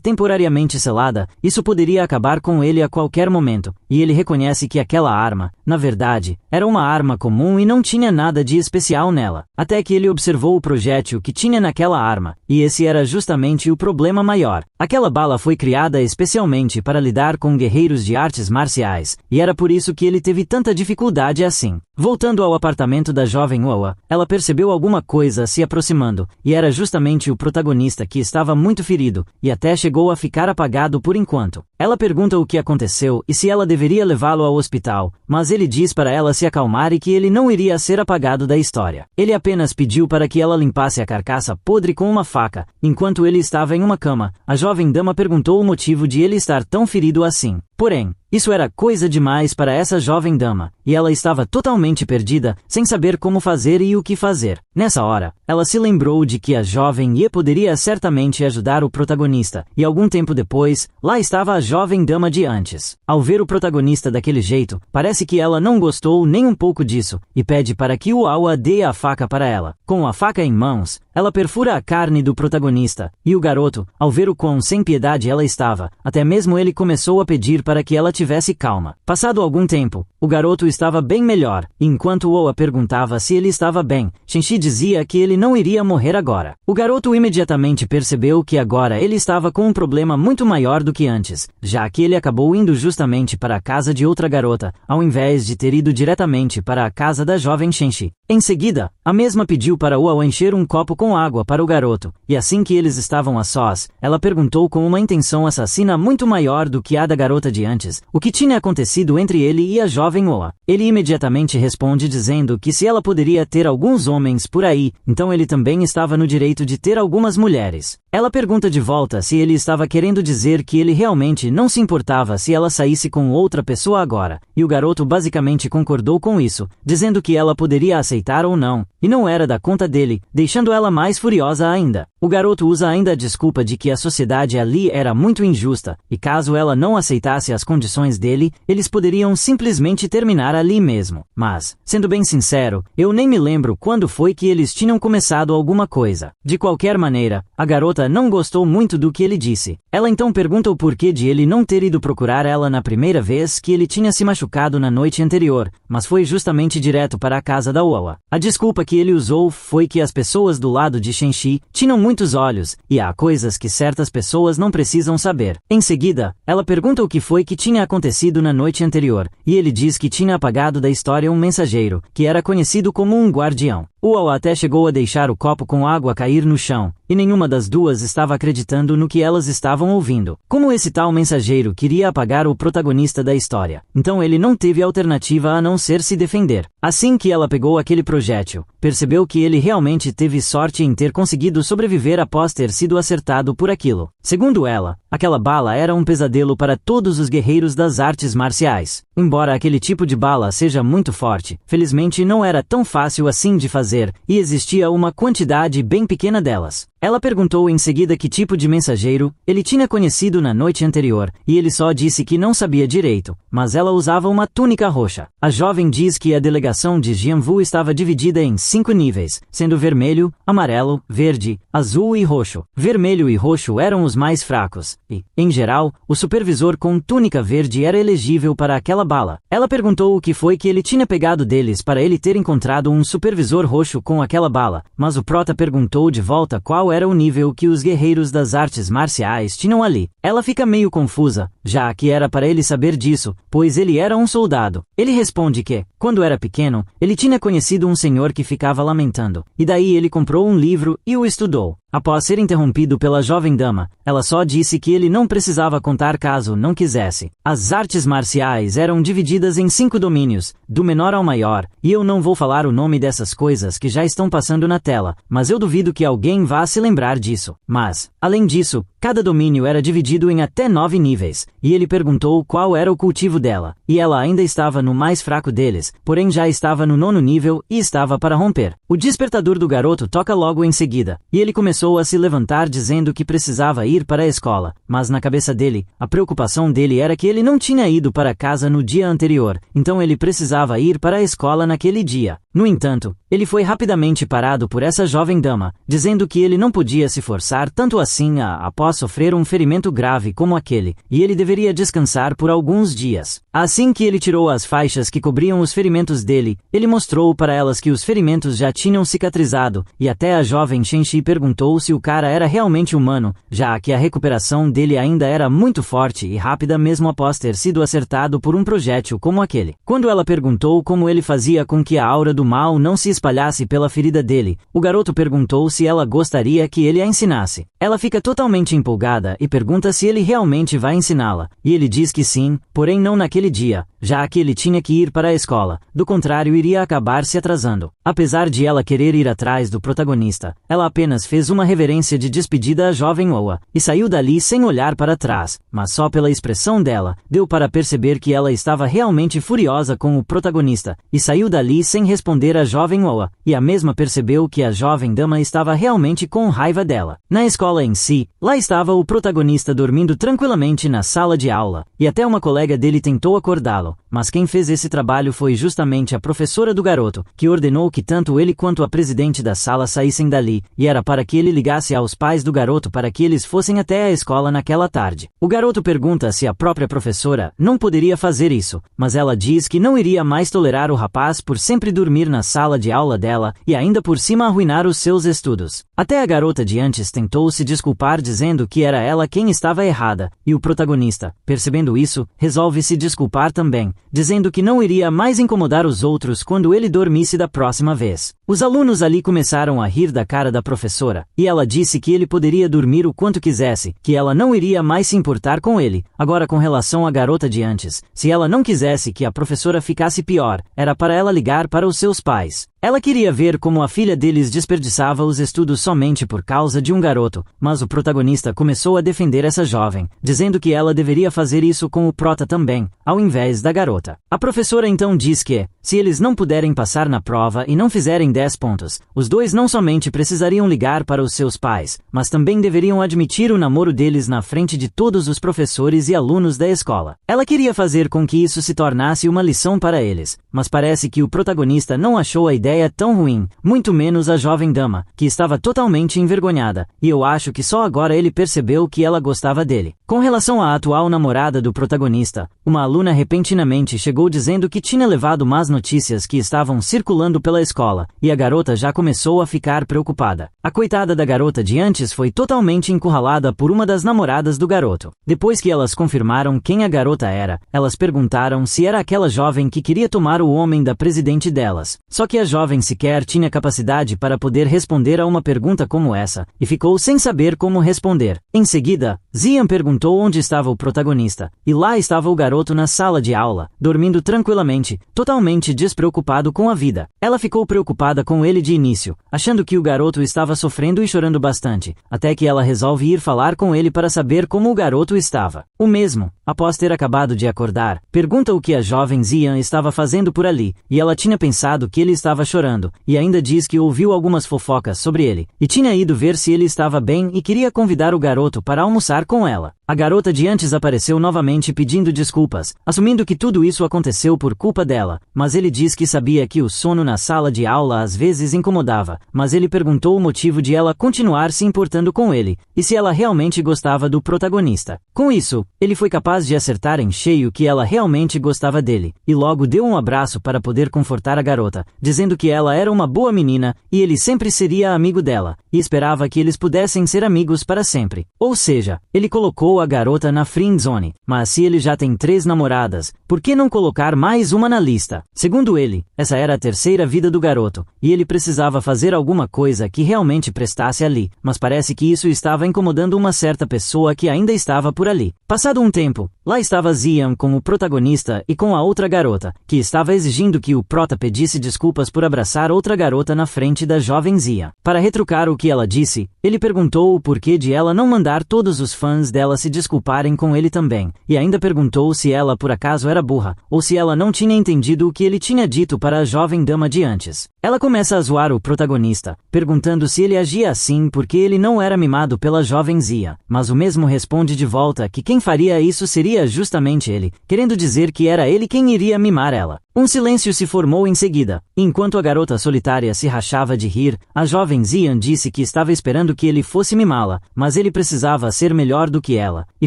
temporariamente selada, isso poderia acabar com ele a qualquer momento, e ele reconhece que aquela arma, na verdade, era uma arma comum e não tinha nada de especial nela. Até que ele observou o projétil que tinha naquela arma, e esse era justamente o problema maior. Aquela bala foi criada especialmente para lidar com guerreiros de artes marciais, e era por isso que ele teve tanta dificuldade assim. Voltando ao apartamento da jovem Oa, ela percebeu alguma coisa se aproximando, e era justamente o protagonista que estava muito ferido, e até chegou a ficar apagado por enquanto. Ela pergunta o que aconteceu e se ela deveria levá-lo ao hospital, mas ele diz para ela se acalmar e que ele não iria ser apagado da história. Ele apenas pediu para que ela limpasse a carcaça podre com uma faca. Enquanto ele estava em uma cama, a jovem dama perguntou o motivo de ele estar tão ferido assim. Porém, isso era coisa demais para essa jovem dama, e ela estava totalmente perdida, sem saber como fazer e o que fazer. Nessa hora, ela se lembrou de que a jovem Ye poderia certamente ajudar o protagonista, e algum tempo depois, lá estava a jovem dama de antes. Ao ver o protagonista daquele jeito, parece que ela não gostou nem um pouco disso, e pede para que o Awa dê a faca para ela. Com a faca em mãos, ela perfura a carne do protagonista, e o garoto, ao ver o quão sem piedade ela estava, até mesmo ele começou a pedir para que ela tivesse calma. Passado algum tempo, o garoto estava bem melhor, e enquanto Oa perguntava se ele estava bem, Shenxi dizia que ele não iria morrer agora. O garoto imediatamente percebeu que agora ele estava com um problema muito maior do que antes, já que ele acabou indo justamente para a casa de outra garota, ao invés de ter ido diretamente para a casa da jovem Shenxi. Em seguida, a mesma pediu para Oa encher um copo com água para o garoto, e assim que eles estavam a sós, ela perguntou com uma intenção assassina muito maior do que a da garota de antes, o que tinha acontecido entre ele e a jovem Oa. Ele imediatamente responde dizendo que se ela poderia ter alguns homens por aí, então ele também estava no direito de ter algumas mulheres. Ela pergunta de volta se ele estava querendo dizer que ele realmente não se importava se ela saísse com outra pessoa agora, e o garoto basicamente concordou com isso, dizendo que ela poderia aceitar ou não, e não era da conta dele, deixando ela mais furiosa ainda. O garoto usa ainda a desculpa de que a sociedade ali era muito injusta, e caso ela não aceitasse as condições dele, eles poderiam simplesmente terminar ali mesmo. Mas, sendo bem sincero, eu nem me lembro quando foi que eles tinham começado alguma coisa. De qualquer maneira, a garota não gostou muito do que ele disse. Ela então pergunta o porquê de ele não ter ido procurar ela na primeira vez que ele tinha se machucado na noite anterior, mas foi justamente direto para a casa da Oa. A desculpa que ele usou foi que as pessoas do lado de Shenxi tinham muitos olhos, e há coisas que certas pessoas não precisam saber. Em seguida, ela pergunta o que foi que tinha acontecido na noite anterior, e ele diz que tinha apagado da história um mensageiro, que era conhecido como um guardião. Oa até chegou a deixar o copo com água cair no chão, e nenhuma das duas estava acreditando no que elas estavam ouvindo. Como esse tal mensageiro queria apagar o protagonista da história, então ele não teve alternativa a não ser se defender. Assim que ela pegou aquele projétil, percebeu que ele realmente teve sorte em ter conseguido sobreviver após ter sido acertado por aquilo. Segundo ela, aquela bala era um pesadelo para todos os guerreiros das artes marciais. Embora aquele tipo de bala seja muito forte, felizmente não era tão fácil assim de fazer, e existia uma quantidade bem pequena delas. Ela perguntou em seguida que tipo de mensageiro ele tinha conhecido na noite anterior, e ele só disse que não sabia direito, mas ela usava uma túnica roxa. A jovem diz que a delegação de Jianwu estava dividida em 5 níveis, sendo vermelho, amarelo, verde, azul e roxo. Vermelho e roxo eram os mais fracos, e, em geral, o supervisor com túnica verde era elegível para aquela bala. Ela perguntou o que foi que ele tinha pegado deles para ele ter encontrado um supervisor roxo com aquela bala, mas o prota perguntou de volta qual era o nível que os guerreiros das artes marciais tinham ali. Ela fica meio confusa, já que era para ele saber disso, pois ele era um soldado. Ele responde que, quando era pequeno, ele tinha conhecido um senhor que ficava lamentando, e daí ele comprou um livro e o estudou. Após ser interrompido pela jovem dama, ela só disse que ele não precisava contar caso não quisesse. As artes marciais eram divididas em 5 domínios, do menor ao maior, e eu não vou falar o nome dessas coisas que já estão passando na tela, mas eu duvido que alguém vá se lembrar disso. Mas, além disso, cada domínio era dividido em até 9 níveis, e ele perguntou qual era o cultivo dela, e ela ainda estava no mais fraco deles, porém já estava no 9º nível e estava para romper. O despertador do garoto toca logo em seguida, e ele começou a se levantar dizendo que precisava ir para a escola, mas na cabeça dele, a preocupação dele era que ele não tinha ido para casa no dia anterior, então ele precisava ir para a escola naquele dia. No entanto, ele foi rapidamente parado por essa jovem dama, dizendo que ele não podia se forçar tanto assim após sofrer um ferimento grave como aquele, e ele deveria descansar por alguns dias. Assim que ele tirou as faixas que cobriam os ferimentos dele, ele mostrou para elas que os ferimentos já tinham cicatrizado, e até a jovem Shenxi perguntou se o cara era realmente humano, já que a recuperação dele ainda era muito forte e rápida mesmo após ter sido acertado por um projétil como aquele. Quando ela perguntou como ele fazia com que a aura do mal não se espalhasse pela ferida dele, o garoto perguntou se ela gostaria que ele a ensinasse. Ela fica totalmente empolgada e pergunta se ele realmente vai ensiná-la, e ele diz que sim, porém não naquele dia, já que ele tinha que ir para a escola, do contrário iria acabar se atrasando. Apesar de ela querer ir atrás do protagonista, ela apenas fez uma reverência de despedida à jovem Oa, e saiu dali sem olhar para trás, mas só pela expressão dela, deu para perceber que ela estava realmente furiosa com o protagonista, e saiu dali sem responder responder a jovem Oa, e a mesma percebeu que a jovem dama estava realmente com raiva dela. Na escola em si, lá estava o protagonista dormindo tranquilamente na sala de aula, e até uma colega dele tentou acordá-lo, mas quem fez esse trabalho foi justamente a professora do garoto, que ordenou que tanto ele quanto a presidente da sala saíssem dali, e era para que ele ligasse aos pais do garoto para que eles fossem até a escola naquela tarde. O garoto pergunta se a própria professora não poderia fazer isso, mas ela diz que não iria mais tolerar o rapaz por sempre dormir na sala de aula dela e ainda por cima arruinar os seus estudos. Até a garota de antes tentou se desculpar dizendo que era ela quem estava errada, e o protagonista, percebendo isso, resolve se desculpar também, dizendo que não iria mais incomodar os outros quando ele dormisse da próxima vez. Os alunos ali começaram a rir da cara da professora, e ela disse que ele poderia dormir o quanto quisesse, que ela não iria mais se importar com ele. Agora, com relação à garota de antes, se ela não quisesse que a professora ficasse pior, era para ela ligar para os seus pais. Ela queria ver como a filha deles desperdiçava os estudos somente por causa de um garoto, mas o protagonista começou a defender essa jovem, dizendo que ela deveria fazer isso com o prota também, ao invés da garota. A professora então diz que, se eles não puderem passar na prova e não fizerem 10 pontos, os dois não somente precisariam ligar para os seus pais, mas também deveriam admitir o namoro deles na frente de todos os professores e alunos da escola. Ela queria fazer com que isso se tornasse uma lição para eles, mas parece que o protagonista não achou a ideia tão ruim, muito menos a jovem dama, que estava totalmente envergonhada, e eu acho que só agora ele percebeu que ela gostava dele. Com relação à atual namorada do protagonista, uma aluna repentinamente chegou dizendo que tinha levado más notícias que estavam circulando pela escola, e a garota já começou a ficar preocupada. A coitada da garota de antes foi totalmente encurralada por uma das namoradas do garoto. Depois que elas confirmaram quem a garota era, elas perguntaram se era aquela jovem que queria tomar o homem da presidente delas. Só que a jovem sequer tinha capacidade para poder responder a uma pergunta como essa, e ficou sem saber como responder. Em seguida, Zian perguntou onde estava o protagonista, e lá estava o garoto na sala de aula, dormindo tranquilamente, totalmente despreocupado com a vida. Ela ficou preocupada com ele de início, achando que o garoto estava sofrendo e chorando bastante, até que ela resolve ir falar com ele para saber como o garoto estava. O mesmo, após ter acabado de acordar, pergunta o que a jovem Zian estava fazendo por ali, e ela tinha pensado que ele estava chorando, e ainda diz que ouviu algumas fofocas sobre ele, e tinha ido ver se ele estava bem e queria convidar o garoto para almoçar com ela. A garota de antes apareceu novamente pedindo desculpas, assumindo que tudo isso aconteceu por culpa dela, mas ele diz que sabia que o sono na sala de aula às vezes incomodava, mas ele perguntou o motivo de ela continuar se importando com ele, e se ela realmente gostava do protagonista. Com isso, ele foi capaz de acertar em cheio que ela realmente gostava dele, e logo deu um abraço para poder confortar a garota, dizendo que ela era uma boa menina, e ele sempre seria amigo dela, e esperava que eles pudessem ser amigos para sempre. Ou seja, ele colocou a garota na friendzone, mas se ele já tem 3 namoradas, por que não colocar mais uma na lista? Segundo ele, essa era a terceira vida do garoto, e ele precisava fazer alguma coisa que realmente prestasse ali, mas parece que isso estava incomodando uma certa pessoa que ainda estava por ali. Passado um tempo, lá estava Zian com o protagonista e com a outra garota, que estava exigindo que o prota pedisse desculpas por abraçar outra garota na frente da jovem Zian. Para retrucar o que ela disse, ele perguntou o porquê de ela não mandar todos os fãs dela se desculparem com ele também, e ainda perguntou se ela por acaso era burra, ou se ela não tinha entendido o que ele tinha dito para a jovem dama de antes. Ela começa a zoar o protagonista, perguntando se ele agia assim porque ele não era mimado pela jovem Zian, mas o mesmo responde de volta que quem faria isso seria justamente ele, querendo dizer que era ele quem iria mimar ela. Um silêncio se formou em seguida. Enquanto a garota solitária se rachava de rir, a jovem Zian disse que estava esperando que ele fosse mimá-la, mas ele precisava ser melhor do que ela, e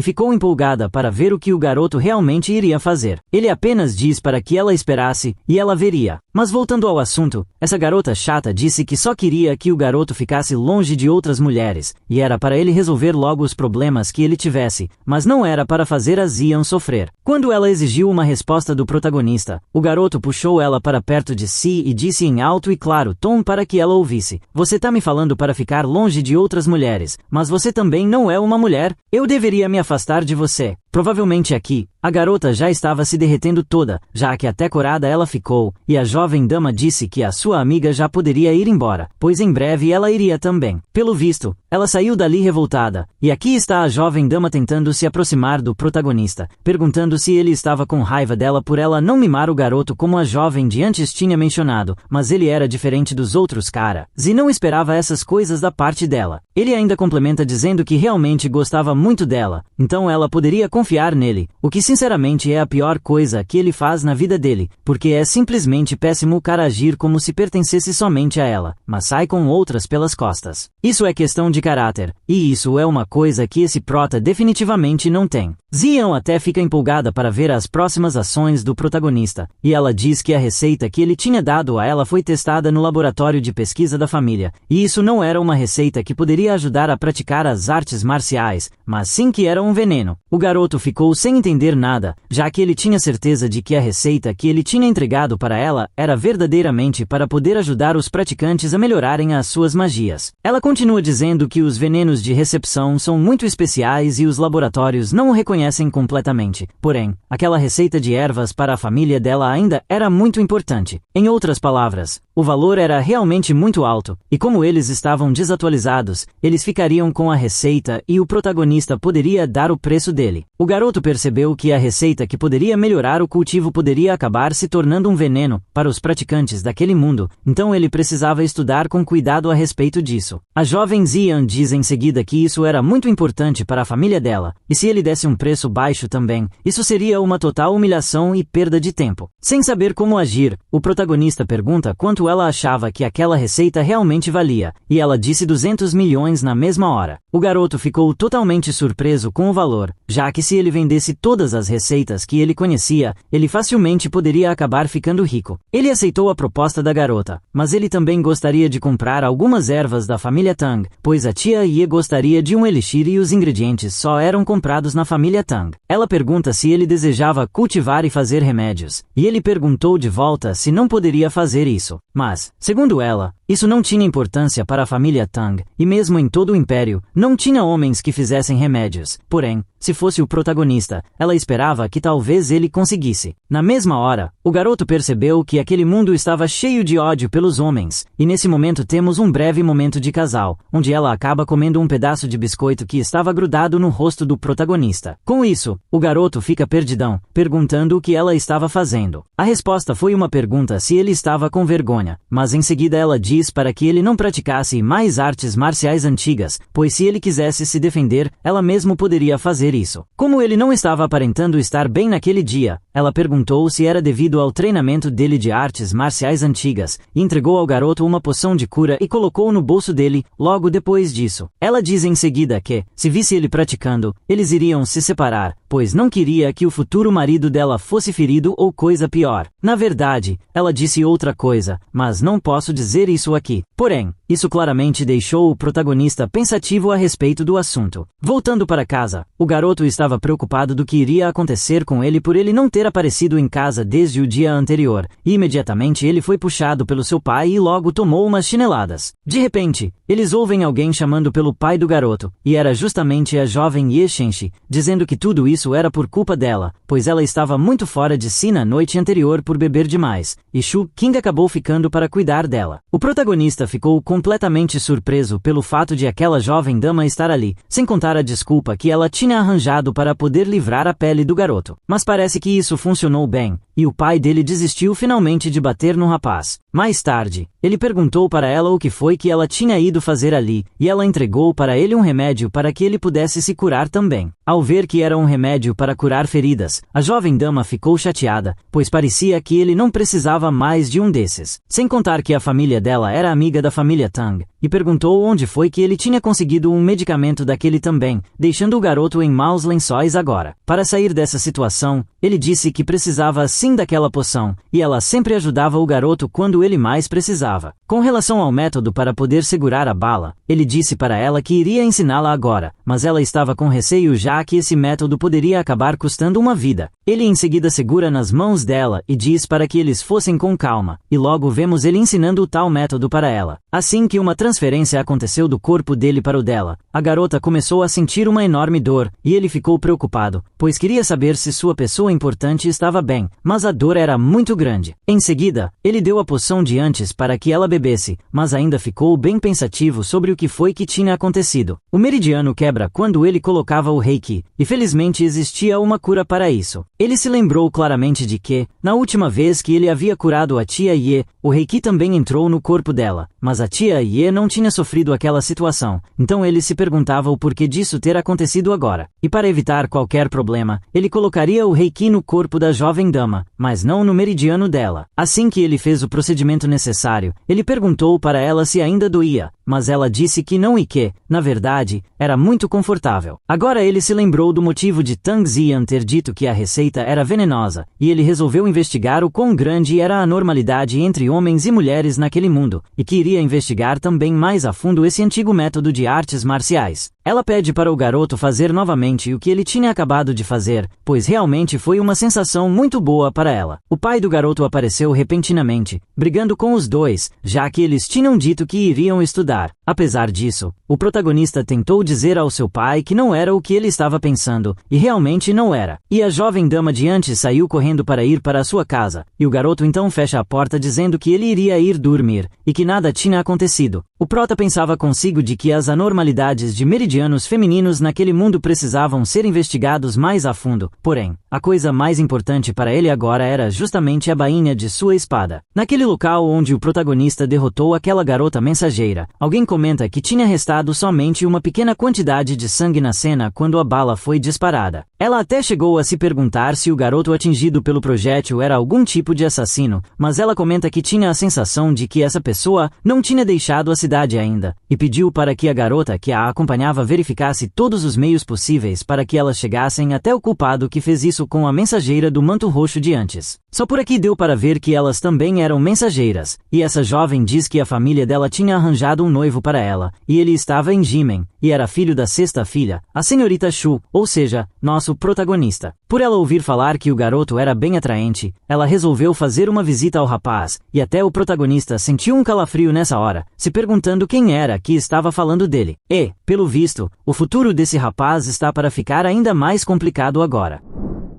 ficou empolgada para ver o que o garoto realmente iria fazer. Ele apenas diz para que ela esperasse, e ela veria. Mas voltando ao assunto, essa garota chata disse que só queria que o garoto ficasse longe de outras mulheres, e era para ele resolver logo os problemas que ele tivesse, mas não era para fazer a Zian sofrer. Quando ela exigiu uma resposta do protagonista, o garoto puxou ela para perto de si e disse em alto e claro tom para que ela ouvisse: "Você tá me falando para ficar longe de outras mulheres, mas você também não é uma mulher? Eu deveria me afastar de você." Provavelmente aqui, a garota já estava se derretendo toda, já que até corada ela ficou, e a jovem dama disse que a sua amiga já poderia ir embora, pois em breve ela iria também. Pelo visto, ela saiu dali revoltada, e aqui está a jovem dama tentando se aproximar do protagonista, perguntando se ele estava com raiva dela por ela não mimar o garoto como a jovem de antes tinha mencionado, mas ele era diferente dos outros cara. Zee não esperava essas coisas da parte dela. Ele ainda complementa dizendo que realmente gostava muito dela, então ela poderia confiar nele, o que sinceramente é a pior coisa que ele faz na vida dele, porque é simplesmente péssimo o cara agir como se pertencesse somente a ela, mas sai com outras pelas costas. Isso é questão de caráter, e isso é uma coisa que esse prota definitivamente não tem. Zion até fica empolgada para ver as próximas ações do protagonista, e ela diz que a receita que ele tinha dado a ela foi testada no laboratório de pesquisa da família, e isso não era uma receita que poderia ajudar a praticar as artes marciais, mas sim que era um veneno. O garoto ficou sem entender nada, já que ele tinha certeza de que a receita que ele tinha entregado para ela era verdadeiramente para poder ajudar os praticantes a melhorarem as suas magias. Ela continua dizendo que os venenos de recepção são muito especiais e os laboratórios não o reconhecem completamente. Porém, aquela receita de ervas para a família dela ainda era muito importante. Em outras palavras, o valor era realmente muito alto, e como eles estavam desatualizados, eles ficariam com a receita e o protagonista poderia dar o preço dele. O garoto percebeu que a receita que poderia melhorar o cultivo poderia acabar se tornando um veneno para os praticantes daquele mundo, então ele precisava estudar com cuidado a respeito disso. A jovem Zion diz em seguida que isso era muito importante para a família dela, e se ele desse um preço baixo também, isso seria uma total humilhação e perda de tempo. Sem saber como agir, o protagonista pergunta quanto ela achava que aquela receita realmente valia, e ela disse 200 milhões na mesma hora. O garoto ficou totalmente surpreso com o valor, já que se ele vendesse todas as receitas que ele conhecia, ele facilmente poderia acabar ficando rico. Ele aceitou a proposta da garota, mas ele também gostaria de comprar algumas ervas da família Tang, pois a tia Ye gostaria de um elixir e os ingredientes só eram comprados na família Tang. Ela pergunta se ele desejava cultivar e fazer remédios, e ele perguntou de volta se não poderia fazer isso. Mas, segundo ela, isso não tinha importância para a família Tang, e mesmo em todo o império, não tinha homens que fizessem remédios. Porém, se fosse o protagonista, ela esperava que talvez ele conseguisse. Na mesma hora, o garoto percebeu que aquele mundo estava cheio de ódio pelos homens, e nesse momento temos um breve momento de casal, onde ela acaba comendo um pedaço de biscoito que estava grudado no rosto do protagonista. Com isso, o garoto fica perdidão, perguntando o que ela estava fazendo. A resposta foi uma pergunta se ele estava com vergonha, mas em seguida ela diz para que ele não praticasse mais artes marciais antigas, pois se ele quisesse se defender, ela mesmo poderia fazer isso. Como ele não estava aparentando estar bem naquele dia, ela perguntou se era devido ao treinamento dele de artes marciais antigas, e entregou ao garoto uma poção de cura e colocou no bolso dele, logo depois disso. Ela diz em seguida que, se visse ele praticando, eles iriam se separar, pois não queria que o futuro marido dela fosse ferido ou coisa pior. Na verdade, ela disse outra coisa, mas não posso dizer isso aqui. Porém, isso claramente deixou o protagonista pensativo a respeito do assunto. Voltando para casa, o garoto estava preocupado do que iria acontecer com ele por ele não ter aparecido em casa desde o dia anterior, e imediatamente ele foi puxado pelo seu pai e logo tomou umas chineladas. De repente, eles ouvem alguém chamando pelo pai do garoto, e era justamente a jovem Ye Shenxi, dizendo que tudo isso era por culpa dela, pois ela estava muito fora de si na noite anterior por beber demais, e Shu King acabou ficando para cuidar dela. O protagonista ficou completamente surpreso pelo fato de aquela jovem dama estar ali, sem contar a desculpa que ela tinha arranjado para poder livrar a pele do garoto. Mas parece que isso funcionou bem, e o pai dele desistiu finalmente de bater no rapaz. Mais tarde, ele perguntou para ela o que foi que ela tinha ido fazer ali, e ela entregou para ele um remédio para que ele pudesse se curar também. Ao ver que era um remédio para curar feridas, a jovem dama ficou chateada, pois parecia que ele não precisava mais de um desses. Sem contar que a família dela era amiga da família Tang, e perguntou onde foi que ele tinha conseguido um medicamento daquele também, deixando o garoto em maus lençóis agora. Para sair dessa situação, ele disse que precisava simplesmente sim daquela poção, e ela sempre ajudava o garoto quando ele mais precisava. Com relação ao método para poder segurar a bala, ele disse para ela que iria ensiná-la agora, mas ela estava com receio já que esse método poderia acabar custando uma vida. Ele em seguida segura nas mãos dela e diz para que eles fossem com calma, e logo vemos ele ensinando o tal método para ela. Assim que uma transferência aconteceu do corpo dele para o dela, a garota começou a sentir uma enorme dor, e ele ficou preocupado, pois queria saber se sua pessoa importante estava bem, mas a dor era muito grande. Em seguida, ele deu a poção de antes para que ela bebesse, mas ainda ficou bem pensativo sobre o que foi que tinha acontecido. O meridiano quebra quando ele colocava o reiki, e felizmente existia uma cura para isso. Ele se lembrou claramente de que, na última vez que ele havia curado a tia Ye, o reiki também entrou no corpo dela, mas a tia Ye não tinha sofrido aquela situação, então ele se perguntava o porquê disso ter acontecido agora. E para evitar qualquer problema, ele colocaria o reiki no corpo da jovem dama, mas não no meridiano dela. Assim que ele fez o procedimento necessário, ele perguntou para ela se ainda doía, mas ela disse que não e que, na verdade, era muito confortável. Agora ele se lembrou do motivo de Tang Ziyan ter dito que a receita era venenosa, e ele resolveu investigar o quão grande era a normalidade entre homens e mulheres naquele mundo, e que iria investigar também mais a fundo esse antigo método de artes marciais. Ela pede para o garoto fazer novamente o que ele tinha acabado de fazer, pois realmente foi uma sensação muito boa para ela. O pai do garoto apareceu repentinamente, brigando com os dois, já que eles tinham dito que iriam estudar. Apesar disso, o protagonista tentou dizer ao seu pai que não era o que ele estava pensando, e realmente não era. E a jovem dama de antes saiu correndo para ir para a sua casa, e o garoto então fecha a porta dizendo que ele iria ir dormir, e que nada tinha acontecido. O prota pensava consigo de que as anormalidades de meridianos femininos naquele mundo precisavam ser investigados mais a fundo, porém, a coisa mais importante para ele agora era justamente a bainha de sua espada. Naquele local onde o protagonista derrotou aquela garota mensageira, alguém comenta que tinha restado somente uma pequena quantidade de sangue na cena quando a bala foi disparada. Ela até chegou a se perguntar se o garoto atingido pelo projétil era algum tipo de assassino, mas ela comenta que tinha a sensação de que essa pessoa não tinha deixado a cidade ainda, e pediu para que a garota que a acompanhava verificasse todos os meios possíveis para que elas chegassem até o culpado que fez isso com a mensageira do manto roxo de antes. Só por aqui deu para ver que elas também eram mensageiras, e essa jovem diz que a família dela tinha arranjado um noivo para ela, e ele estava em Jimen, e era filho da sexta filha, a senhorita Shu, ou seja, nosso protagonista. Por ela ouvir falar que o garoto era bem atraente, ela resolveu fazer uma visita ao rapaz, e até o protagonista sentiu um calafrio nessa hora, se perguntando quem era que estava falando dele. E, pelo visto, o futuro desse rapaz está para ficar ainda mais complicado agora.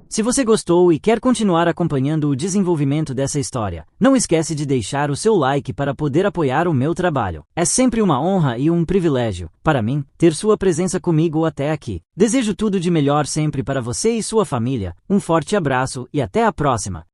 Se você gostou e quer continuar acompanhando o desenvolvimento dessa história, não esquece de deixar o seu like para poder apoiar o meu trabalho. É sempre uma honra e um privilégio, para mim, ter sua presença comigo até aqui. Desejo tudo de melhor sempre para você e sua família, um forte abraço e até a próxima!